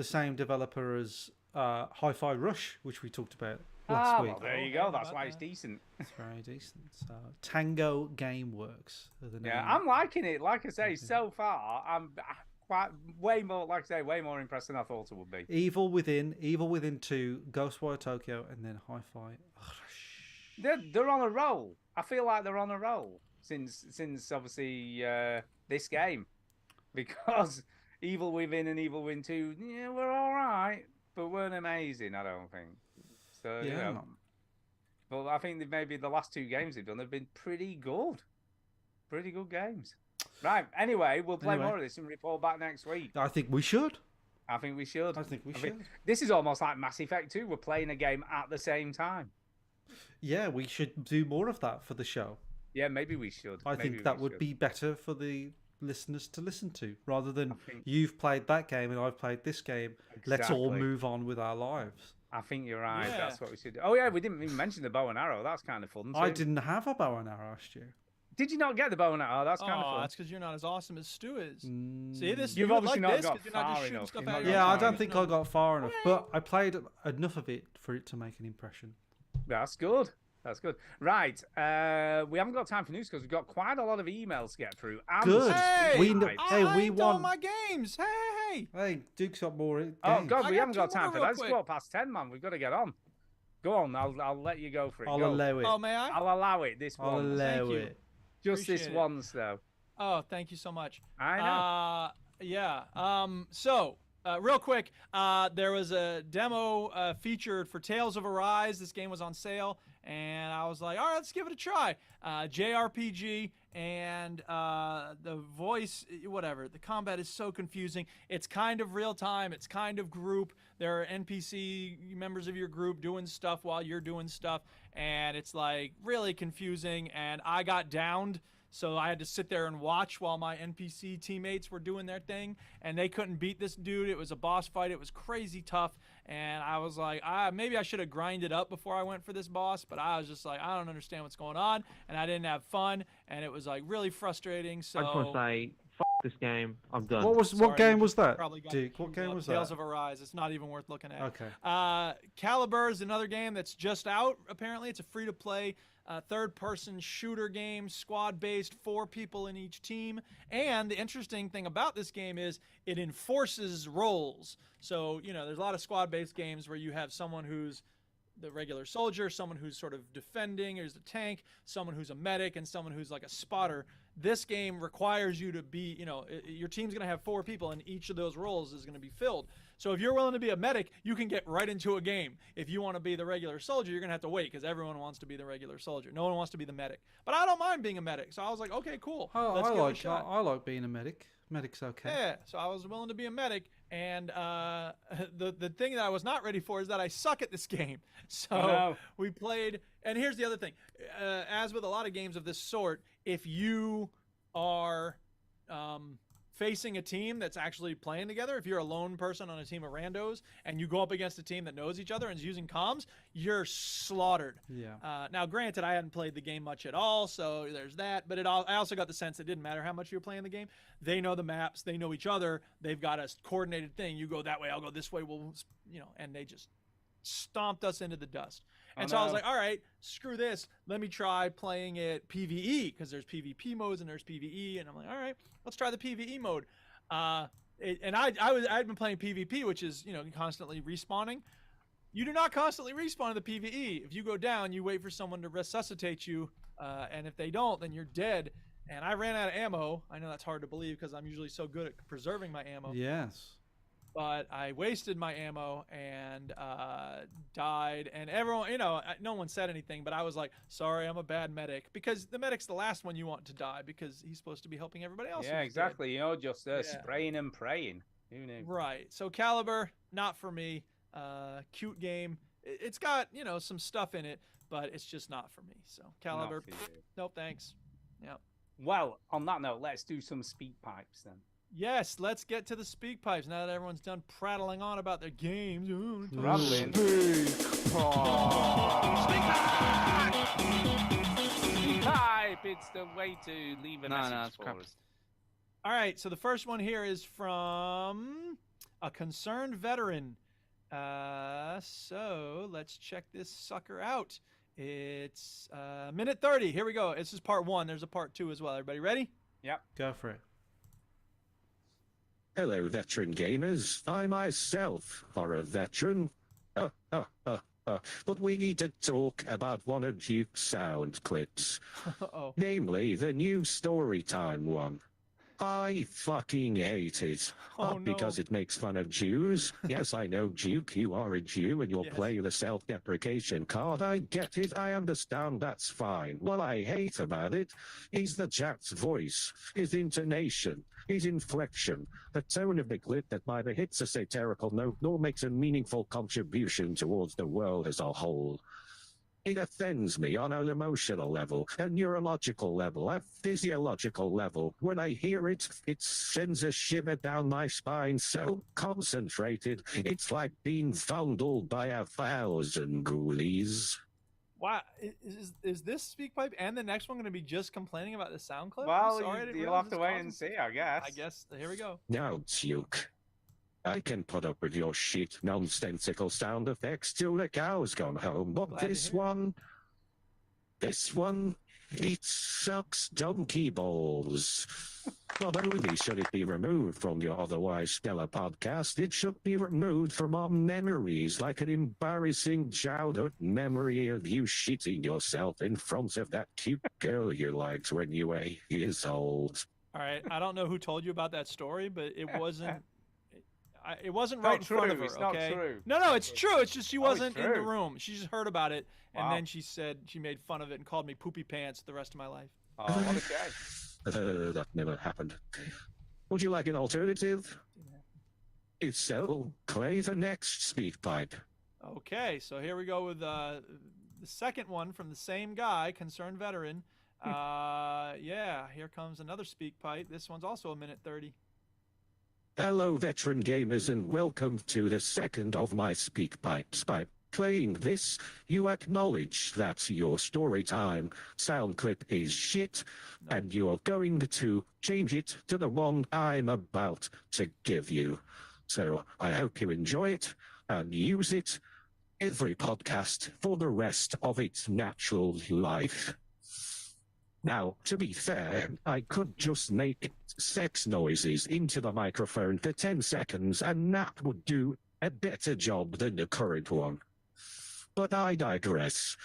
same developer as Hi-Fi Rush, which we talked about last week. Well, there you Oh, go. how That's about why it's that? decent. It's very decent. So, Tango Gameworks. Are the Yeah, name. I'm liking it. Like I say, so far, I'm quite way more. Like I say, way more impressed than I thought it would be. Evil Within 2, Ghostwire Tokyo, and then Hi-Fi Rush. They're on a roll. I feel like they're on a roll since obviously this game, because Evil Within and Evil Within 2, yeah, were all right, but weren't amazing. I don't think. So you Yeah. know, but I think that maybe the last 2 games they've done have been pretty good games. Right. Anyway, we'll play Anyway. more of this and report back next week. I think we should. I think we should. I think we should. This is almost like Mass Effect 2. We're playing a game at the same time. Yeah, we should do more of that for the show. Yeah, maybe we should. I Maybe think that we would should. be better for the listeners to listen to, rather than think- you've played that game and I've played this game. Let's all Exactly. move on with our lives. I think you're right. Yeah. That's what we should do. Oh yeah, we didn't even mention the bow and arrow. That's kind of fun. I too. didn't have a bow and arrow last year. Did you not get the bow and arrow? That's kind of Oh, fun. that's because you're not as awesome as Stu is. Mm, See this? You've you would obviously like not this got 'cause you're not just far shooting enough. stuff You've out not of got your Yeah, I far don't enough. think I got far enough, but I played enough of it for it to make an impression. That's good. That's good. Right. We haven't got time for news because we've got quite a lot of emails to get through. And Good. Hey, We kn- Right. hey, I we ain't done won. my games. Hey. Hey, Duke's got more. Oh games. God, I we got haven't got 2 time more for real that. It's quick. 10:15, man. We've got to get on. Go on. I'll let you go for it. I'll Go. allow it. Oh, may I? I'll allow it this I'll once. allow Thank you. it. Just this Appreciate it. once, though. Oh, thank you so much. I know. Yeah. So, real quick, there was a demo featured for Tales of Arise. This game was on sale, and I was like, all right, let's give it a try. JRPG, and the voice, whatever. The combat is so confusing. It's kind of real time. It's kind of group. There are NPC members of your group doing stuff while you're doing stuff, and it's like really confusing. And I got downed. So I had to sit there and watch while my NPC teammates were doing their thing, and they couldn't beat this dude. It was a boss fight. It was crazy tough, and I was like, maybe I should have grinded up before I went for this boss, but I was just like, I don't understand what's going on, and I didn't have fun, and it was like really frustrating. So I just want to say, this game. I'm done. What Sorry, game you was that, probably got Duke? What game was Tales that? of Arise. It's not even worth looking at. Okay. Caliber is another game that's just out. Apparently, it's a free-to-play third-person shooter game, squad-based, 4 people in each team. And the interesting thing about this game is it enforces roles. So, there's a lot of squad-based games where you have someone who's the regular soldier, someone who's sort of defending, there's a tank, someone who's a medic, and someone who's like a spotter. This game requires you to be, your team's going to have 4 people, and each of those roles is going to be filled. So if you're willing to be a medic, you can get right into a game. If you want to be the regular soldier, you're going to have to wait because everyone wants to be the regular soldier. No one wants to be the medic. But I don't mind being a medic. So I was like, okay, cool. Let's give it a shot. I like being a medic. Medic's okay. Yeah, so I was willing to be a medic, and the thing that I was not ready for is that I suck at this game. So no. we played, and here's the other thing. As with a lot of games of this sort, if you are facing a team that's actually playing together, if you're a lone person on a team of randos and you go up against a team that knows each other and is using comms, you're slaughtered. Yeah. Now, granted, I hadn't played the game much at all, so there's that. But I also got the sense it didn't matter how much you were playing the game. They know the maps. They know each other. They've got a coordinated thing. You go that way, I'll go this way. And they just stomped us into the dust. And so I was like, all right, screw this. Let me try playing it PvE because there's PvP modes and there's PvE. And I'm like, all right, let's try the PvE mode. I'd been playing PvP, which is constantly respawning. You do not constantly respawn in the PvE. If you go down, you wait for someone to resuscitate you, and if they don't, then you're dead. And I ran out of ammo. I know that's hard to believe because I'm usually so good at preserving my ammo. Yes. But I wasted my ammo and died. And everyone, no one said anything, but I was like, sorry, I'm a bad medic. Because the medic's the last one you want to die because he's supposed to be helping everybody else. Yeah, who's exactly. Just Yeah. spraying and praying. Who knew? dead. Right. So Caliber, not for me. Cute game. It's got, some stuff in it, but it's just not for me. So Caliber, Not for you. no thanks. Yep. Well, on that note, let's do some speak pipes then. Yes, let's get to the speak pipes now that everyone's done prattling on about their games. Rattling. Speak pipe! It's the way to leave a message it's for crap. us. All right, so the first one here is from a concerned veteran. So let's check this sucker out. It's minute 30. Here we go. This is part 1. There's a part 2 as well. Everybody ready? Yep. Go for it. Hello, veteran gamers. I myself are a veteran. But we need to talk about one of Duke's sound clips, Uh-oh. namely the new Storytime one. I fucking hate it. Oh, Not because no. it makes fun of Jews. Yes, I know, Duke, you are a Jew and you'll Yes. play the self-deprecation card. I get it. I understand. That's fine. What I hate about it is the chat's voice, his intonation, his inflection, the tone of the clip that neither hits a satirical note nor makes a meaningful contribution towards the world as a whole. It offends me on an emotional level, a neurological level, a physiological level. When I hear it, it sends a shiver down my spine so concentrated, it's like being fondled by 1,000 ghoulies. Wow. Is this speak pipe and the next one going to be just complaining about the sound clip? I'm Well, sorry, I didn't you'll realize have to this wait caused and some- see, I guess. I guess. Here we go. Now, Duke, I can put up with your shit, nonsensical sound effects till the cow's gone home, but Glad to this hear one, it sucks donkey balls. Not only should it be removed from your otherwise stellar podcast, it should be removed from our memories like an embarrassing childhood memory of you shitting yourself in front of that cute girl you liked when you were 8 years old. All right. I don't know who told you about that story, but it wasn't. It wasn't Not right in front of true, her. it's not Okay. true. No, it's true. It's just she Oh, it's wasn't in the true. room. She just heard about it, and Wow. then she said she made fun of it and called me poopy pants the rest of my life. Oh, what a shame. That never happened. Would you like an alternative? If so, play the next speak pipe. Okay, so here we go with the second one from the same guy, concerned veteran. Yeah, here comes another speak pipe. This one's also a minute 30. Hello, veteran gamers, and welcome to the second of my speak pipes. By playing this, you acknowledge that your story time sound clip is shit, and you're going to change it to the one I'm about to give you. So I hope you enjoy it and use it every podcast for the rest of its natural life. Now, to be fair, I could just make sex noises into the microphone for 10 seconds and that would do a better job than the current one. But I digress.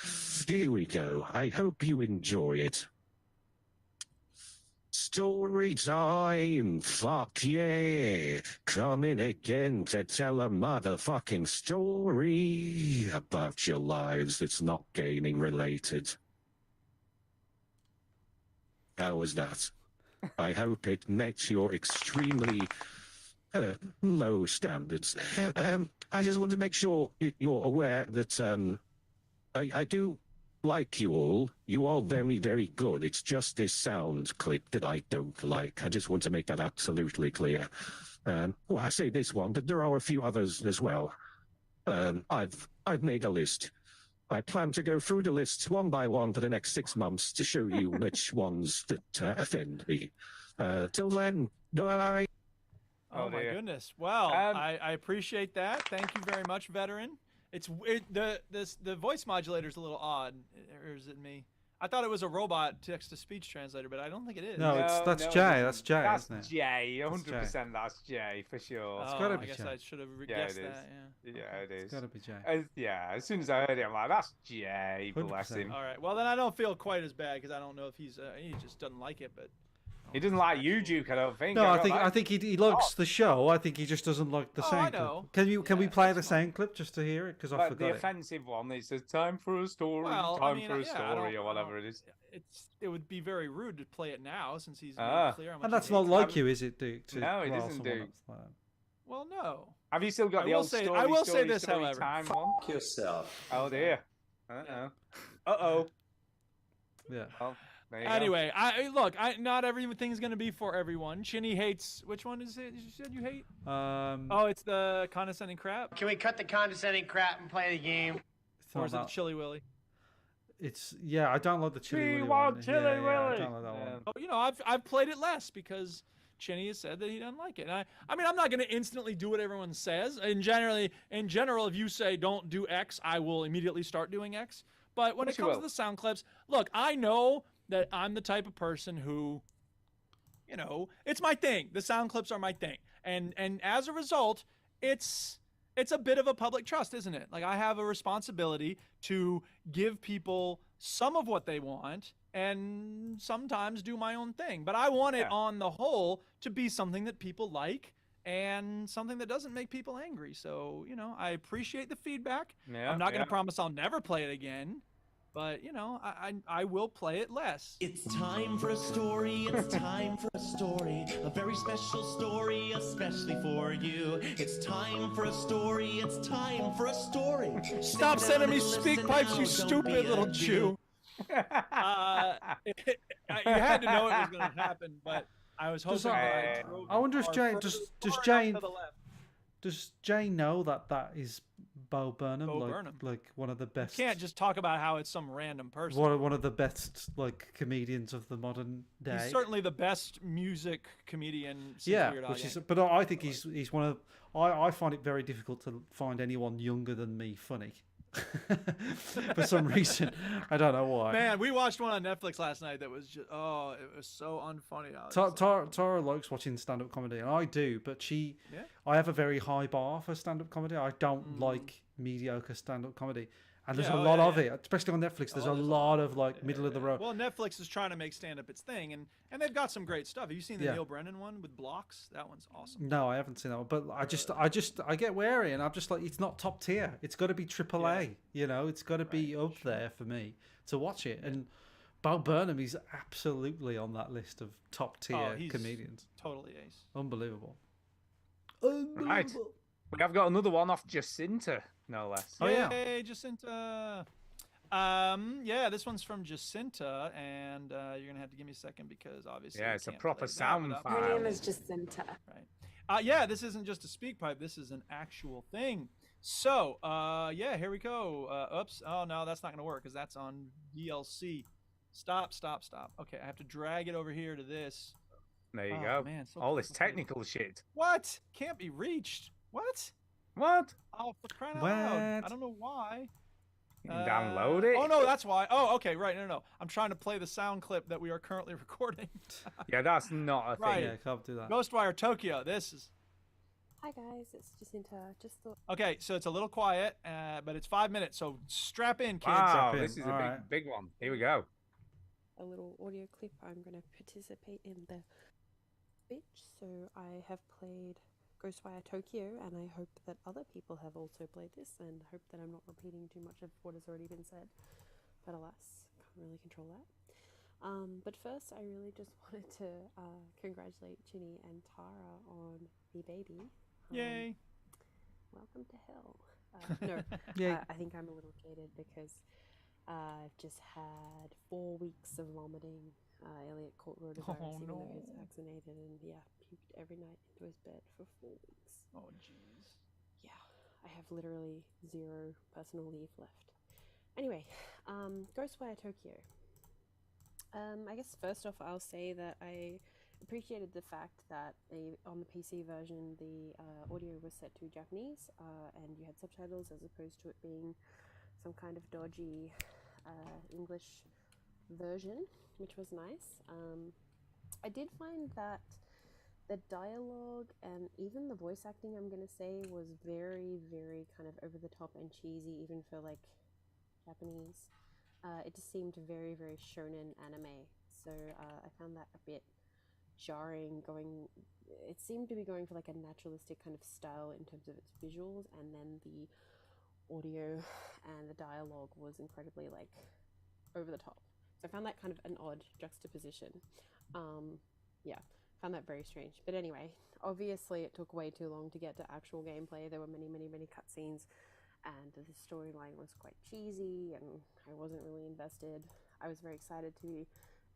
Here we go. I hope you enjoy it. Story time, fuck yeah. Coming again to tell a motherfucking story about your lives that's not gaming related. How was that? I hope it met your extremely low standards. I just want to make sure you're aware that I do like you all. You are very, very good. It's just this sound clip that I don't like. I just want to make that absolutely clear. Well, I say this one, but there are a few others as well. I've made a list. I plan to go through the lists one by one for the next 6 months to show you which ones that offend me. Till then, bye. Oh, my dear. goodness. Well, Um, I appreciate that. Thank you very much, veteran. The voice modulator's a little odd, or is it me? I thought it was a robot text-to-speech translator, but I don't think it is. No, that's Jay. That's Jay, That's isn't it? Jay. That's Jay. 100% that's Jay for sure. Oh, gotta be I guess Jay. I should have Yeah, guessed it is. that. Yeah. Yeah, it is. It's gotta be Jay. Yeah, as soon as I heard it, I'm like, that's Jay. Bless 100%. him. All right. Well, then I don't feel quite as bad because I don't know if he just doesn't like it, but. He doesn't like you, Duke. I don't think. No, got I that. think he likes the show. I think he just doesn't like the Oh, I sound know. clip. Can we Yeah, play the that's fine. sound clip just to hear it? Because I Like forgot the it. offensive one. It says time for a story. Well, time I mean, for a yeah, I story, don't- or whatever it is. It would be very rude to play it now since he's made Ah. it clear how much And he that's not hates like it. you, is it, Duke? To No, it rile isn't, someone Duke. up like that? Well, no. Have you still got I the will old say- story? I will say story, this, story however. time one? yourself. Oh dear. Uh-oh. Uh-oh. Yeah. Well, there you go. Anyway, not everything's gonna be for everyone. Chinny hates. Which one is it? You said you hate? Oh, it's the condescending crap, Can we cut the condescending crap and play the game? It's or not is it the that. Chili Willy? It's I don't like the chili We willy want one. Chili yeah, I Willy. don't like that Yeah. one. Oh, I've played it less because Chinny has said that he doesn't like it. And I mean, I'm not gonna instantly do what everyone says. In general, if you say don't do X, I will immediately start doing X. But when Yes, it you comes to will. the sound clips, look, I know that I'm the type of person who, it's my thing. The sound clips are my thing, and as a result, it's a bit of a public trust, isn't it? Like I have a responsibility to give people some of what they want and sometimes do my own thing. But I want it Yeah. on the whole to be something that people like and something that doesn't make people angry. So, I appreciate the feedback. Yeah, I'm not going yeah. to promise I'll never play it again, but I will play it less. It's time for a story, it's time for a story. A very special story, especially for you. It's time for a story, it's time for a story. Stop Sit sending down me and speak listen pipes, now, you don't stupid be little a Jew. You had to know it was going to happen, but I was hoping Does that that- drove I wonder if far Jane further- does far enough Jane to the left. does Jane know that is Bo Burnham, Bo like Burnham. like one of the best. Can't just talk about how it's some random person. one of the best like comedians of the modern day. He's certainly the best music comedian since yeah, Weird Al which is, Yankovic. but I think he's one of. I find it very difficult to find anyone younger than me funny. For some reason, I don't know why. Man, we watched one on Netflix last night that was just it was so unfunny. I was just like, Tara likes watching stand-up comedy, and I do, but Yeah? I have a very high bar for stand-up comedy. I don't like mediocre stand-up comedy, and there's Yeah, a oh, lot yeah, of yeah. it, especially on Netflix. There's there's a a lot of like middle of the road. Well, Netflix is trying to make stand-up its thing, and they've got some great stuff. Have you seen the Yeah. Neil Brennan one with Blocks? That one's awesome. No, I haven't seen that one, but I get wary, and I'm just like, it's not top tier. It's got to be AAA. It's got to be up there for me to watch it. And Bo Burnham, he's absolutely on that list of top tier he's comedians. Totally ace. Unbelievable. Right. We have got another one off Jacinta, no less. Oh, yeah. Yay, Jacinta. This one's from Jacinta, and you're gonna have to give me a second because obviously Yeah, we it's a can't proper play that sound without- file. My name is Jacinta. Right. This isn't just a speak pipe. This is an actual thing. So, here we go. Oops. Oh no, that's not gonna work because that's on DLC. Stop. Okay, I have to drag it over here to this. There you Oh, go. man, so All this complicated. technical shit. What? Can't be reached. What? What? Oh, for crying out loud! What? I don't know why. You can download it. Oh no, that's why. Oh, okay, right. No. I'm trying to play the sound clip that we are currently recording. Yeah, that's not a thing. Right. Yeah, can't do that. Ghostwire Tokyo. This is Hi guys, it's Jacinta. Just thought okay. So it's a little quiet, but it's 5 minutes. So strap in, kids. Wow, Strap in. this is a Alright. big one. Here we go. a little audio clip. I'm going to participate in the pitch. So I have played Ghostwire Tokyo, and I hope that other people have also played this, and hope that I'm not repeating too much of what has already been said. But alas, can't really control that. But first, I really just wanted to congratulate Ginny and Tara on the baby. Yay! Welcome to hell. No, Yay. I think I'm a little jaded because I've just had 4 weeks of vomiting. Elliot caught rotavirus Oh, even though no. he's vaccinated, and puked every night into his bed for 4 weeks. Oh jeez. Yeah, I have literally 0 personal leave left. Anyway, Ghostwire Tokyo. I guess first off, I'll say that I appreciated the fact that on the PC version, the audio was set to Japanese, and you had subtitles as opposed to it being some kind of dodgy English version, which was nice. I did find that the dialogue and even the voice acting, I'm gonna say, was very, very kind of over the top and cheesy, even for like Japanese. It just seemed very, very shonen anime. So I found that a bit jarring. It seemed to be going for like a naturalistic kind of style in terms of its visuals, and then the audio and the dialogue was incredibly like over the top. So I found that kind of an odd juxtaposition. Yeah, found that very strange. But anyway, obviously it took way too long to get to actual gameplay. There were many, many, many cutscenes, and the storyline was quite cheesy, and I wasn't really invested. I was very excited to be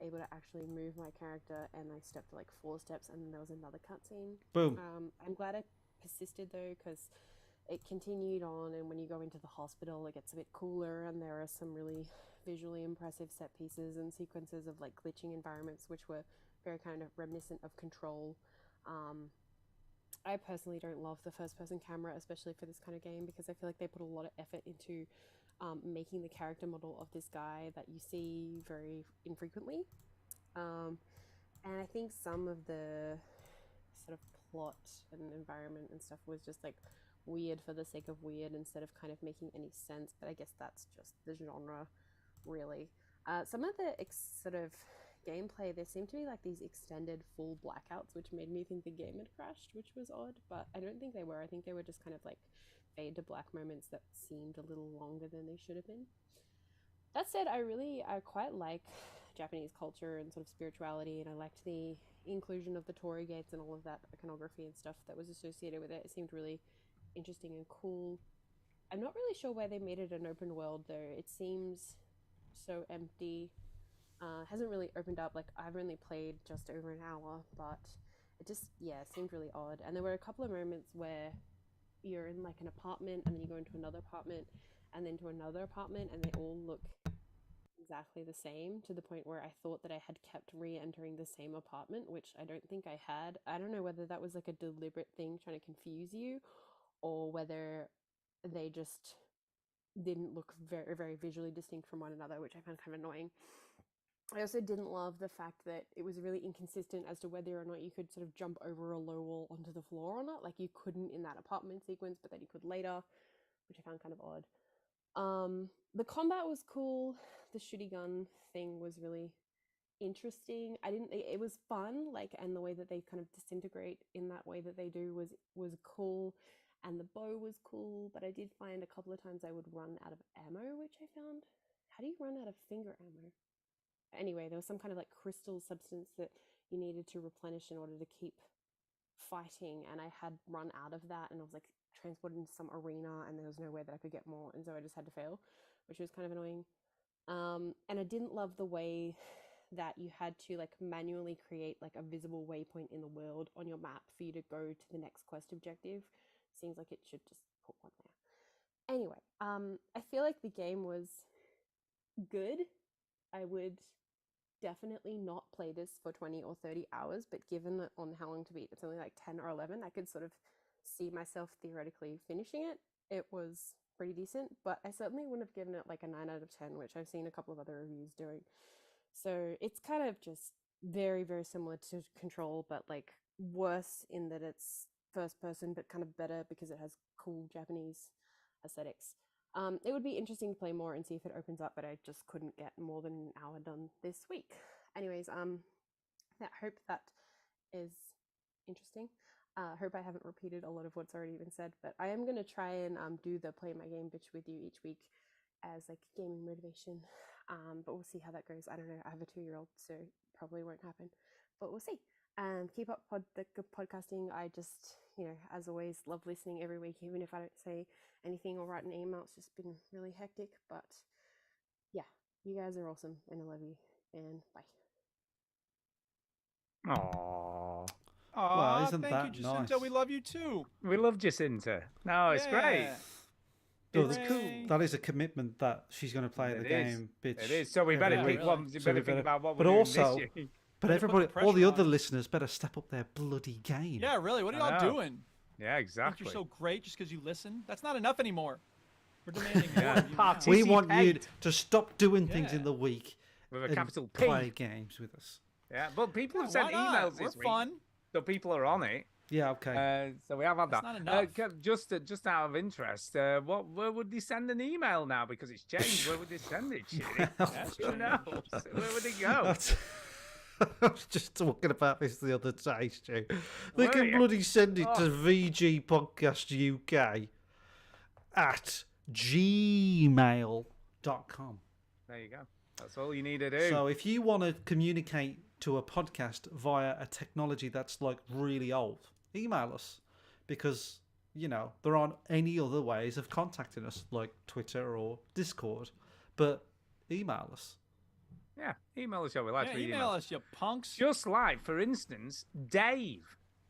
able to actually move my character, and I stepped like 4 steps, and then there was another cutscene. Boom. I'm glad I persisted though, because it continued on, and when you go into the hospital, it gets a bit cooler, and there are some really visually impressive set pieces and sequences of like glitching environments, which were very kind of reminiscent of Control. I personally don't love the first-person camera, especially for this kind of game, because I feel like they put a lot of effort into making the character model of this guy that you see very infrequently. And I think some of the sort of plot and environment and stuff was just like weird for the sake of weird instead of kind of making any sense, but I guess that's just the genre, really. Some of the sort of gameplay, there seemed to be like these extended full blackouts, which made me think the game had crashed, which was odd, but I don't think they were. I think they were just kind of like fade to black moments that seemed a little longer than they should have been. That said, I quite like Japanese culture and sort of spirituality, and I liked the inclusion of the torii gates and all of that iconography and stuff that was associated with it. It seemed really interesting and cool. I'm not really sure why they made it an open world though. It seems so empty. Hasn't really opened up. Like, I've only played just over an hour, but it just, yeah, it seemed really odd. And there were a couple of moments where you're in like an apartment, and then you go into another apartment, and then to another apartment, and they all look exactly the same, to the point where I thought that I had kept re-entering the same apartment, which I don't think I had. I don't know whether that was like a deliberate thing trying to confuse you, or whether they just didn't look very, very visually distinct from one another, which I found kind of annoying. I also didn't love the fact that it was really inconsistent as to whether or not you could sort of jump over a low wall onto the floor or not. Like, you couldn't in that apartment sequence, but then you could later, which I found kind of odd. The combat was cool. The shooty gun thing was really interesting. It was fun, like, and the way that they kind of disintegrate in that way that they do was cool, and the bow was cool, but I did find a couple of times I would run out of ammo, which I found, how do you run out of finger ammo? Anyway, there was some kind of like crystal substance that you needed to replenish in order to keep fighting, and I had run out of that, and I was like transported into some arena, and there was no way that I could get more, and so I just had to fail, which was kind of annoying. And I didn't love the way that you had to like manually create like a visible waypoint in the world on your map for you to go to the next quest objective. Seems like it should just put one there. Anyway, I feel like the game was good. I would definitely not play this for 20 or 30 hours, but given on How Long to Beat, it's only like 10 or 11, I could sort of see myself theoretically finishing it. It was pretty decent, but I certainly wouldn't have given it like a 9 out of 10, which I've seen a couple of other reviews doing. So it's kind of just very, very similar to Control, but like worse in that it's first person, but kind of better because it has cool Japanese aesthetics. It would be interesting to play more and see if it opens up, but I just couldn't get more than an hour done this week. Anyways, I hope that is interesting. Hope I haven't repeated a lot of what's already been said, but I am going to try and do the Play My Game bitch with you each week as like gaming motivation, but we'll see how that goes. I don't know, I have a 2-year-old, so probably won't happen, but we'll see. Keep up the good podcasting. I just, as always, love listening every week, even if I don't say anything or write an email. It's just been really hectic, but yeah, you guys are awesome, and I love you, and bye. Aww. Well, isn't thank that you, Jacinta. nice? We love you too. We love Jacinta. No, it's great. It's Hooray. cool. That is a commitment that she's going to play the game, bitch. It is. So we better every pick week. one. We So better we think about what but we're doing also, this year. but Better put the everybody, all the pressure other on. listeners better step up their bloody game. Yeah, really. What are I y'all know. doing? Yeah, Think exactly. you're so great just because you listen? That's not enough anymore. We're demanding more Yeah. of you now. Party- We want you Participate. to stop doing things Yeah. in the week with a and capital P. play games with us. Yeah, but people have Yeah, sent why not? emails We're this week, fun. so people are on it. Yeah, okay. So we have had That's that. not enough. Just out of interest, where would they send an email now? Because it's changed. Where would they send it? Chitty? Who knows? Where would it go? I was just talking about this the other day, Stu. They Were can you? bloody send it Oh. to VG Podcast UK at gmail.com. There you go. That's all you need to do. So if you want to communicate to a podcast via a technology that's like really old, email us, because there aren't any other ways of contacting us like Twitter or Discord, but email us. Yeah, email us. We like to read email emails. us, you punks. Just like, for instance, Dave,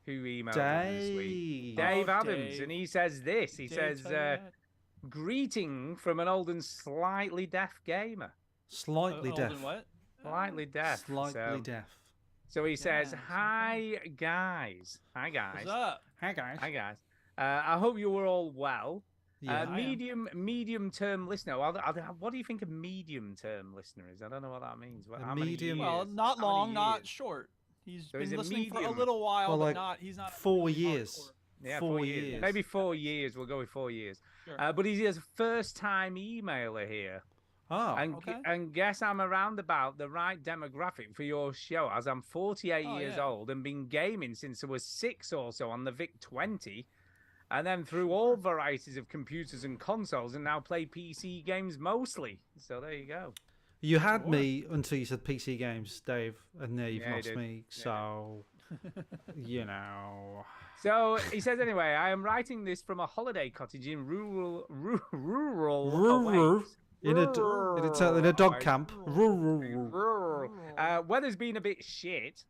who emailed us this week. Dave. Dave Adams, Dave. and he says this. He Dave, says, tell you that. greeting from an old and slightly deaf gamer. Slightly Old deaf. and what? Slightly deaf. Slightly so, deaf. So he says, Yes, hi, guys. Hi, guys. What's up? Hi guys. Hi, guys. I hope you were all well. Yeah. I am. Medium term listener. What do you think a medium term listener is? I don't know what that means. A How many medium- years? Well, not How many long, not years? short. He's So he's been a listening for a medium. little while, Well, but like not. He's not 4 really years. Yeah, 4 years. Maybe 4 years. We'll go with 4 years. Sure. But he's a first time emailer here. Oh, okay. And guess I'm around about the right demographic for your show, as I'm 48 Oh, years yeah. old and been gaming since I was 6 or so on the VIC-20, and then through all varieties of computers and consoles, and now play PC games mostly. So there you go. you had me until you said PC games, Dave, and now you've Yeah, you lost did. me. So, So he says, anyway, I am writing this from a holiday cottage in rural Rural. Wales. in a dog camp. Rural. Weather's been a bit shit,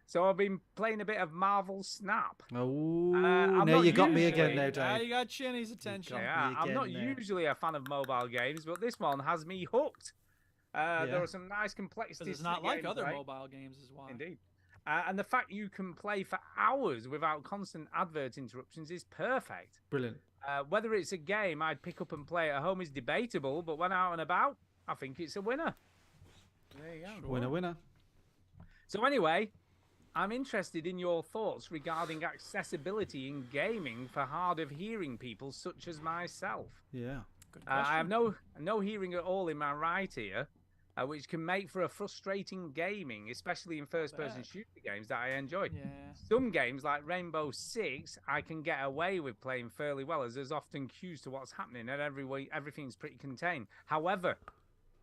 so I've been playing a bit of Marvel Snap. Oh, I'm now not you got me again, usually- now, Now Dave. you got Chinny's attention. Yeah, I'm again not there. usually a fan of mobile games, but this one has me hooked. Yeah. There are some nice Because complexities. it's to not the like other gameplay. mobile games, is why. Indeed. And the fact you can play for hours without constant advert interruptions is perfect. Brilliant. Whether it's a game I'd pick up and play at home is debatable, but when out and about, I think it's a winner. There you go. Winner, winner. So anyway, I'm interested in your thoughts regarding accessibility in gaming for hard of hearing people such as myself. Yeah. Good I have question. no hearing at all in my right ear, which can make for a frustrating gaming, especially in first-person bet. shooter games that I enjoy. Yeah. Some games like Rainbow Six, I can get away with playing fairly well, as there's often cues to what's happening, and everything's pretty contained. However,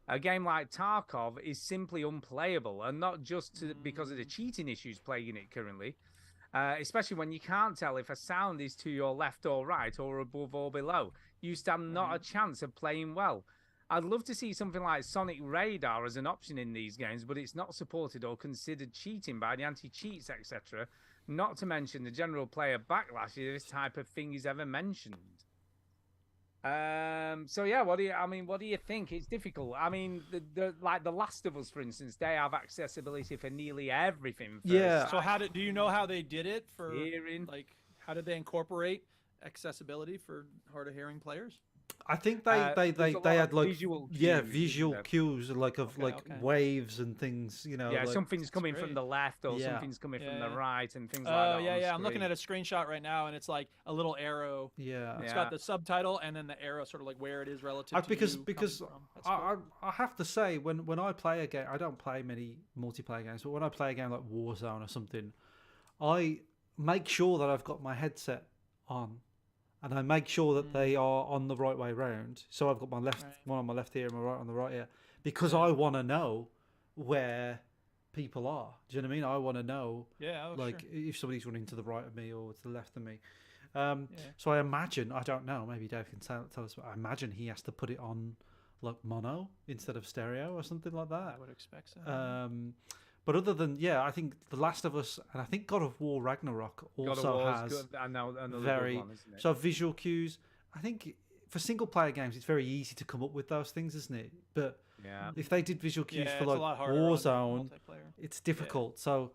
a game like Tarkov is simply unplayable, and not just because of the cheating issues plaguing it currently, especially when you can't tell if a sound is to your left or right, or above or below. You stand not a chance of playing well. I'd love to see something like Sonic Radar as an option in these games, but it's not supported or considered cheating by the anti-cheats, etc. Not to mention the general player backlash if this type of thing is ever mentioned. So yeah, what do you think? It's difficult. I mean, like The Last of Us, for instance, they have accessibility for nearly everything. Yeah. So do you know how they did it for Hearing. like how did they incorporate accessibility for hard of hearing players? I think there's a they lot had of like visual visual cues, cues like of Okay, like okay. waves and things, Yeah, like, something's coming from great. the left or Yeah. something's coming from Yeah. the right and things Oh, like that. yeah, on yeah. I'm looking screen. at a screenshot right now, and it's like a little arrow. yeah. It's Yeah. got the subtitle and then the arrow, sort of like where it is relative to because you because coming from. That's cool. I have to say when I play a game, I don't play many multiplayer games, but when I play a game like Warzone or something, I make sure that I've got my headset on, and I make sure that they are on the right way round. So I've got my left one on my left ear and my right on the right ear, because I want to know where people are. Do you know what I mean? I want to know Yeah, oh, like sure. if somebody's running to the right of me or to the left of me. So I imagine, I don't know, maybe Dave can tell us, but I imagine he has to put it on like mono instead of stereo or something like that. I would expect so. But other than, I think The Last of Us, and I think God of War Ragnarok God of also War's has good. I know another very good one, isn't it? so visual cues. I think for single player games, it's very easy to come up with those things, isn't it? But Yeah. if they did visual cues Yeah, for it's a like lot harder on Warzone, multiplayer. it's difficult. So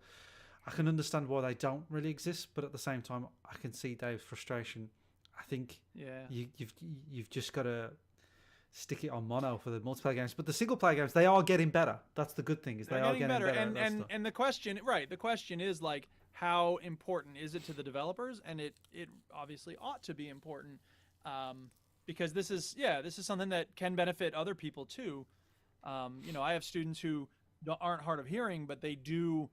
I can understand why they don't really exist, but at the same time, I can see Dave's frustration. I think Yeah. you've just got to stick it on mono for the multiplayer games. But the single player games, they are getting better. That's the good thing, is they They're are getting getting better. And the question, right? The question is like, how important is it to the developers? And it obviously ought to be important, because this is something that can benefit other people too. You know, I have students who aren't hard of hearing, but they do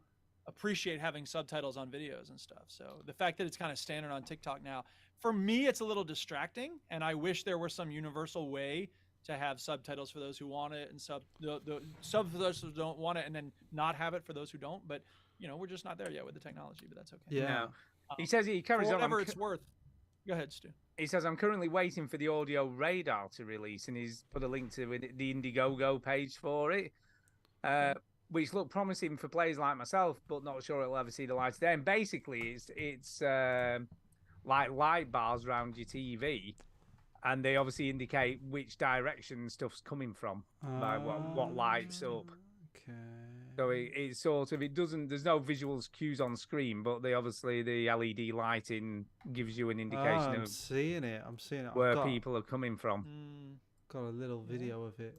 appreciate having subtitles on videos and stuff. So the fact that it's kind of standard on TikTok now, for me, it's a little distracting, and I wish there were some universal way to have subtitles for those who want it and sub for those who don't want it, and then not have it for those who don't. But you know, we're just not there yet with the technology, but that's okay. Yeah. No. He says he carries for on. whatever it's worth. Go ahead, Stu. He says, I'm currently waiting for the audio radar to release, and he's put a link to the Indiegogo page for it, which looked promising for players like myself, but not sure it'll ever see the light of day. And basically, it's like light bars around your TV, and they obviously indicate which direction stuff's coming from, like what lights up. Okay. So it's sort of, there's no visuals cues on screen, but the LED lighting gives you an indication I'm of seeing it. where people are coming from. Got a little video of it.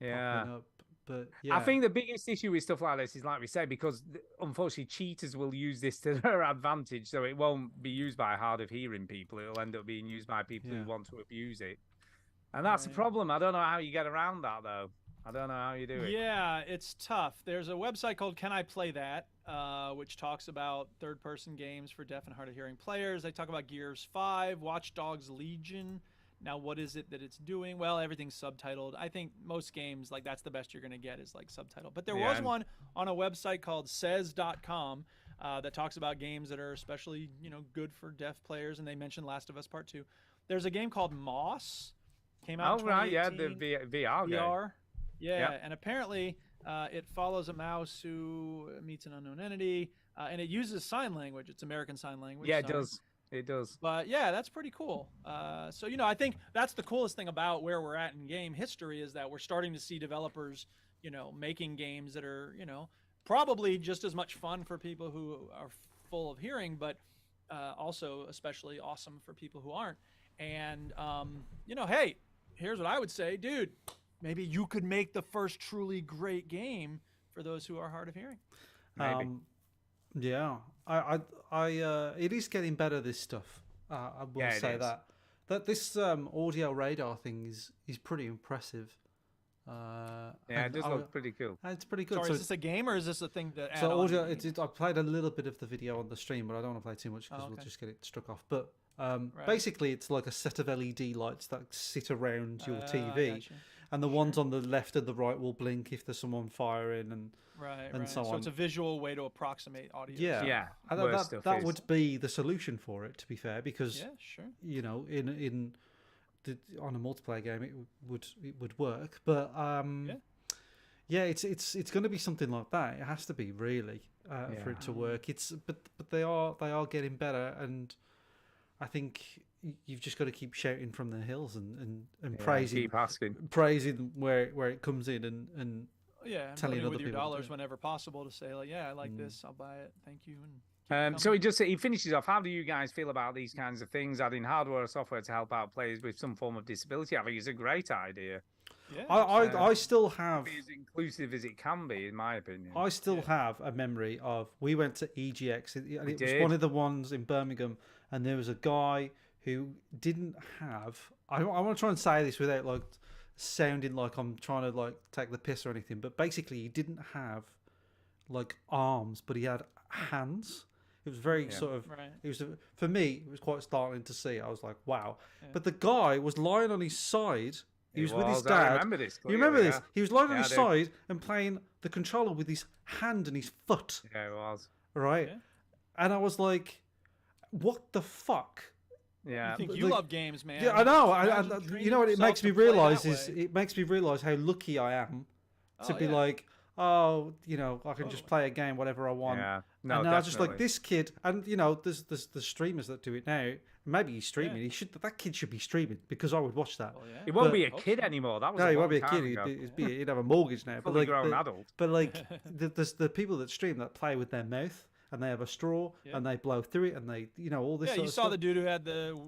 Yeah. Popping up, but yeah. I think the biggest issue with stuff like this is, like we say, because unfortunately cheaters will use this to their advantage, so it won't be used by hard of hearing people. It'll end up being used by people who want to abuse it. And that's the problem. I don't know how you get around that, though. I don't know how you do it. Yeah, it's tough. There's a website called Can I Play That, which talks about third-person games for deaf and hard-of-hearing players. They talk about Gears 5, Watch Dogs Legion. Now, what is it that it's doing? Well, everything's subtitled. I think most games, like, that's the best you're going to get is, like, subtitled. But there was one on a website called says.com that talks about games that are especially, you know, good for deaf players, and they mentioned Last of Us Part 2. There's a game called Moss. Came out in 2018. Yeah, the VR game. Yeah, and apparently it follows a mouse who meets an unknown entity, and it uses sign language. It's American Sign Language. Yeah, it does. It does. But yeah, that's pretty cool. So, you know, I think that's the coolest thing about where we're at in game history is that we're starting to see developers, you know, making games that are, you know, probably just as much fun for people who are full of hearing, but also especially awesome for people who aren't. And, you know, hey, here's what I would say, dude. Maybe you could make the first truly great game for those who are hard of hearing. Maybe. Yeah, it is getting better. This stuff, I will say that. That this audio radar thing is pretty impressive. It does look pretty cool. It's pretty good. Sorry, so is this a game or is this a thing that? So audio, I played a little bit of the video on the stream, but I don't want to play too much because we'll just get it struck off. But basically, it's like a set of LED lights that sit around your TV. And the ones on the left and the right will blink if there's someone firing and so on. So it's a visual way to approximate audio. Yeah. And that would be the solution for it, to be fair, because you know, on a multiplayer game it would work. But it's going to be something like that. It has to be really for it to work. But they are getting better, and I think you've just got to keep shouting from the hills and praising, keep asking, praising where it comes in and telling other with your people dollars whenever possible to say like, I like this, I'll buy it, thank you. And so he finishes off. How do you guys feel about these kinds of things, adding hardware or software to help out players with some form of disability? I think it's a great idea. Yeah, I still have as inclusive as it can be, in my opinion. I still have a memory of, we went to EGX, and it was one of the ones in Birmingham, and there was a guy who didn't have, I want to try and say this without like sounding like I'm trying to like take the piss or anything, but basically he didn't have like arms, but he had hands. It was very sort of, it was, for me, it was quite startling to see. I was like, wow. But the guy was lying on his side. He was with his dad. I remember this. You remember this? He was lying on his side and playing the controller with his hand and his foot. Yeah, it was. Right? Yeah. And I was like, what the fuck? Yeah, I think you love games, man. Yeah, I know. You know what it makes me realize is it makes me realize how lucky I am to be like, oh, you know, I can just play a game whatever I want. Yeah, no, and definitely. I was just like, this kid, and you know, there's the streamers that do it now. Maybe he's streaming. He should. That kid should be streaming because I would watch that. He won't be a kid anymore. That was no, he won't be a kid. He'd have a mortgage now. Fully grown adult. But like, there's the people that stream that play with their mouth. and they have a straw Yeah. and they blow through it and they, all this. Yeah, sort you of saw stuff. the dude who had the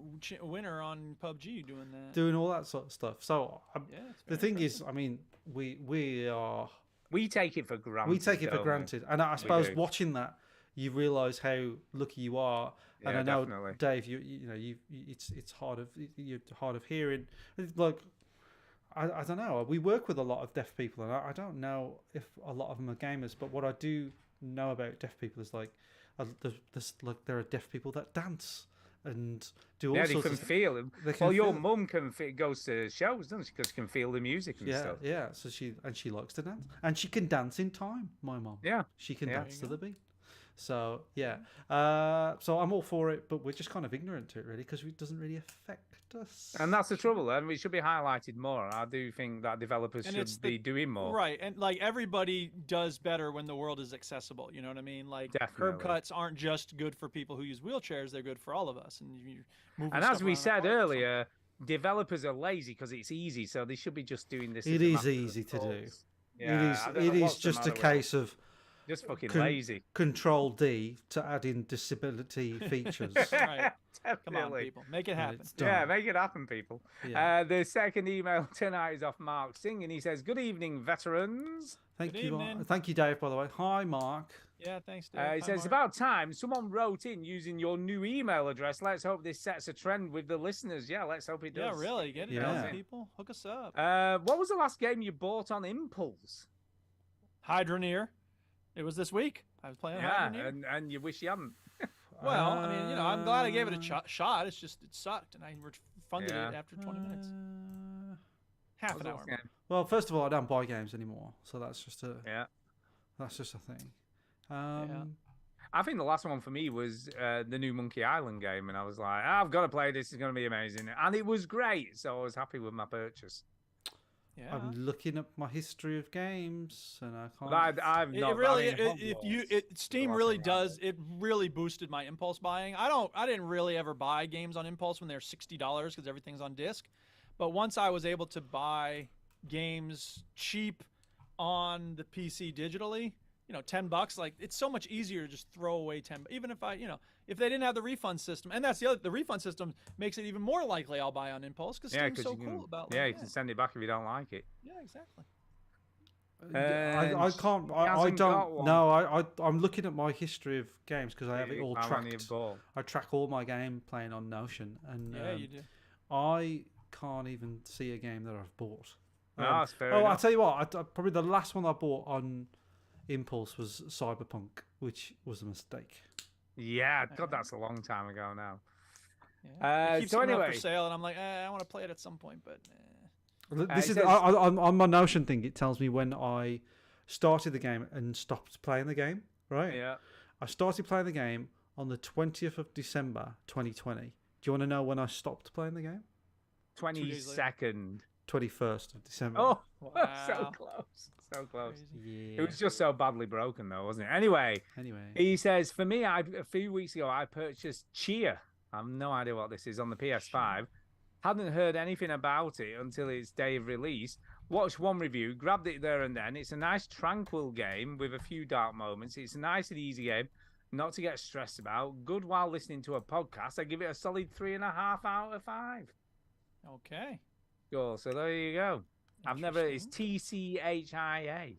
winner on PUBG doing that. Doing all that sort of stuff. So Yeah, it's the very thing is, I mean, we take it for granted. we take it for don't we? granted, and I suppose do. watching that, you realise how lucky you are. And Yeah, I know, definitely. Dave, it's hard you're hard of hearing. It's like, I don't know. We work with a lot of deaf people, and I don't know if a lot of them are gamers. But what I do know about deaf people is like, there are deaf people that dance and do all Yeah, they sorts can of feel it. they can Well, your feel it. mum goes to shows, doesn't she? Because she can feel the music and Yeah, stuff. yeah. So she likes to dance, and she can dance in time. My mum. Yeah, she can yeah. dance to the beat. So yeah, so I'm all for it, but we're just kind of ignorant to it really because it doesn't really affect us. And that's the trouble. And it should be highlighted more. I do think that developers And should it's be doing more. Right, and like everybody does better when the world is accessible. You know what I mean? Like curb Definitely. cuts aren't just good for people who use wheelchairs; they're good for all of us. And you're moving And stuff as we around the said park or something. earlier, developers are lazy because it's easy, so they should be just doing this. It as a is matter of easy to do. course. Yeah, I don't It know is what's the just a matter with case them. of Just fucking lazy. Control D to add in disability features. Right. Come on, Definitely. people, make it And happen. it's done. Yeah, make it happen, people. Yeah. The second email tonight is off Mark Singh, and he says, "Good evening, veterans." Thank Good you, evening. Mark. Thank you, Dave. By the way, hi, Mark. Yeah, thanks, Dave. He Hi, says, "It's Mark. about time someone wrote in using your new email address. Let's hope this sets a trend with the listeners." Yeah, let's hope it Yeah, does. really, get it Yeah. out, people. Hook us up. What was the last game you bought on Impulse? Hydroneer. It was this week. I was playing Yeah, Hydroneer. and you wish you hadn't. Well, I mean, I'm glad I gave it a shot. It's just it sucked, and I refunded Yeah. it after 20 minutes. What Half was an the hour. last game? Well, first of all, I don't buy games anymore, so that's just a Yeah. thing. I think the last one for me was the new Monkey Island game, and I was like, I've got to play this. It's going to be amazing, and it was great. So I was happy with my purchase. Yeah. I'm looking at my history of games, and I can't. But I've It not. really, I mean, if you, Hogwarts, Steam the really last does. It really boosted my impulse buying. I didn't really ever buy games on impulse when they're $60 because everything's on disc. But once I was able to buy games cheap on the PC digitally, $10, like it's so much easier to just throw away 10. Even if if they didn't have the refund system, and that's the refund system makes it even more likely I'll buy on impulse because Yeah, Steam's so you can, cool about. yeah, like, you can send it back if you don't like it. Yeah, exactly. I can't. I hasn't got don't. one. No, I'm looking at my history of games because I have it all How many tracked. you've bought? I track all my game playing on Notion, and Yeah, you do. I can't even see a game that I've bought. No, that's fair I'll enough. tell you what. Probably the last one I bought on Impulse was Cyberpunk, which was a mistake. Yeah, God, that's a long time ago now. Yeah. It keeps So coming up anyway, for sale, and I'm like, I want to play it at some point, but. This it is says- on my Notion thing. It tells me when I started the game and stopped playing the game. Right. yeah. I started playing the game on the 20th of December 2020. Do you want to know when I stopped playing the game? 22nd. 21st of December. Oh, so Wow. close. So close. yeah. It was just so badly broken, though, wasn't it? Anyway, he says, for me, a few weeks ago, I purchased Cheer. I have no idea what this is on the PS5. Hadn't heard anything about it until its day of release. Watched one review, grabbed it there and then. It's a nice, tranquil game with a few dark moments. It's a nice and easy game, not to get stressed about. Good while listening to a podcast. I give it a solid 3.5 out of 5. Okay. Cool. So there you go. I've never. It's TCHIA.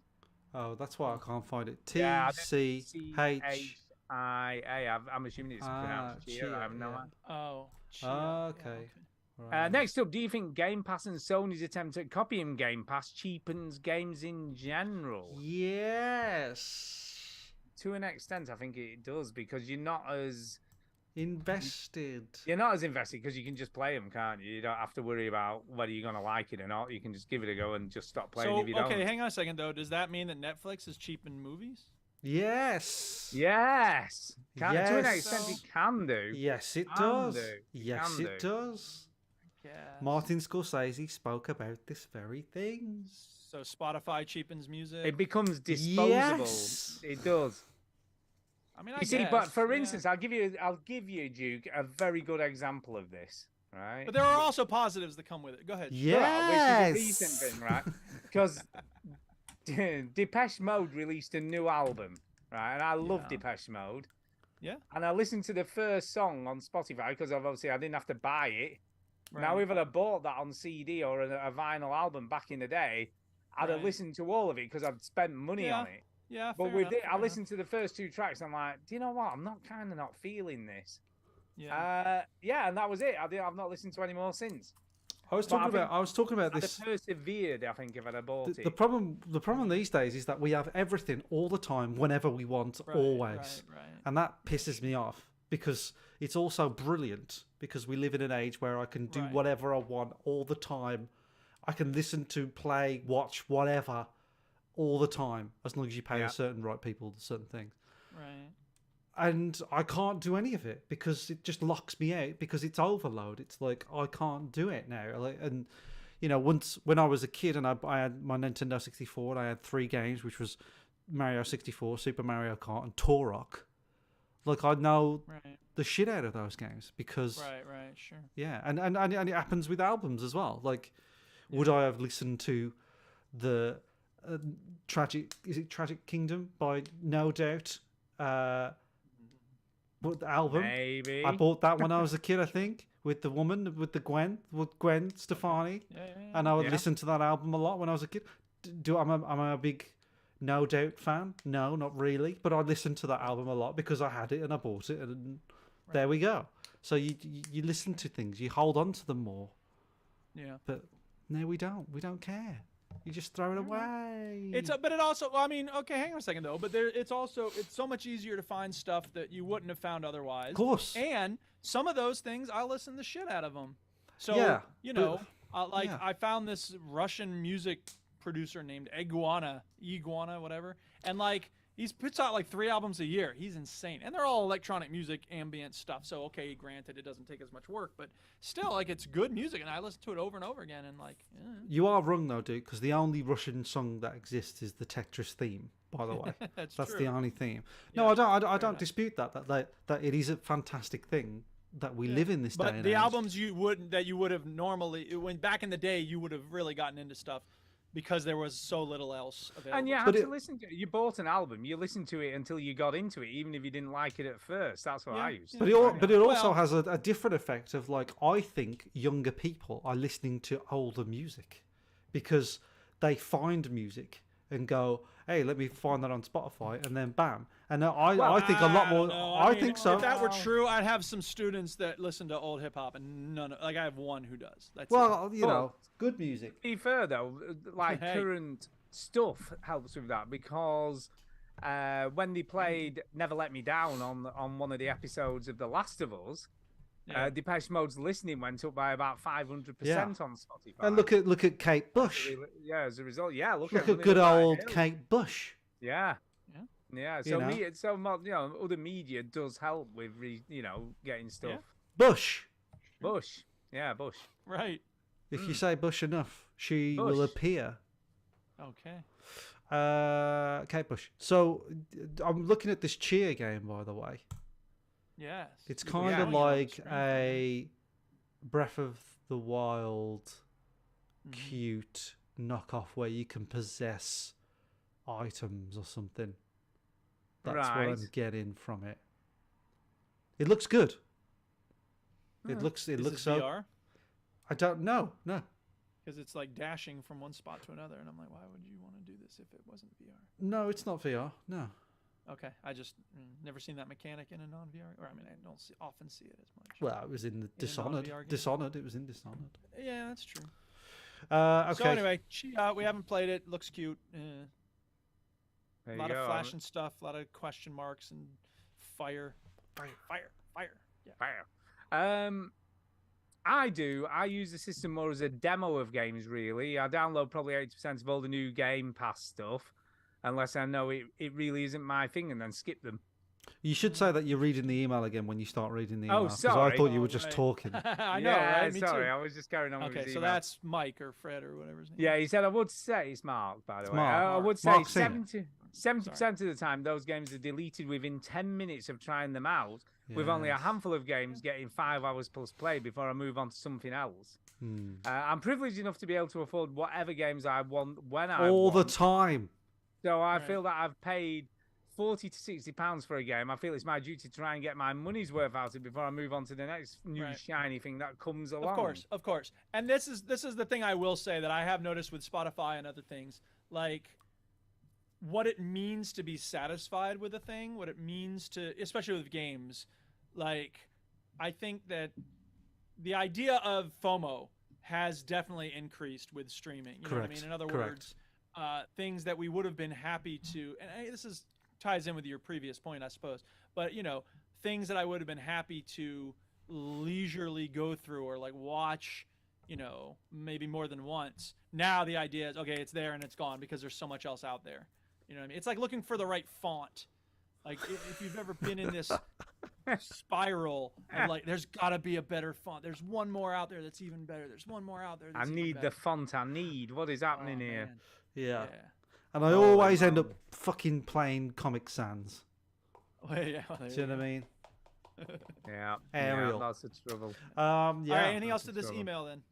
Oh, that's why I can't find it. Yeah, TCH. I'm assuming it's pronounced Cheer. I have no idea. Oh. Okay. Right. Next up, do you think Game Pass and Sony's attempt at copying Game Pass cheapens games in general? Yes. To an extent, I think it does because you're not as invested. You're not as invested because you can just play them, can't you? You don't have to worry about whether you're going to like it or not. You can just give it a go and just stop playing if you don't. Okay, hang on a second though. Does that mean that Netflix is cheaping movies? Yes. Yes. To an Yes. extent, it can do. Yes, it Can does. do. Yes, Can it do. does. Yeah. Martin Scorsese spoke about this very thing. So Spotify cheapens music. It becomes disposable. Yes. It does. I mean, You see, but for yeah. instance, I'll give you, Duke, a very good example of this, right? But there are also positives that come with it. Go ahead. Well, which is a recent thing, right? Because Depeche Mode released a new album, right? And I love Yeah. Depeche Mode. Yeah. And I listened to the first song on Spotify because obviously I didn't have to buy it. Now, Right. if I'd have bought that on CD or a vinyl album back in the day, I'd have Right. listened to all of it because I'd spent money Yeah. on it. Yeah. But fair with enough, it, fair I enough. listened to the first 2 tracks. I'm like, do you know what? I'm not feeling this. Yeah. Yeah, and that was it. I've not listened to any more since. I was But talking think about I'd this. have persevered, I think, if I'd have bought The it. problem these days is that we have everything all the time, whenever we want, Right, always, right, right. and that pisses me off because it's also brilliant because we live in an age where I can do Right. whatever I want all the time. I can listen to, play, watch, whatever, all the time, as long as you pay Yeah. a certain right people certain things. Right. And I can't do any of it because it just locks me out because it's overload. It's like I can't do it now. Like, and you know, once when I was a kid and I had my Nintendo 64, and I had 3 games, which was Mario 64, Super Mario Kart, and Turok. Like I know Right. the shit out of those games because Right. Sure. yeah, and it happens with albums as well. Like, would I have listened to the Tragic Kingdom by No Doubt? But the album, Maybe. I bought that when I was a kid, I think, with the woman, with Gwen Stefani, Yeah. and I would Yeah. listen to that album a lot when I was a kid. Am I a big No Doubt fan? No, not really, but I listened to that album a lot because I had it and I bought it, and there we go. So you listen to things, you hold on to them more, Yeah. but no, we don't care. You just throw it away. But it also, I mean, okay, hang on a second though. But it's so much easier to find stuff that you wouldn't have found otherwise. Of course. And some of those things, I listen the shit out of them. So Yeah, you but- know, yeah. I found this Russian music producer named Iguana, whatever, and like he puts out like 3 albums a year. He's insane, and they're all electronic music, ambient stuff. So okay, granted, it doesn't take as much work, but still, like it's good music, and I listen to it over and over again, and like. You are wrong though, dude, because the only Russian song that exists is the Tetris theme. By the way, That's the true. only theme. No, Yeah, I don't enough. dispute that it is a fantastic thing that we live in this day But and the age. albums you would have normally, when back in the day, you would have really gotten into stuff because there was so little else available. And you had But to it- listen to it. You bought an album, you listened to it until you got into it, even if you didn't like it at first. That's what Yeah, I used to But do. it also Well- has a different effect of like I think younger people are listening to older music because they find music and go, hey, let me find that on Spotify, and then bam. And I think a lot more. don't know. I mean, think so. If that were true, I'd have some students that listen to old hip hop, and I have one who does. That's it. Well, you know, good music. To be fair though, like Hey. current stuff helps with that because when they played "Never Let Me Down" on one of the episodes of The Last of Us, Yeah. Depeche Mode's listening went up by about 500% Yeah. on Spotify. And look at Kate Bush. Yeah, as a result, yeah, look Look at at good Vanilla old Hill. Kate Bush. Yeah. Yeah. Yeah. You So know. other media does help with getting stuff. Bush. Bush. Yeah, Bush. Right. If you say Bush enough, she will Bush. appear. Okay. Kate Bush. So I'm looking at this cheer game, by the way. Yes. It's You kind were of showing it on the like screen. a Breath of the Wild Mm-hmm. cute knockoff where you can possess items or something. That's what Right. I'm getting from it. It looks good. It looks Is looks this so. VR? I don't know. No. Because it's like dashing from one spot to another, and I'm like, why would you want to do this if it wasn't VR? No, it's not VR. No. Okay, I just never seen that mechanic in a non-VR, or I mean, I don't often see it as much. Well, it was in the Dishonored. non-VR game. Dishonored. It was in Dishonored. Yeah, that's true. Okay. So anyway, we haven't played it. Looks cute. There A you lot go. of flashing stuff, a lot of question marks and fire. Yeah. Fire. I use the system more as a demo of games, really. I download probably 80% of all the new Game Pass stuff, unless I know it really isn't my thing, and then skip them. You should say that you're reading the email again when you start reading the email. Oh, 'cause I sorry. thought you were Oh, just right. talking. I know, Yeah, right? Me sorry, too. I was just carrying on with Okay, his so email. that's Mike or Fred or whatever his name. Yeah, he said I would say it's Mark, by the way. Mark. I would say Mark's seen it. 70% of the time those games are deleted within 10 minutes of trying them out, with only a Yes. handful of games getting 5 hours plus play before I move on to something else. Hmm. I'm privileged enough to be able to afford whatever games I want when I All want. the time. So I Right. feel that I've paid £40 to £60 for a game, I feel it's my duty to try and get my money's worth out of it before I move on to the next new shiny thing that comes along. Of course. And this is the thing I will say that I have noticed with Spotify and other things, like what it means to be satisfied with a thing, what it means to, especially with games. Like, I think that the idea of FOMO has definitely increased with streaming. You know what I mean? In other words, things that we would have been happy to, and this ties in with your previous point, I suppose, but things that I would have been happy to leisurely go through or like watch, maybe more than once. Now the idea is, okay, it's there and it's gone because there's so much else out there. You know what I mean? It's like looking for the right font. Like if you've ever been in this spiral of like, there's got to be a better font. There's one more out there that's even better. There's one more out there that's I need the font I need. What is happening here? Man. Yeah. And I always end up fucking playing Comic Sans. Well, yeah, well, do you know what I mean? Yeah. Ariel. Yeah, lots of trouble. Yeah. All right, anything else to this email then?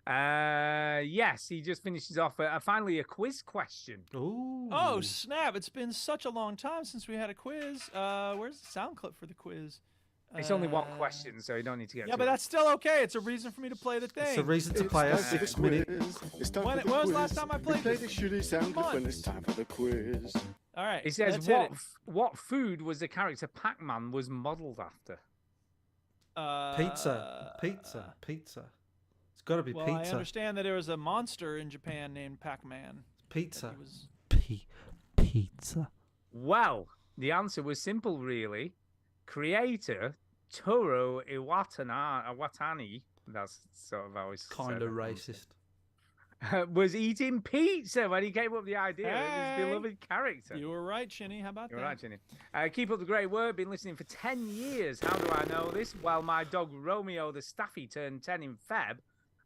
Yes, he just finishes off finally a quiz question. Ooh. Oh, snap. It's been such a long time since we had a quiz. Where's the sound clip for the quiz? It's only one question, so you don't need to get Yeah, but that's still okay. It's a reason for me to play the thing. It's a reason to play a 6 minute. When was the last time I played the shitty sound clip when it's time for the quiz. All right. It says, what food was the character Pac-Man was modeled after? Pizza. It's got to be well, pizza. I understand that there was a monster in Japan named Pac-Man. Pizza. Was... Pizza. Well, the answer was simple, really. Creator Toru Iwatani, that's sort of how it's kind of racist, was eating pizza when he came up with the idea of his beloved character. You were right, Chinny. How about that? You're right, Chinny. Keep up the great work. Been listening for 10 years. How do I know this? Well, my dog Romeo the Staffy turned 10 in Feb.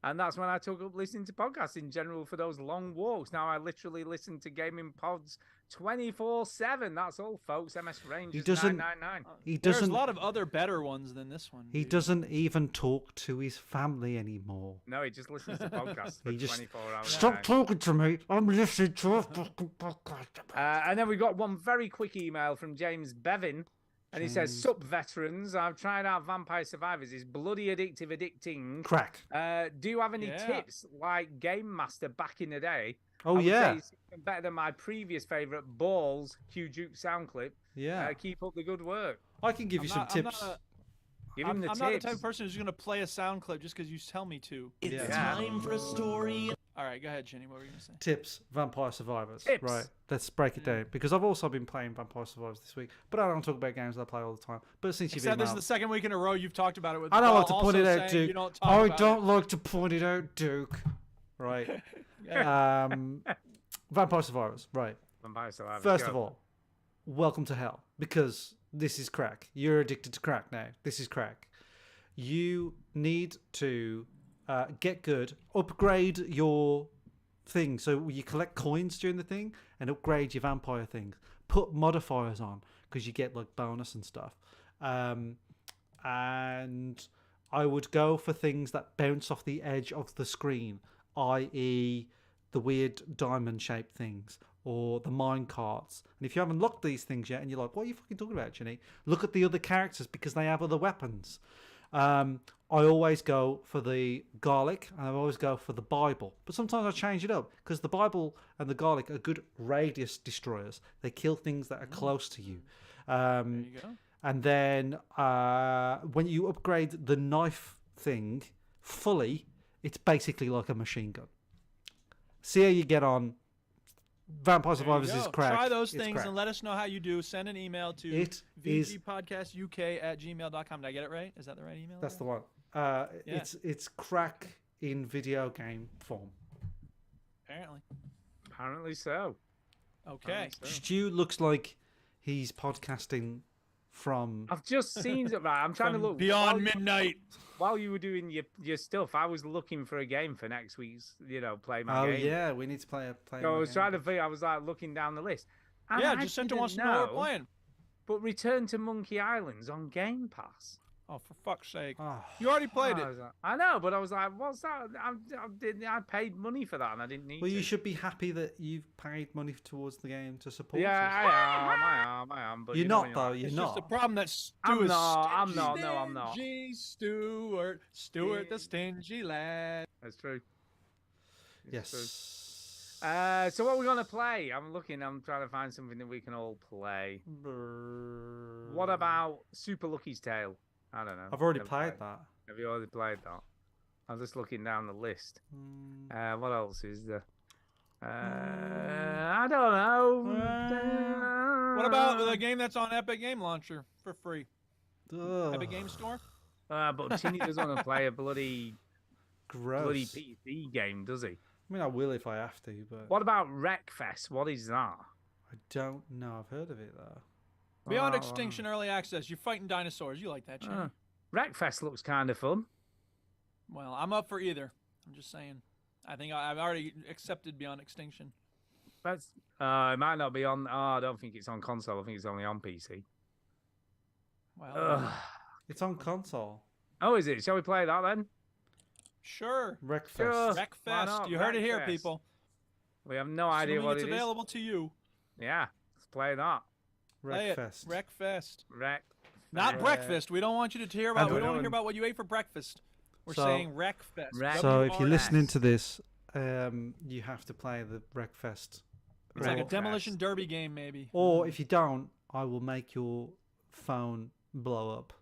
And that's when I took up listening to podcasts in general for those long walks. Now I literally listen to gaming pods 24/7. That's all, folks. MS Rangers 999. There's a lot of other better ones than this one. He doesn't even talk to his family anymore. No, he just listens to podcasts for 24 hours. Stop talking to me. I'm listening to a fucking podcast. And then we got one very quick email from James Bevin. And he says, "Sup, veterans, I've tried out Vampire Survivors. It's bloody addicting. Crack. Do you have any tips, like Game Master back in the day? Oh, I would yeah. say it's even better than my previous favourite, Balls, Q Duke sound clip. Yeah. Keep up the good work. I can give you some tips. I'm not the type of person who's going to play a sound clip just because you tell me to. It's time for a story. All right, go ahead, Jenny. What were you going to say? Tips, Vampire Survivors. Tips. Right, let's break it down. Because I've also been playing Vampire Survivors this week, but I don't talk about games that I play all the time. But since you've Except this is the second week in a row you've talked about it with I don't like to Paul point it also out, saying Duke. you don't I talk don't about like to point it out, Duke. Right. Vampire Survivors. Right. Vampire Survivors. First of all, welcome to hell. Because this is crack. You're addicted to crack now. This is crack. You need to get good, upgrade your thing. So you collect coins during the thing and upgrade your vampire things. Put modifiers on because you get like bonus and stuff. And I would go for things that bounce off the edge of the screen, i.e. the weird diamond shaped things or the mine carts. And if you haven't looked these things yet and you're like, what are you fucking talking about, Jenny? Look at the other characters because they have other weapons. I always go for the garlic and I always go for the Bible. But sometimes I change it up because the Bible and the garlic are good radius destroyers. They kill things that are close to you. There you go. And then when you upgrade the knife thing fully, it's basically like a machine gun. See how you get on. Vampire Survivors is crack. Try those It's things crack. and let us know how you do. Send an email to vgpodcastuk@gmail.com. Did I get it right? Is that the right email? That's the one. It's crack in video game form. Apparently so. Okay. Stu looks like he's podcasting from. I've just seen it. Right, I'm trying to look beyond midnight. While you were doing your stuff, I was looking for a game for next week's. Play my game. Oh yeah, we need to play. So I was trying to figure. I was like looking down the list. And Yeah, I just send to didn't us to know we're playing. But Return to Monkey Island's on Game Pass. Oh, for fuck's sake! Ah. You already played I it. was like- I know, but I was like, what's that? I paid money for that, and I didn't need Well, to. you should be happy that you've paid money towards the game to support Yeah, us. I am. But You're you know not when though. like- You're It's not. just the problem that Stu I'm is not, I'm stingy. not, no, I'm not. Stingy Stuart, the stingy lad. That's true. It's true. Yes. So what are we gonna play? I'm trying to find something that we can all play. What about Super Lucky's Tale? I don't know. I've already Never played that. Have you already played that? I'm just looking down the list. Hmm. What else is there? I don't know. What about the game that's on Epic Game Launcher for free? Ugh. Epic Game Store? But Chinny doesn't want to play a bloody Gross. PC game, does he? I mean, I will if I have to, but What about Wreckfest? What is that? I don't know. I've heard of it though. Beyond Oh, Extinction Early Access. You're fighting dinosaurs. You like that, Chinny? Wreckfest looks kind of fun. Well, I'm up for either. I'm just saying. I think I've already accepted Beyond Extinction. That's it might not be on. Oh, I don't think it's on console. I think it's only on PC. Well, Ugh. It's on console. Oh, is it? Shall we play that then? Sure. Wreckfest. Sure. Why Wreckfest. not? You heard it here, Wreckfest. people. We have no idea Assuming what it's it is. available to you. Yeah, let's play that. Play it. Wreckfest. Wreckfest. Wreck. Not breakfast. We don't want you to hear about. And We don't want to we hear about what you ate for breakfast. We're So- saying Wreckfest. So if you're listening WRS. to this, you have to play the Wreckfest. It's like a Wreckfest. demolition derby game, maybe. Or if you don't, I will make your phone blow up.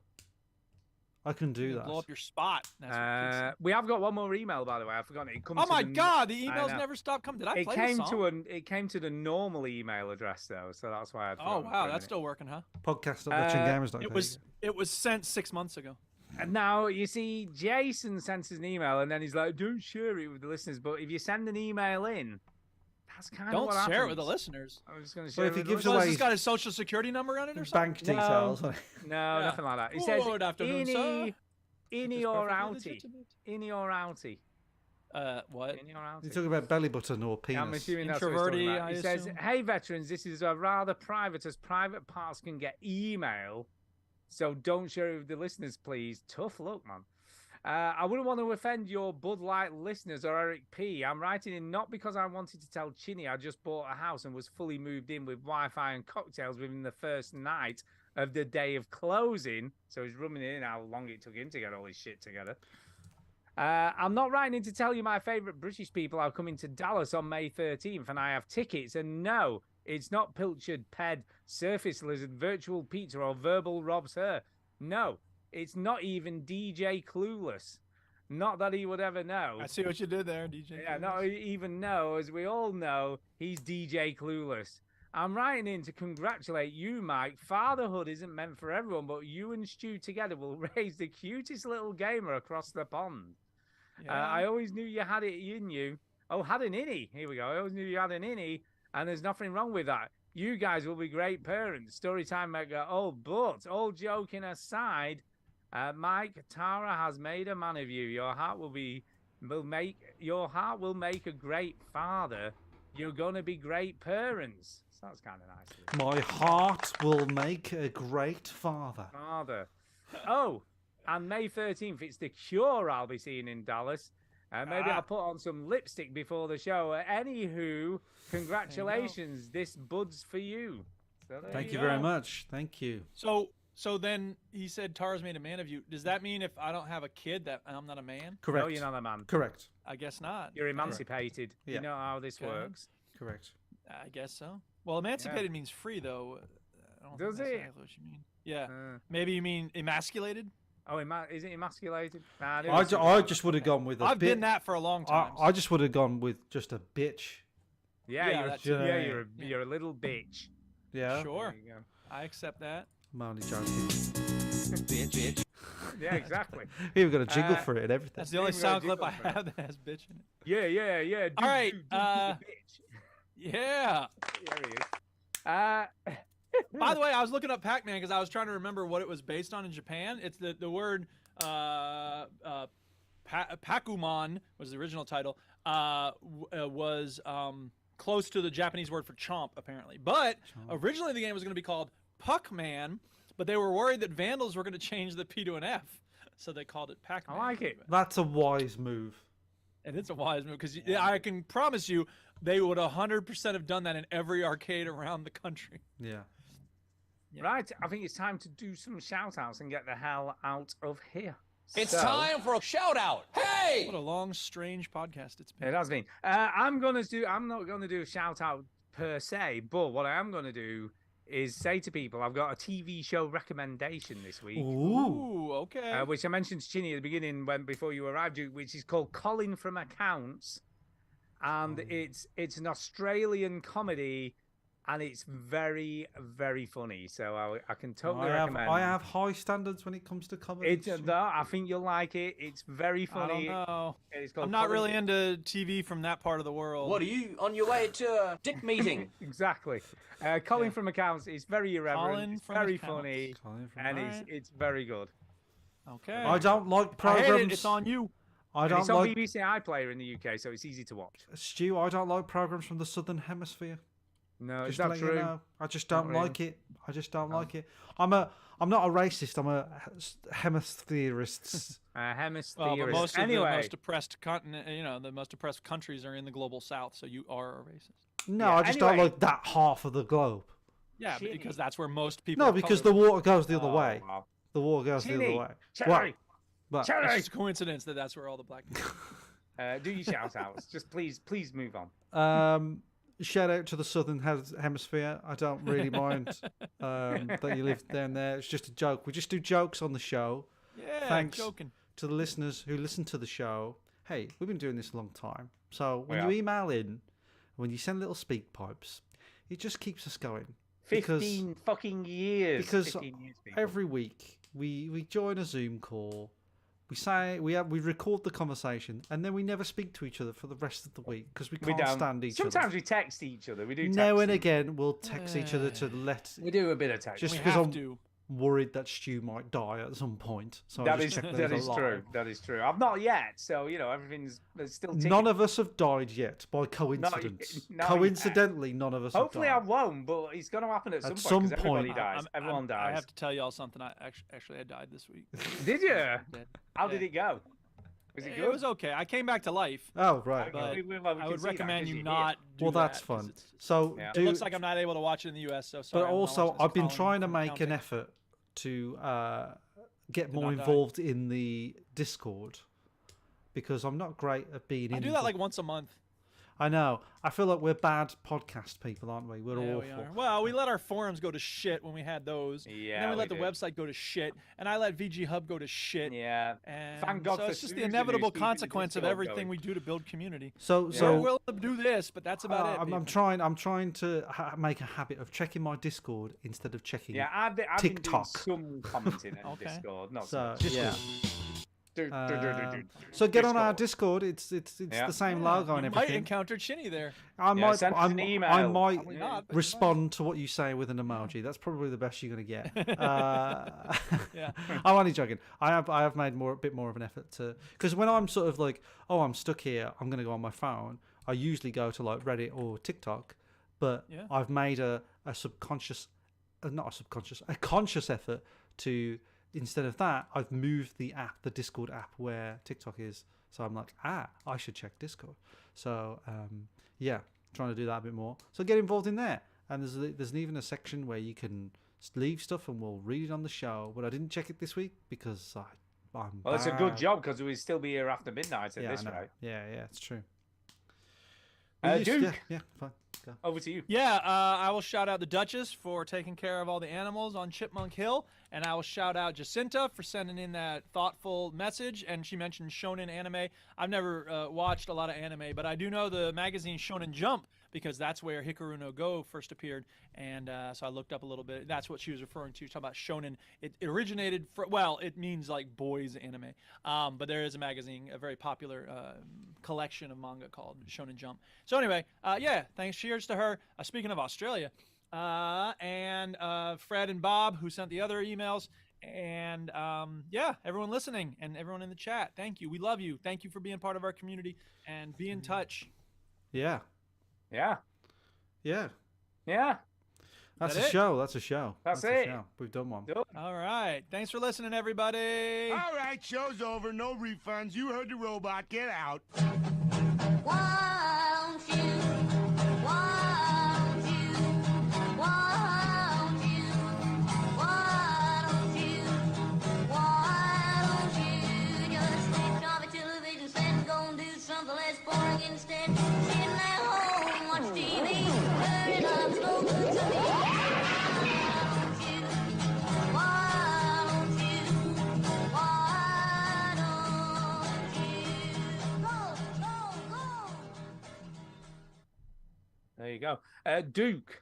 I can do that. Blow up your spot. That's what kids say. We have got one more email, by the way. I've forgotten it. It comes Oh to my the- God! The I emails know. never stop coming. Did I It play came the song? it came to the normal email address though, so that's why I. Oh wow, that's still working, huh? Podcast.veterangamers.co.uk. It was sent 6 months ago. And now you see, Jason sends us an email, and then he's like, "Don't share it with the listeners." But if you send an email in, that's kind of Don't what share it with the happens. listeners. I'm just going to Well, share if it he with gives the Well, has away this got his social security number on it or bank something? details. No, Yeah. nothing like that. He says, Good afternoon, sir. "Innie It's or perfectly outie, legitimate. innie or outie, What? innie or You're outie." talking about belly button or penis. I'm assuming that's what he's talking Introverty, about. I He says, assume. "Hey veterans, this is a rather private, as private parts can get email, so don't share it with the listeners, please. Tough luck, man. I wouldn't want to offend your Bud Light listeners or Eric P. I'm writing in not because I wanted to tell Chinny I just bought a house and was fully moved in with Wi-Fi and cocktails within the first night of the day of closing. So he's rumming in how long it took him to get all his shit together. I'm not writing in to tell you my favourite British people are coming to Dallas on May 13th and I have tickets. And no, it's not Pilchard, Ped, Surface Lizard, Virtual Pizza or Verbal Rob's Her. No, it's not even DJ Clueless. Not that he would ever know. I see what you did there, DJ. Yeah, not even know. As we all know, he's DJ Clueless. I'm writing in to congratulate you, Mike. Fatherhood isn't meant for everyone, but you and Stu together will raise the cutest little gamer across the pond. I always knew you had it in you. Oh, had an innie. Here we go. I always knew you had an innie, and there's nothing wrong with that. You guys will be great parents. Storytime might go, oh, but all joking aside, Mike, Tara has made a man of you. Your heart will make a great father. You're gonna be great parents. So that's kind of nice. My heart will make a great father. Father. Oh, and May 13th, it's The Cure I'll be seeing in Dallas. Maybe I'll put on some lipstick before the show. Anywho, congratulations. This Bud's for you. So there Thank you go. very much. Thank you. So then he said Tara's made a man of you. Does that mean if I don't have a kid that I'm not a man? Correct. No, you're not a man. Correct. I guess not. You're emancipated. Yeah. You know how this Okay. works. Correct. I guess so. Well, emancipated means free, though. I don't Does think that's it? exactly what you mean. Yeah. Maybe you mean emasculated? Oh, is it emasculated? Nah, I just would have gone with a I've bit. been that for a long time. I just would have gone with just a bitch. Yeah, Yeah, you're, that's- you're a little bitch. Yeah. Sure. There you go. I accept that. I'm only joking. bitch. Yeah, exactly. We've got a jingle for it and everything. That's the only Even got a sound clip I jingle for it. have that has bitch in it. Yeah. All right. Dude, bitch. Yeah. There he is. By the way, I was looking up Pac-Man because I was trying to remember what it was based on in Japan. It's the word Pakumon was the original title. Was close to the Japanese word for chomp, apparently. But originally the game was going to be called Puckman, but they were worried that vandals were going to change the P to an F, so they called it Pac-Man. I like it. That's a wise move. And it's a wise move because I can promise you they would 100% have done that in every arcade around the country. Yeah. Right, I think it's time to do some shout-outs and get the hell out of here. It's So- time for a shout out. Hey! What a long, strange podcast it's been. It has been. I'm not gonna do a shout out per se, but what I am gonna do is say to people, I've got a TV show recommendation this week, Ooh, okay. which I mentioned to Chinny at the beginning before you arrived, which is called Colin from Accounts, and it's an Australian comedy. And it's very, very funny. So I can totally recommend. I have high standards when it comes to comedy. I think you'll like it. It's very funny. I don't know. It's called I'm not Colin- really into TV from that part of the world. What are you on your way to a dick meeting? Exactly. Colin from Accounts is very irreverent. Colin It's from very Accounts. funny, Colin from and Accounts. it's very good. Okay. I don't like I hate programs. it. It's on you. I And don't it's on like BBC iPlayer in the UK, so it's easy to watch. Stu. I don't like programs from the Southern Hemisphere. No, Just it's to not let you true. know, I just Not don't really. like it. I just don't like it. I'm not a racist. I'm a hemispherist. Hemisphere. Well, but most of anyway, the most oppressed continent, the most oppressed countries are in the global south, so you are a racist. No, Yeah, I just don't anyway. like that half of the globe. Yeah, Chinny. because that's where most people. No, of because color the live. water goes the other way. wow. The water goes the Chinny, other way. Cherry, What? It's Cherry. just a coincidence that that's where all the black people. Do your shout outs. Just please move on. Shout out to the Southern Hemisphere. I don't really mind that you live down there. It's just a joke. We just do jokes on the show. Yeah, Thanks joking. to the listeners who listen to the show. Hey, we've been doing this a long time. So when We you have. email in, when you send little speak pipes, it just keeps us going. Because 15 fucking years. because 15 years, people. every week we join a Zoom call. We say we record the conversation, and then we never speak to each other for the rest of the week because we We can't don't. stand each Sometimes other. we text each other. We do. Now and texting. again, we'll text each other to let. We do a bit of text. Just We because have I'm to. worried that Stu might die at some point. So I That just is check that there's is a true. line. That is true. I've not yet, so everything's there's still. Ticking. None of us have died yet by coincidence. not yet. Coincidentally, none of us Hopefully, I have died. won't, but it's going to happen at some At point. some 'cause everybody point. dies. Everyone I dies. have to tell y'all something. I actually I died this week. Did you? Did. How did it go? Was it good? It was okay. I came back to life. Oh right. But we can I see would that recommend 'cause you you're not do Well, that's that, 'cause fun. it's- So Yeah. do. It looks like I'm not able to watch it in the US. So sorry. But I'm not also, watching this I've been Colin trying to from make an Accounting. effort to get more not die. involved in the Discord because I'm not great at being I in. do that like once a month. I know. I feel like we're bad podcast people, aren't we? We're Yeah, awful. we are. Well, we let our forums go to shit when we had those. Yeah, And then we let we the did. website go to shit. And I let VG Hub go to shit. Yeah. And Thank God so for it's just the Susan, who's inevitable keeping the consequence of Discord everything going. we do to build community. So, Yeah. We're willing to do this, but that's about it. I'm people. trying. I'm trying to make a habit of checking my Discord instead of checking. Yeah, I've been doing TikTok. some commenting on Okay. Discord. Not So so much. yeah. Do, do, do, do, do. So get on our Discord. It's Yeah. the same Yeah, logo and you might everything. encounter Chinny there. I might. send us an email. I might Probably not, but you respond to what you say with an emoji. That's probably the best you're gonna get. Yeah. I'm only joking. I have made a bit more of an effort to, because when I'm sort of like, oh, I'm stuck here, I'm gonna go on my phone. I usually go to like Reddit or TikTok, but Yeah. I've made a conscious effort to, instead of that, I've moved the Discord app where TikTok is. So I'm like, I should check Discord. So yeah, trying to do that a bit more. So get involved in there. And there's even a section where you can leave stuff and we'll read it on the show. But I didn't check it this week because I'm. Well, it's a good bad. job because we'd still be here after midnight at Yeah, this I know. rate. Yeah, it's true. We used- Duke, Yeah, fine. Go. over to you. Yeah, I will shout out the Duchess for taking care of all the animals on Chipmunk Hill, and I will shout out Jacinta for sending in that thoughtful message. And she mentioned Shonen anime. I've never watched a lot of anime, but I do know the magazine Shonen Jump because that's where Hikaru no Go first appeared. And so I looked up a little bit. That's what she was referring to. Talking about Shonen. It originated it means like boys anime. But there is a magazine, a very popular collection of manga called Shonen Jump. So anyway, yeah, thanks. Cheers to her. Speaking of Australia, and Fred and Bob who sent the other emails, and yeah, everyone listening and everyone in the chat. Thank you. We love you. Thank you for being part of our community and be in touch. Yeah. Yeah. Yeah. Yeah. That's that a it? show. That's a show. That's a it. show. We've done one. All right. Thanks for listening, everybody. All right, show's over. No refunds. You heard the robot. Get out. Won't you? Won't you? Won't you? Won't you? Won't you just switch off the television set and go and do something less boring instead? Sitting at home, watch TV, burning up slow good to me. Won't you? Won't you? Why don't you? Go, go, go! There you go. Duke,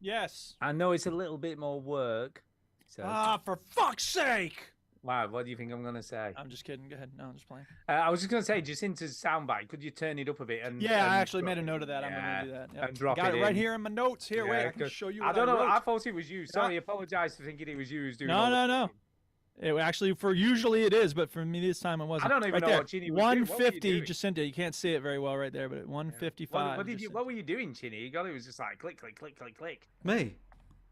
Yes. I know it's a little bit more work. So, Ah, for fuck's sake! wow, what do you think I'm going to say? I'm just kidding. Go ahead. No, I'm just playing. I was just going to say, just into soundbite, could you turn it up a bit? And Yeah, I and actually drop made a it? note of that. I'm Yeah, going to do that. Yep. And drop Got it right in. here in my notes. Here, wait, Yeah, I can 'cause show you I what don't know. wrote. I thought it was you. Sorry, apologize for thinking it was you who's doing all No, the no, no. It actually, for usually it is, but for me this time it wasn't. I don't even right know there. what Chinny was doing. What were you 150, doing? Jacinta. You can't see it very well right there, but at 155. What did you? Jacinta. What were you doing, Chinny? You got it was just like click, click, click, click, click. Me?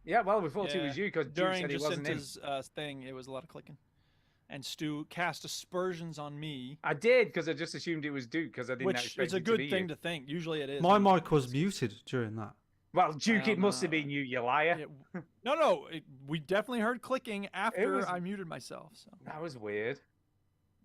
Yeah, well, we thought it Yeah. was you because Duke During said he wasn't in. Jacinta's thing, it was a lot of clicking. And Stu cast aspersions on me, I did because I just assumed it was Duke because I didn't which expect is a it to good be thing you. to think. Usually it is. My mic was muted during that. Well, Duke, it must have know. been you, you liar. No, we definitely heard clicking after was- I muted myself. So That was weird.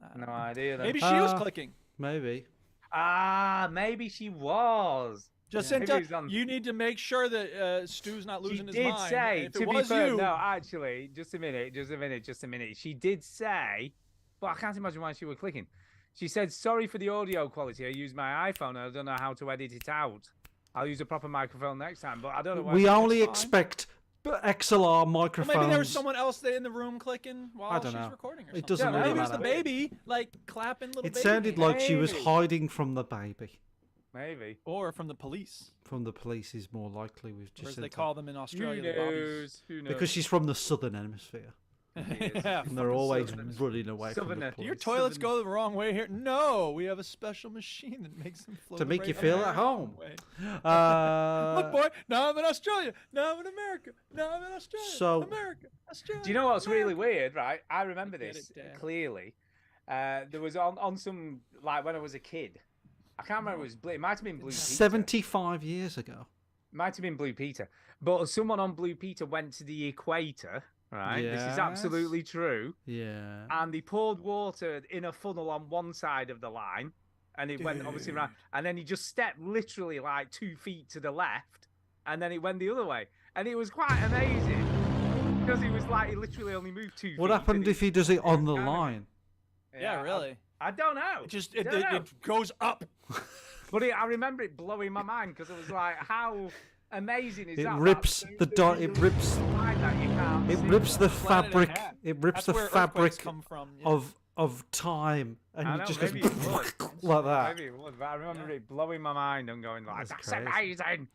I No don't know. idea. Then. Maybe she was Uh, clicking. Maybe. Ah, maybe she was. Jacinta, Maybe it was on- you need to make sure that Stu's not She losing his did mind. say, If to it be was fair, you, no, actually, just a minute. She did say, but I can't imagine why she was clicking. She said, sorry for the audio quality. I use my iPhone and I don't know how to edit it out. I'll use a proper microphone next time, but I don't know why. We she- only fine. expect XLR well, microphones. maybe there was someone else there in the room clicking while I don't she's know. recording or It something. doesn't Yeah, really Maybe it was matter. the baby, like clapping little It baby. sounded like she was Maybe. hiding from the baby. Maybe. Or from the police, From the police is more likely with or as they Jacinta. call them in Australia, Who the bobbies. knows? Who knows? Because she's from the southern hemisphere. Yeah, And they're fucking always Southerners. running away from the Southerner. Do your police. toilets go the wrong way here? No, we have a special machine that makes them flow To the make you right feel at American home. way. Uh, Look, boy, now I'm in Australia. Now I'm in America. Now I'm in Australia. So- America, Australia. Do you know what's really America. weird, right? I remember get this it, Dad. clearly. There was on some, like, when I was a kid. I can't remember, it might have been Blue Peter. 75 years ago. Might have been Blue Peter. But someone on Blue Peter went to the equator, right? This is Yes. absolutely true. Yeah. And they poured water in a funnel on one side of the line. And it went obviously around. And then he just stepped literally like 2 feet to the left. And then it went the other way. And it was quite amazing. Because it was like, he literally only moved 2 feet. What happened and if he does it on the kind of- line? Yeah, really. I don't know. It just Don't know. it goes up. But I remember it blowing my mind because it was like, how amazing is It that? rips That- the dot. It rips. line that you can't It see. rips the Planet in fabric. half. It rips That's the where earthquakes fabric come from. Yeah. of time, and I it know, just maybe goes it would. like that. Maybe it would, but I remember it blowing my mind and going like, That's "That's crazy. amazing."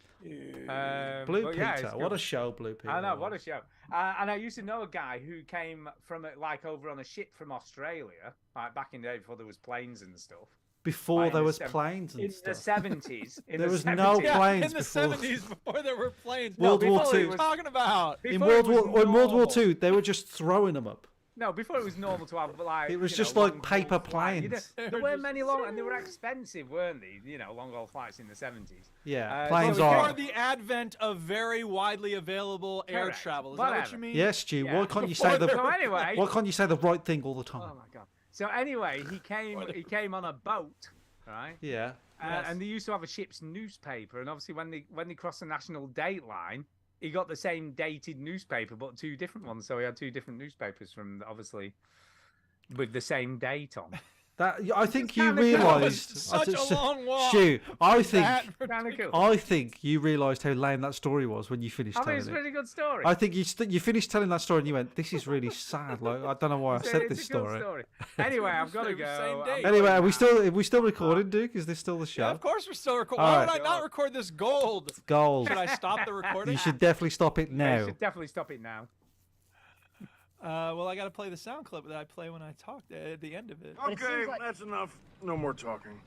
Blue but yeah, Peter, it's what cool. a show, Blue Peter. I know, what a was. show. And I used to know a guy who came from like over on a ship from Australia, like back in the day before there was planes and stuff. Before Like, there in the was sev- planes and in stuff. the 70s. There was no Yeah, planes in the before. 70s before there were planes. World War What are II. you talking about? In Before it World was War normal. II, they were just throwing them up. No, before it was normal to have like. It was you just know, like long paper haul flight. You know, planes. there They were weren't just- many long, and they were expensive, weren't they? You know, long haul flights in the 70s. Yeah, Uh, planes so Before are. the advent of very widely available air Correct. travel. Is that what Whatever. you mean? Yes, Stu. Yeah. Why can't you Before say the? there So anyway. Why can't you say the right thing all the time? Oh my god. So anyway, he came on a boat, right? Yeah. Yes. And they used to have a ship's newspaper, and obviously when they crossed the national date line, he got the same dated newspaper, but 2 different ones. So he had 2 different newspapers from obviously with the same date on. That I think you kinda cool. realised. Such a long walk. Stu, I think Kind of cool. I think you realised how lame that story was when you finished I think telling it's a it. pretty good story. I think you finished telling that story and you went, "This is really sad." Like I don't know why I It's a- said it's this a good story. Anyway, I've got to Same go. date. Anyway, are I'm we still recording, Duke? Is this still the show? Yeah, of course we're still recording. All Why right. would I not record this gold? Gold. Should I stop the recording? You should definitely stop it You now. should definitely stop it now. Well, I got to play the sound clip that I play when I talk at the end of it. Okay, that's enough. No more talking.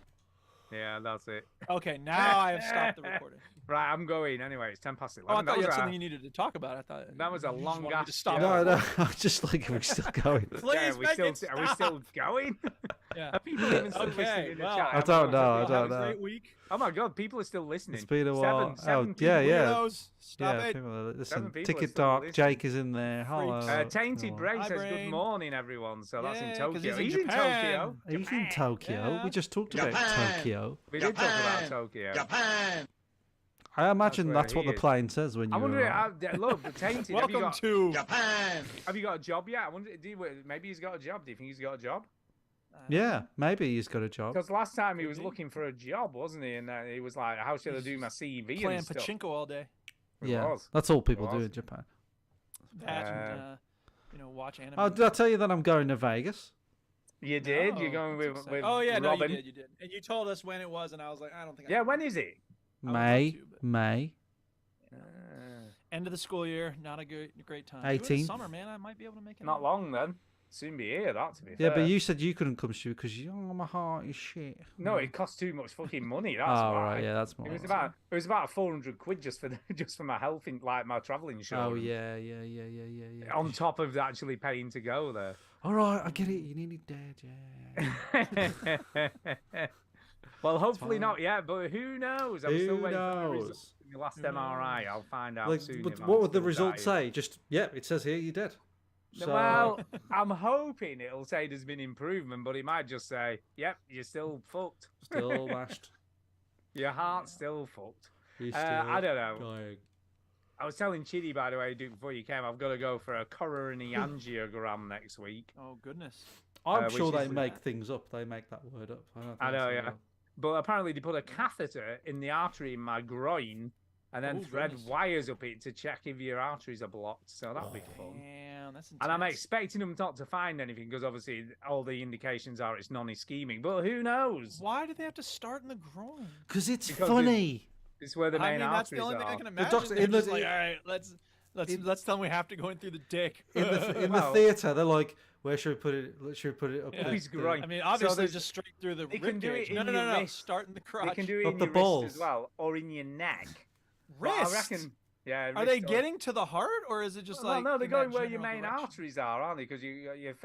Yeah, that's it. Okay, now I have stopped the recording. Right, I'm going anyway. It's 10 past 11. Oh, I thought you had was something you needed to talk about. I thought that was a you just long wanted me ass to stop. No, no, I'm just like, we're still going. Please, are we make still, it are we stop. still going? Yeah. Are people even still Okay, listening in the well, chat? I don't know, I Have don't a know. great week. Oh my god, people are still listening. It's been a while. Seven yeah, people. yeah. Weirdos. Stop Yeah, it. people are, listen, Seven people are Ticket still Dark, listening. Jake is in there. Hello. Tainted Hello. Brain Hi, says good Brain. morning, everyone. So that's in Yeah, 'cause Tokyo. he's in in Japan. Tokyo. He's in Tokyo. Yeah. We just talked about Japan. Tokyo. We did talk about Tokyo. Japan. I imagine where that's he what the is. plane says when you I wonder. arrive. Look, Tainted. have you Welcome got, to. Japan. Have you got a job yet? I wonder. Maybe he's got a job. Do you think he's got a job? Yeah, maybe he's got a job. Because last time he was looking for a job, wasn't he? And he was like, "How should I do my CV?" Playing and stuff. pachinko all day. It Yeah, was. that's all people It do was. in Japan. That and, watch anime. Oh, did I tell you that I'm going to Vegas? You did. You're No, going that's with exciting. with Oh yeah, no, Robin. you did. And you told us when it was, and I was like, I don't think. Yeah, I when is it? I would love May, to, but- May. End of the school year, not a great time. 18th. Summer, man, I might be able to make it. Not out. long then. Soon be here. That to be Yeah, fair. but you said you couldn't come, Stu, because my heart is shit. No, it costs too much fucking money. That's Oh, why. right, yeah, that's more. It was about 400 quid just for just for my health, like my travel insurance. Oh yeah. On top of actually paying to go there. All right, I get it. You nearly dead, yeah. Well, hopefully not yet, but who knows? I'm still Who waiting for the knows? results in the last MRI. I'll find out Like, soon. but if I'm what would the still results dying. say? Just yeah, it says here you're dead. So, Well, I'm hoping it'll say there's been improvement, but it might just say, "Yep, you're still fucked. still mashed. Your heart's still fucked." You're I don't know. dying. I was telling Chidi, by the way, Duke, before you came, I've got to go for a coronary angiogram next week. Oh goodness. I'm which sure they is- make things up. They make that word up. I, don't think I know, so, yeah. But apparently they put a catheter in the artery in my groin and then Oh, thread goodness. wires up it to check if your arteries are blocked. So that'll be fun. Damn, that's intense. And I'm expecting them not to find anything because obviously all the indications are it's non-ischemic. But who knows? Why did they have to start in the groin? Because it's Because funny. It's where the I main mean, that's arteries the only thing are. I can imagine. doctor- They're in the- just like, all right, let's tell them we have to go in through the dick. In the Well- theatre, they're like, where should we put it? Should we put it up? Yeah. the- His the- groin. I mean, So obviously, there's- just straight through the They rib can do cage. it No, in no, no, your no. wrist. Start in the crotch. They can do it Up in the your balls. wrist as well, or in your neck. But I Wrist? reckon. Yeah. Are wrist they or- getting to the heart, or is it just Well, like? no, they're in going that where your general main direction? arteries are, aren't they? Because you got your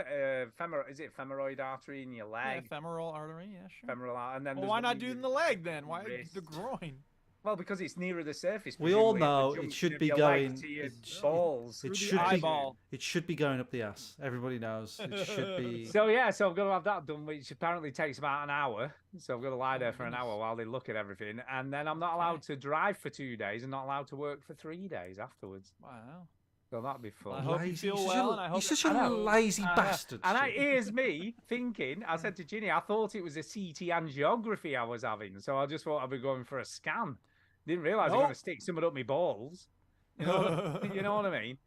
is it femoral artery in your Yeah, leg? femoral artery. Yeah, sure. Femoral, and then Well, there's why one not in do it your in the leg then? Why wrist. the groin? Well, because it's nearer the surface. We all presumably, know if it jumps should from be your leg going. to your It, balls. it the should be. eyeball. It should be going up the ass. Everybody knows. It should be. So yeah, so I've got to have that done, which apparently takes about an hour. So I've got to lie there for an hour while they look at everything, and then I'm not allowed to drive for 2 days and not allowed to work for 3 days afterwards. Wow. So that'd be fun. I hope you Lazy. feel You're such well, a- and I hope You're such I a know. lazy I know. bastard. And Stu. here's me thinking, I said to Ginny, I thought it was a CT angiography I was having, so I just thought I'd be going for a scan. Didn't realise I'm Nope. going to stick something up my balls. You know, you know what I mean?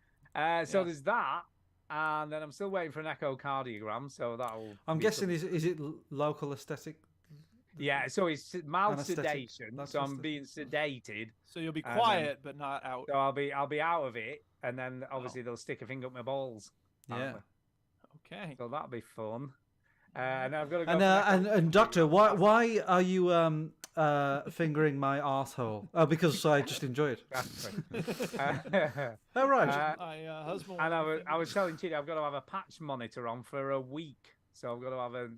So Yeah. there's that, and then I'm still waiting for an echocardiogram, so that'll. I'm be guessing some- is it local aesthetic? Yeah, so it's mild Anesthetic. sedation, That's so I'm anesthetic. being sedated. So you'll be And quiet, but not out. So I'll be out of it, and then obviously they'll stick a finger up my balls. Yeah. apparently. Okay. So that'll be fun. And I've got to go. And for an and doctor, why are you fingering my arsehole? Oh, because I just enjoy it. echocardiogram. Oh right. My husband. And I was telling Chidi I've got to have a patch monitor on for a week. So I've got to have a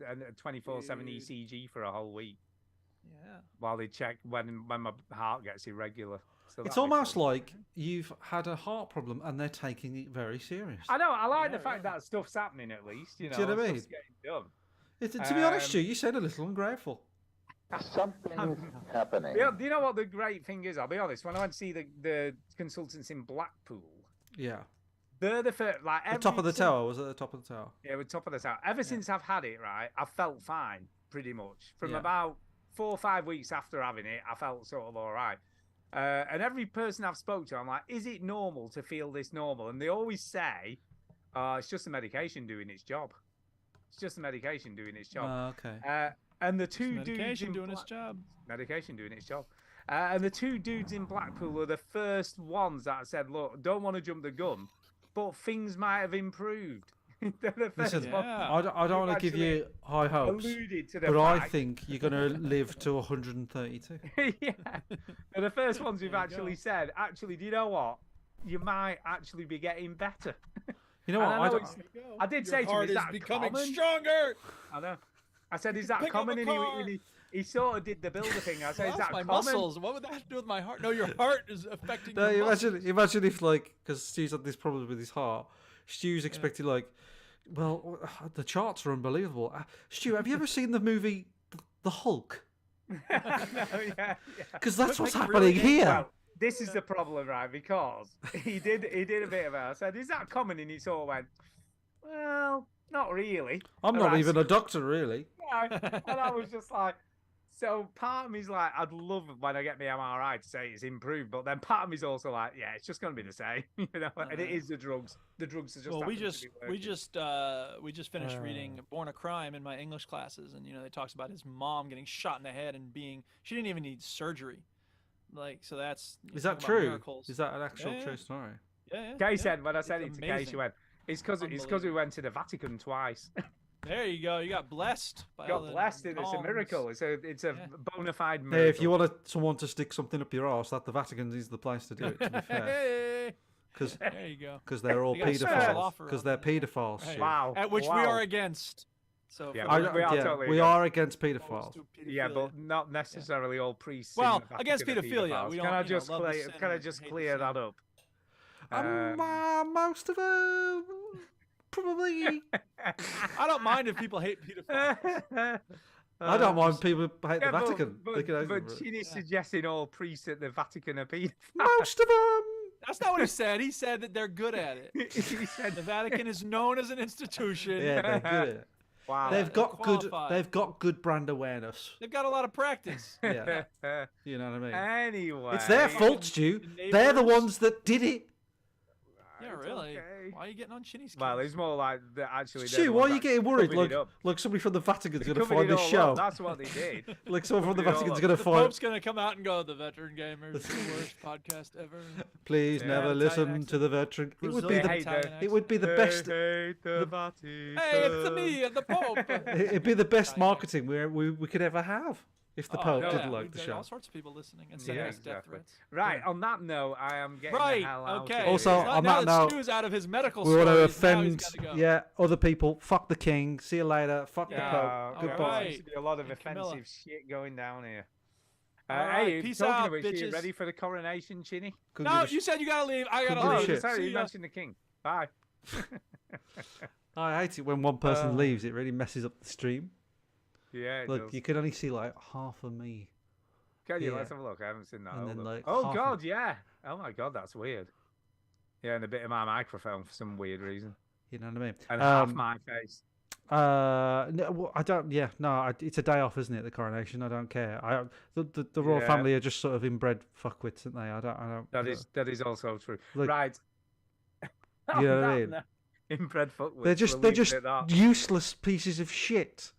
24/7 ECG for a whole week Yeah. while they check when my heart gets irregular. So It's that'll be almost fun. like you've had a heart problem and they're taking it very serious. I know. I like the fact that stuff's happening at least. You know, Do you know what I stuff's getting done. To be honest, Stu, you sound a little ungrateful. Something's happening. Do you know what the great thing is? I'll be honest. When I went to see the consultants in Blackpool, Yeah. they're the first, like The top of the tower was at the top of the tower. Yeah, we're top of the tower. Ever since I've had it, right, I felt fine, pretty much. From Yeah. about 4 or 5 weeks after having it, I felt sort of all right. And every person I've spoke to, I'm like, is it normal to feel this normal? And they always say, it's just the medication doing its job. It's just the medication doing its job. Okay. And the two dudes Medication in doing its job. medication doing its job. And the two dudes in Blackpool were the first ones that said, look, don't want to jump the gun, but things might have improved. The first Listen, one, I don't want to give you high hopes, alluded to the but I fact- think you're going to live to 132. yeah. And the first ones we've actually said, actually, do you know what? You might actually be getting better. You know And what? I, know I it's- I did say to him, heart is is that becoming common? stronger. I know. I said, is that Pick up common? a And car. he sort of did the builder thing. I said, is Well, that my common? muscles. What would that have to do with my heart? No, your heart is affecting No, your muscles. imagine if, like, because Stu's had this problem with his heart, Stu's expected, like, well, the charts are unbelievable. Stu, have you ever seen the movie The Hulk? No, yeah. Because that's what's Like, happening here. Well, this is the problem, right? Because he did a bit of it. I said, is that common? And he sort of went, well, not really. I'm And not I even a said, doctor, really. "No." And I was just like, so part of me's like, I'd love when I get my MRI to say it's improved, but then part of me's also like, yeah, it's just going to be the same, you know. And it is the drugs. The drugs are just. Well, we happen to just be we working. just finished reading Born a Crime in my English classes, and they talks about his mom getting shot in the head and she didn't even need surgery, like so that's. Is that talking about true? miracles. Is that an actual Yeah, true yeah. story? Yeah. Kay said when I said it It's to Kay, she amazing. went, it's because we went to the Vatican twice. There you go. You got blessed. By all Got the blessed, and it's a bombs. miracle. It's a bona fide Hey, miracle. if you want someone to stick something up your arse, that the Vatican is the place to do it, to be fair. Hey, Because there you go. they're all They got a special paedophiles. offer Because on they're that. paedophiles. Right. Stu. Wow. At which we wow. are against. So Yeah, for- we are totally we against. are against paedophiles. Yeah, but not necessarily all priests. Well, in the against Vatican are pedophilia, paedophiles. we Can don't, I you know, just love the clear? sin Can I and just hate the clear that up? Most of them probably. I don't mind if people hate pedophiles. I don't mind people hate Yeah, the Vatican. They But, can hate but them. Chini's suggesting all priests at the Vatican are paedophiles. Most of them. That's not what he said. He said that they're good at it. He said The Vatican is known as an institution. Yeah, they're good at it. Wow. They've got good. qualified. They've got good brand awareness. They've got a lot of practice. Yeah, you know what I mean. Anyway, It's their fault, Stu. neighbors. They're the ones that did it. Yeah, It's really. okay. Why are you getting on Chinny's? Well, it's more like that actually. Stu, why are you getting worried? Like, Like somebody from the Vatican's going to covered find it this all show. up. That's what they did. Like someone from the covered it all Vatican's up. going to The find. Pope's gonna come out and go, "The Veteran Gamers, the worst podcast ever." Please Yeah. never Italian listen accent. to the veteran. It would be Brazilian the. Italian It would be the best. Hate the Vatican. Hey, it's me, the Pope. It'd be the best marketing we could ever have if the Pope Oh, didn't yeah, like we've the got show. all sorts of people listening and sending Yeah, us death exactly. threats. Right. On that note, I am getting Right. the hell out. Okay. Of Also, here. on now that that note, Stu's out of his medical We want to stories, now he's offend, gotta go. yeah, other people. Fuck the king. See you later. Fuck Yeah. the Pope. All Goodbye. right. There seems to be a lot of And Camilla. offensive shit going down here. All right, Hey, peace talking out, of which, are you bitches. ready for the coronation, Chinny? Couldn't No, give a you said you gotta leave. I gotta Couldn't give a leave. shit. Sorry, See you ya. mentioned the king. Bye. I hate it when one person leaves. It really messes up the stream. Yeah, it Look, does. you can only see like half of me. Can you? yeah. Let's have a look. I haven't seen that. And Hold then, up. like, oh half God, yeah. Oh my God, that's weird. Yeah, and a bit of my microphone for some weird reason, You know what I mean? and half my face. No, well, I don't. Yeah, no. It's a day off, isn't it? The coronation. I don't care. The royal Yeah. family are just sort of inbred fuckwits, aren't they? I don't. That is also true. Look, Right. You know what I mean? Inbred fuckwits. They're just we'll leave it at that. useless pieces of shit.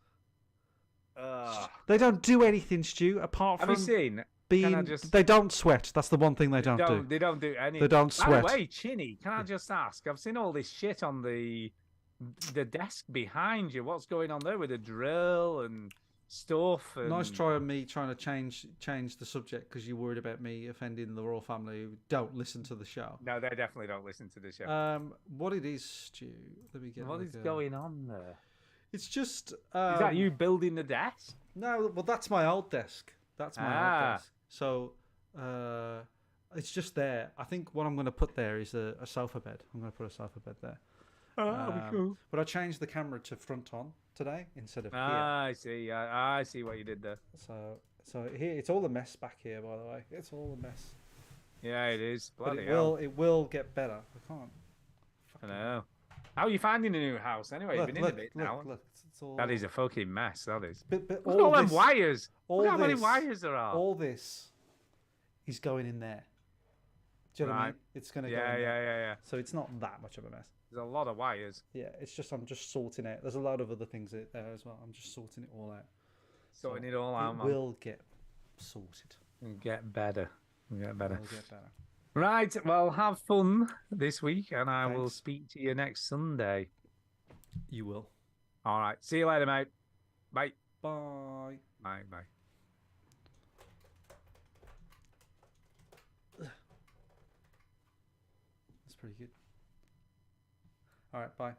They don't do anything, Stu, apart Have from you seen? being. They don't sweat. That's the one thing they don't do. They don't do anything. They don't By sweat. the way, Chinny, can I just ask? I've seen all this shit on the desk behind you. What's going on there with the drill and stuff? And... Nice try on me trying to change the subject because you're worried about me offending the royal family who don't listen to the show. No, they definitely don't listen to the show. What it is, Stu? Let me get. What like is a- going on there? It's just. Is that you building the desk? No, well, that's my old desk. That's my Ah. old desk. So, it's just there. I think what I'm going to put there is a sofa bed. I'm going to put a sofa bed there. Oh, that'd be cool. But I changed the camera to front on today instead of here. I see. I see what you did there. So here, it's all a mess back here, by the way. It's all a mess. Yeah, it is. But Bloody it hell. will get better. I can't. I know. How are you finding the new house anyway? Look, You've been look, in a bit look, now. look, it's all. That is a fucking mess. That is. But Look at all them wires. All Look how many this- wires there are. All this is going in there. Do you know what I mean? Right. It's going to go Yeah, in there. yeah. So it's not that much of a mess. There's a lot of wires. Yeah, it's just I'm just sorting out. There's a lot of other things there as well. I'm just sorting it all out. Sorting it all out, It man. will get sorted. Get better. Get better. It will get better. Right. Well, have fun this week, and I will Thanks. speak to you next Sunday. You will. All right. See you later, mate. Bye. Bye. Bye. Bye. That's pretty good. All right. Bye.